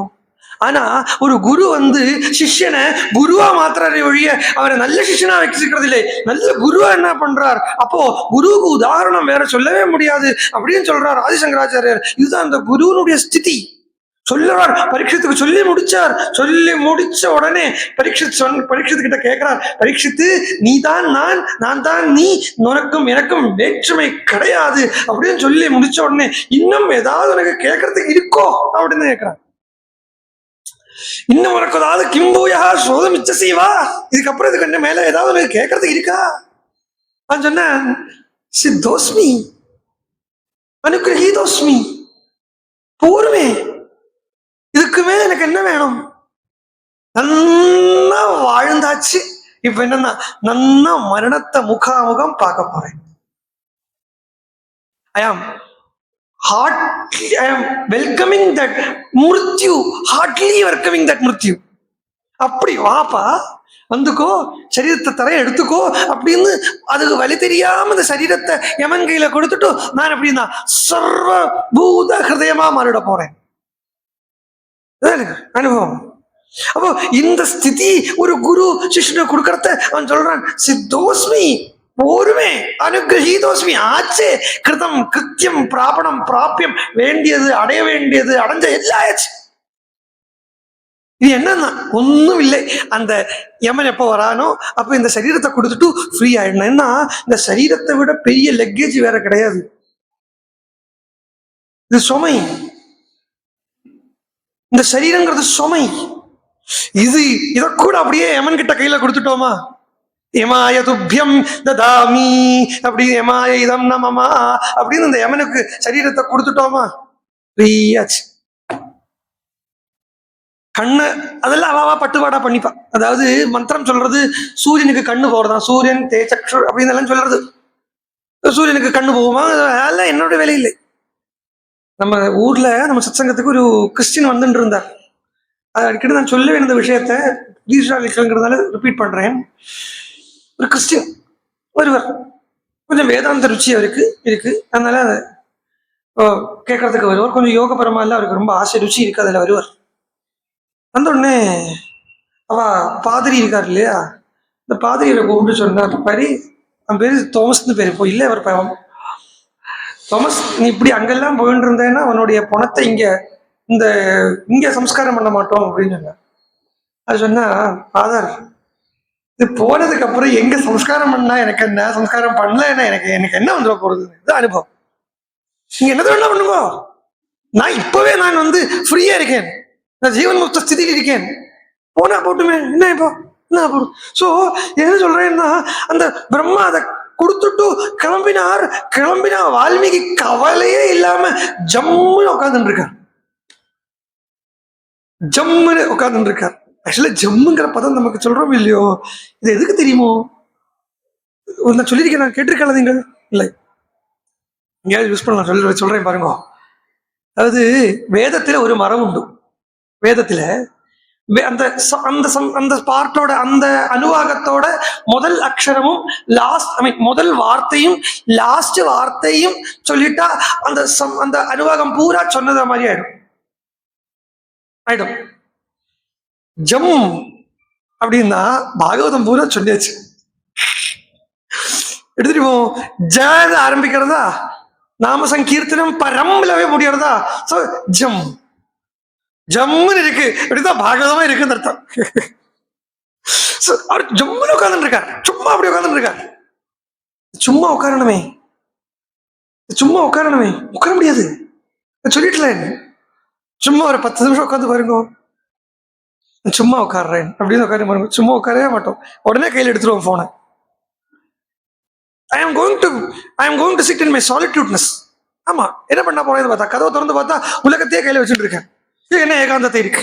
A: ஆனா ஒரு குரு வந்து சிஷ்யனை குருவா மாத்திராரே ஒழிய அவரை நல்ல சிஷ்யனா வச்சிருக்கிறது இல்லை. நல்ல குருவா என்ன பண்றார்? அப்போ குருவுக்கு உதாரணம் வேற சொல்லவே முடியாது அப்படின்னு சொல்றார் ஆதிசங்கராச்சாரியர். இதுதான் அந்த குருவனுடைய ஸ்திதி. சொல்லுவார் பரீட்சத்துக்கு சொல்லி முடிச்சார். சொல்லி முடிச்ச உடனே பரீட்சித்து கிட்ட கேட்கிறார், பரீட்சித்து நீ தான் நான், நான் தான் நீ, உனக்கும் எனக்கும் வேற்றுமை கிடையாது அப்படின்னு சொல்லி முடிச்ச உடனே இன்னும் ஏதாவது உனக்கு கேட்கறதுக்கு இருக்கோ அப்படின்னு கேட்கிறார். இன்னும் உனக்கு ஏதாவது கிம்பூயா சோதம் இச்ச செய்வா, இதுக்கப்புறம் இதுக்கு என்ன மேல ஏதாவது உனக்கு கேட்கறதுக்கு இருக்கா? நான் சொன்னேன் சித்தோஸ்மி அனுகிரகீதோஸ்மி, போருமே, இதுக்கு மேல எனக்கு என்ன வேணும்? நன்னா வாழ்ந்தாச்சு, இப்ப என்னன்னா நன்னா மரணத்தை முகாமுகம் பார்க்க போறேன். ஐ ஆம் Heartly, I am welcoming that mrityu. Heartly welcoming that mrityu. அப்படி வாப்பா வந்துக்கோ, சரீரத்தை தரைய எடுத்துக்கோ அப்படின்னு அதுக்கு வழி தெரியாம இந்த சரீரத்தை யமன் கையில கொடுத்துட்டு நான் எப்படின்னா சர்வ பூத ஹிருதயமா மாறிட போறேன். அனுபவம். அப்போ இந்த ஸ்திதி ஒரு குரு சிஷ்யனை கொடுக்கறத அவன் சொல்றான், சித்தோஸ்மி போருமே அனுகிரகீதோஸ்மி ஆச்சே கிருதம் கிருத்தியம் பிராபணம் பிராபியம், வேண்டியது அடைய வேண்டியது அடைஞ்ச எல்லாம் ஆச்சு. இது என்னன்னா ஒன்றும் இல்லை. அந்த யமன் எப்போ வரானோ அப்போ இந்த சரீரத்தை கொடுத்துட்டு ஃப்ரீ ஆயிடணும். ஏன்னா இந்த சரீரத்தை விட பெரிய லக்கேஜ் வேற கிடையாது. இது சுமை. இந்த சரீரங்கிறது சுமை. இத கூட அப்படியே யமன் கிட்ட கையில கொடுத்துட்டோமா, யமாய துப்பியம் ததாமி அப்படி யமாய இதம் நமமா அப்படின்னு இந்த யமனுக்கு சரீரத்தை கொடுத்துட்டோமா, ஃப்ரீயாச்சு. கண்ணு அதெல்லாம் அவாவா பட்டுவாடா பண்ணிப்பா. அதாவது மந்திரம் சொல்றது சூரியனுக்கு கண்ணு போறதான், சூரியன் தேச்சக்ஷு அப்படின்னு எல்லாம் சொல்றது. சூரியனுக்கு கண்ணு போகுமா, அதெல்லாம் என்னோட வேலை இல்லை. நம்ம ஊர்ல நம்ம சத்சங்கத்துக்கு ஒரு கிறிஸ்டின் வந்துட்டு இருந்தார். அது அடிக்கடி நான் சொல்ல வேண்டிய விஷயத்த புத்திசாலிக்கிறதுனால ரிப்பீட் பண்றேன். ஒரு கிறிஸ்டின் ஒருவர், கொஞ்சம் வேதாந்த ருச்சி அவருக்கு இருக்கு, அதனால கேட்கறதுக்கு வருவார். கொஞ்சம் யோகபரமா இல்லை, அவருக்கு ரொம்ப ஆசை ருச்சி இருக்கு, அதில் வருவார். வந்த உடனே அவ பாதிரி இருக்கார் இல்லையா, இந்த பாதிரியை கூப்பிட்டு சொன்னார், பாரி அவன் பேரு தோமஸ்னு பேரு, இப்போ இல்லை அவர் பாவம். தோமஸ், நீ இப்படி அங்கெல்லாம் போயிட்டு இருந்தேன்னா அவனுடைய பணத்தை இங்க சம்ஸ்காரம் பண்ண மாட்டோம் அப்படின்னு சொன்னார். அது சொன்னா, ஃபாதர் இது போனதுக்கு அப்புறம் எங்க சம்ஸ்காரம் பண்ணா எனக்கு என்ன, சம்ஸ்காரம் பண்ணல எனக்கு என்ன வந்துட போறது, இது அனுபவம். நீங்க என்னது வேணா பண்ணுங்க, நான் இப்பவே நான் ஃப்ரீயா இருக்கேன், நான் ஜீவன் முக்த ஸ்திதியில் இருக்கேன், போனா போட்டுமே, என்ன இப்போ என்ன போடும். ஸோ என்ன சொல்றேன்னா, அந்த பிரம்மா அதை கொடுத்துட்டு கிளம்பினா வால்மீகி கவலையே இல்லாம ஜம்முன்னு உட்காந்துட்டு இருக்கார். ஜம்முன்னு உட்காந்துட்டு இருக்கார். ஆக்சுவலா ஜம்முங்கிற பதம் நமக்கு சொல்றோம் இல்லையோ, இது எதுக்கு தெரியுமோ, நான் சொல்லியிருக்கேன், நான் கேட்டிருக்கேன் நீங்கள் இல்லை, எங்கேயாவது யூஸ் பண்ணலாம், சொல்றேன் பாருங்க. அதாவது வேதத்துல ஒரு மரம் உண்டு. வேதத்துல அந்த அந்த பார்ட்டோட அந்த அனுவாகத்தோட முதல் அக்ஷரமும் முதல் வார்த்தையும் லாஸ்ட் வார்த்தையும் சொல்லிட்டா அந்த அனுவாகம் பூரா சொன்னத மாதிரி ஆயிடும். ஜம் அப்படின்னா பாகவதம் பூரா சொல்லியாச்சு. எடுத்துட்டு ஜ ஆரம்பிக்கிறதா, நாம சங்கீர்த்தனம் பரம்பலவே முடியறதா, சோ ஜம் ஜம்முன்னு இருக்கு, இப்படிதான் பாகவதமா இருக்குன்னு அர்த்தம். அவர் ஜம்முன்னு உட்கார்ந்து இருக்கார், சும்மா அப்படி உட்கார்ந்து இருக்கார். சும்மா உட்காரணுமே உட்கார முடியாது, சொல்லிட்டல. சும்மா ஒரு 10 நிமிஷம் உட்காந்து பாருங்க, சும்மா உட்காடுறேன் அப்படின்னு உட்காந்து பாருங்க, சும்மா உட்காரவே மாட்டோம், உடனே கையில் எடுத்துருவோம் போனை. I am going to sit in my solitudeness. ஆமா, என்ன பண்ண போறேன்னு பார்த்தா, கதவை திறந்து பார்த்தா உலகத்தையே கையில வச்சுட்டு இருக்கேன். என்ன ஏகாந்தத்தை இருக்கு.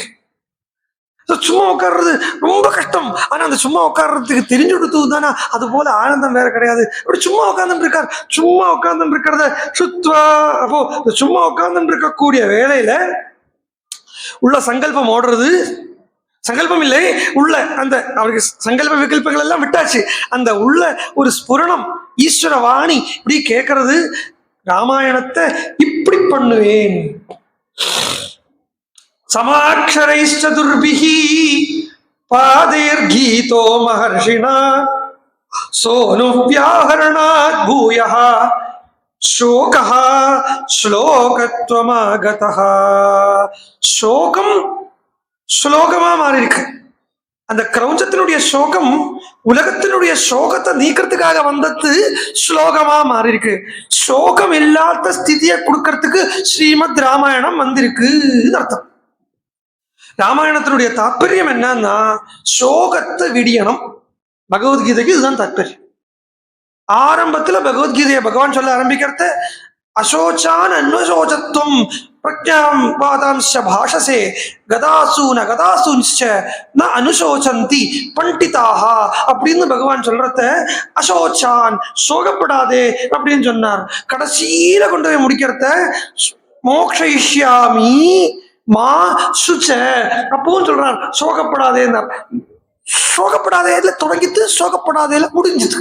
A: சும்மா உட்கார்றது ரொம்ப கஷ்டம். ஆனா அந்த சும்மா உட்கார்றதுக்கு தெரிஞ்சு கொடுத்து தானே, அது போல ஆனந்தம் வேற கிடையாது. அப்படி சும்மா உட்கார்ந்துட்டு இருக்கார். சும்மா உட்கார்ந்துட்டு இருக்கிறத சுத்வா. அப்போ சும்மா உட்கார்ந்துட்டு இருக்கக்கூடிய வேலையில உள்ள சங்கல்பம் ஓடுறது, சங்கல்பம் இல்லை, உள்ள அந்த அவருக்கு சங்கல்ப விகல்பங்கள் எல்லாம் விட்டாச்சு. அந்த உள்ள ஒரு ஸ்புரணம், ஈஸ்வர வாணி இப்படி கேட்கறது, ராமாயணத்தை இப்படி பண்ணுவேன். சமாட்சரைஸ்சதுர்பிஹி பாதைர்கீதோ மஹர்ஷிணா சோனுவ்யாஹரணாத் பூயஹ சோகஹ ஸ்லோகத்வமாகதஹ. சோகம் ஸ்லோகமா மாறி இருக்கு. அந்த கிரௌஞ்சத்தினுடைய சோகம் உலகத்தினுடைய சோகத்தை நீக்கிறதுக்காக வந்தது ஸ்லோகமா மாறி இருக்கு. சோகம் இல்லாத ஸ்திதியை கொடுக்கறதுக்கு ஸ்ரீமத் ராமாயணம் வந்திருக்கு அர்த்தம். ராமாயணத்தினுடைய தாற்பயம் என்னன்னா, சோகத்தை விடியணும். பகவத்கீதைக்கு இதுதான் தாற்பயம். ஆரம்பத்துல பகவத்கீதையை பகவான் சொல்ல ஆரம்பிக்கிறத அசோச்சான் அன்வசோச்சத்துவம் பிரஜாம் வாதாம்ச பாஷசே கதாசூன கதாசூன்ச்ச ந அனுசோச்சந்தி பண்டிதாஹா அப்படின்னு பகவான் சொல்றத அசோச்சான் சோகப்படாதே அப்படின்னு சொன்னார். கடைசியில கொண்டு போய் முடிக்கிறத மோக்ஷயிஷ்யாமி மா சுச்ச அப்பவும் சொல்றார் சோகப்படாதேன்னார். சோகப்படாதேல தொடங்கிட்டு சோகப்படாதேல முடிஞ்சது.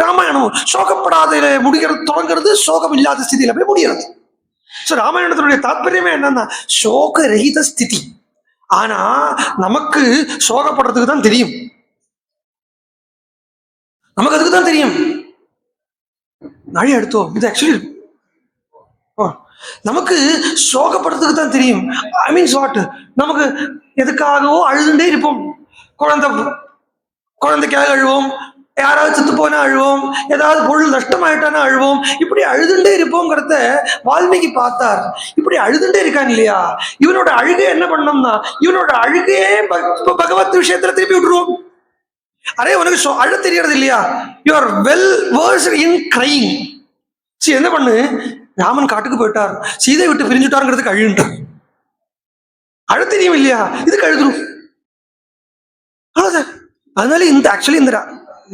A: ராமாயணம் சோகப்படாதேல முடிகிறது, தொடங்குறது சோகம் இல்லாத ஸ்திதியில போய் முடிகிறது. ராமாயணத்தினுடைய தாற்பயமே என்னன்னா சோக ரஹித ஸ்திதி. ஆனா நமக்கு சோகப்படுறதுக்கு தான் தெரியும், நமக்கு அதுக்கு தான் தெரியும். நாளை எடுத்தோம் இது ஆக்சுவலி நமக்கு சோகப்படுறதுக்கு தான் தெரியும். ஐ மீன்ஸ் வாட், நமக்கு எதுக்காகவோ அழுதுண்டே இருப்போம். குழந்தைக்காக அழுவோம், யாராவது செத்து போனா அழுவோம், ஏதாவது பொருள் நஷ்டமாயிட்டானா அழுவோம். இப்படி அழுதுண்டே இருப்போங்கிறத வால்மீகி பார்த்தார். இப்படி அழுதுண்டே இருக்கான் இல்லையா, இவனோட அழுகை என்ன பண்ணோம்னா இவனோட அழுகையே பகவத் விஷயத்துல திருப்பி விட்டுருவோம். அரே உனக்கு அழ தெரியறது இல்லையா, you are well worst in crying. சரி என்ன பண்ணு, ராமன் காட்டுக்கு போயிட்டார், சீதை விட்டு பிரிஞ்சுட்டாருங்கிறதுக்கு அழுண்டார். அழ தெரியும் இல்லையா, இதுக்கு அழுதுரும். அவ்வளவுதான். அதனால இந்த ஆக்சுவலி இந்த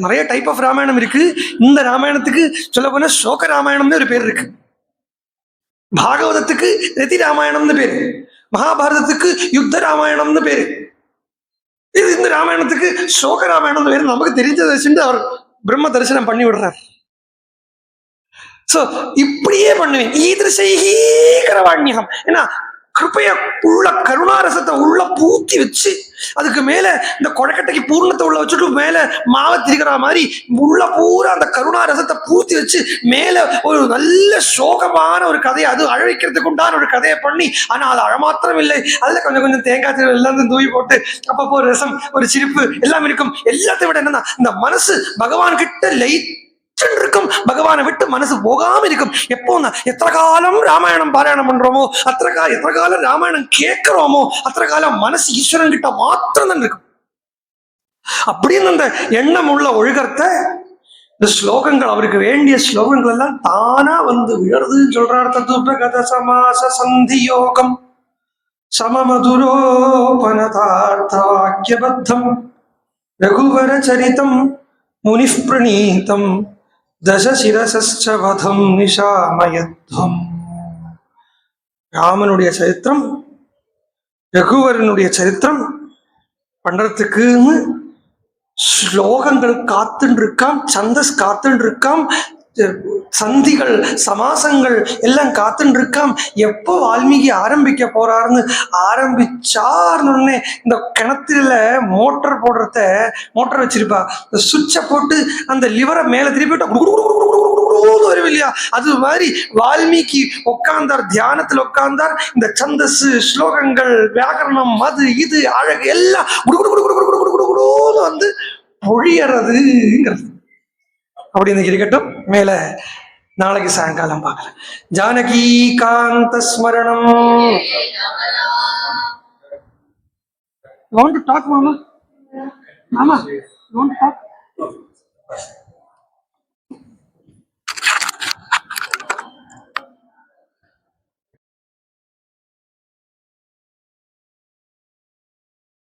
A: நிறைய டைப் ஆஃப் ராமாயணம் இருக்கு. இந்த ராமாயணத்துக்கு சொல்ல போனா சோக ராமாயணம்னு ஒரு பேர் இருக்கு. பாகவதத்துக்கு ரதி ராமாயணம்னு பேரு, மகாபாரதத்துக்கு யுத்த ராமாயணம்னு பேரு. இது இந்த ராமாயணத்துக்கு சோக ராமாயணம் பேரு. நமக்கு தெரிஞ்சதை வச்சுட்டு அவர் பிரம்ம தரிசனம் பண்ணி விடுறார். சோ இப்படியே பண்ணுவேன் ஈதிருஷைகரவாண்யம். ஏன்னா கிருப்பைய உள்ள கருணாரசத்தை உள்ள பூத்தி வச்சு அதுக்கு மேல இந்த கொழக்கட்டைக்கு பூர்ணத்தை உள்ள வச்சுட்டு மேல மாவை திரிக்கிற மாதிரி உள்ள பூரா அந்த கருணாரசத்தை பூத்தி வச்சு மேல ஒரு நல்ல சோகமான ஒரு கதையை, அது அழவைக்கிறதுக்கு உண்டான ஒரு கதையை பண்ணி, ஆனா அது அழமாத்திரம் இல்லை, அதுல கொஞ்சம் கொஞ்சம் தேங்காய் தீவு எல்லாம் தூவி போட்டு அப்பப்போ ஒரு ரசம் ஒரு சிரிப்பு எல்லாம் இருக்கும். எல்லாத்தையும் விட என்னன்னா இந்த மனசு பகவான் கிட்ட இருக்கும், பகவானை விட்டு மனசு போகாம இருக்கும். எப்போ எத்தனை காலம் ராமாயணம் பாராயணம் பண்றோமோ எத்தனை காலம் ராமாயணம் கேட்கிறோமோ அத்தனை காலம் மனசு ஈஸ்வரன் கிட்ட மாத்திரம் தான் இருக்கும். அப்படின்னு அந்த எண்ணம் உள்ள ஒழுகத்தை இந்த ஸ்லோகங்கள், அவருக்கு வேண்டிய ஸ்லோகங்கள் எல்லாம் தானா வந்து விழறதுன்னு சொல்றார். ததுபகத சமாச சந்தி யோகம் சமமதுரோபனதார்த்த வாக்கியபத்தம் ரகுவர சரிதம் முனி பிரணீதம் தசசிரசவதம் நிஷாமயத்வம். ராமனுடைய சரித்திரம், ரகுவரனுடைய சரித்திரம் பண்றதுக்குன்னு ஸ்லோகங்கள் காத்துன்னு இருக்காம், சந்தஸ் காத்துன்னு இருக்காம், சந்திகள் சமாசங்கள் எல்லாம் காத்துன்னு இருக்காம். எப்போ வால்மீகி ஆரம்பிக்க போறாருன்னு ஆரம்பிச்சார்னு இந்த கிணத்துல மோட்டர் வச்சிருப்பா, இந்த சுவிட்சை போட்டு அந்த லிவரை மேல திருப்பிட்டா வரும் இல்லையா, அது மாதிரி வால்மீகி உட்கார்ந்தார், தியானத்துல உட்கார்ந்தார். இந்த சந்தஸ் ஸ்லோகங்கள் வியாக்கரணம் அது இது அழகு எல்லாம் வந்து பொழியறதுங்கிறது. அப்படி இன்னைக்கு இருக்கட்டும், மேல நாளைக்கு சாயங்காலம் பார்க்கலாம். ஜானகி காந்த ஸ்மரணம். Want to talk, Mama? Mama, you want to talk?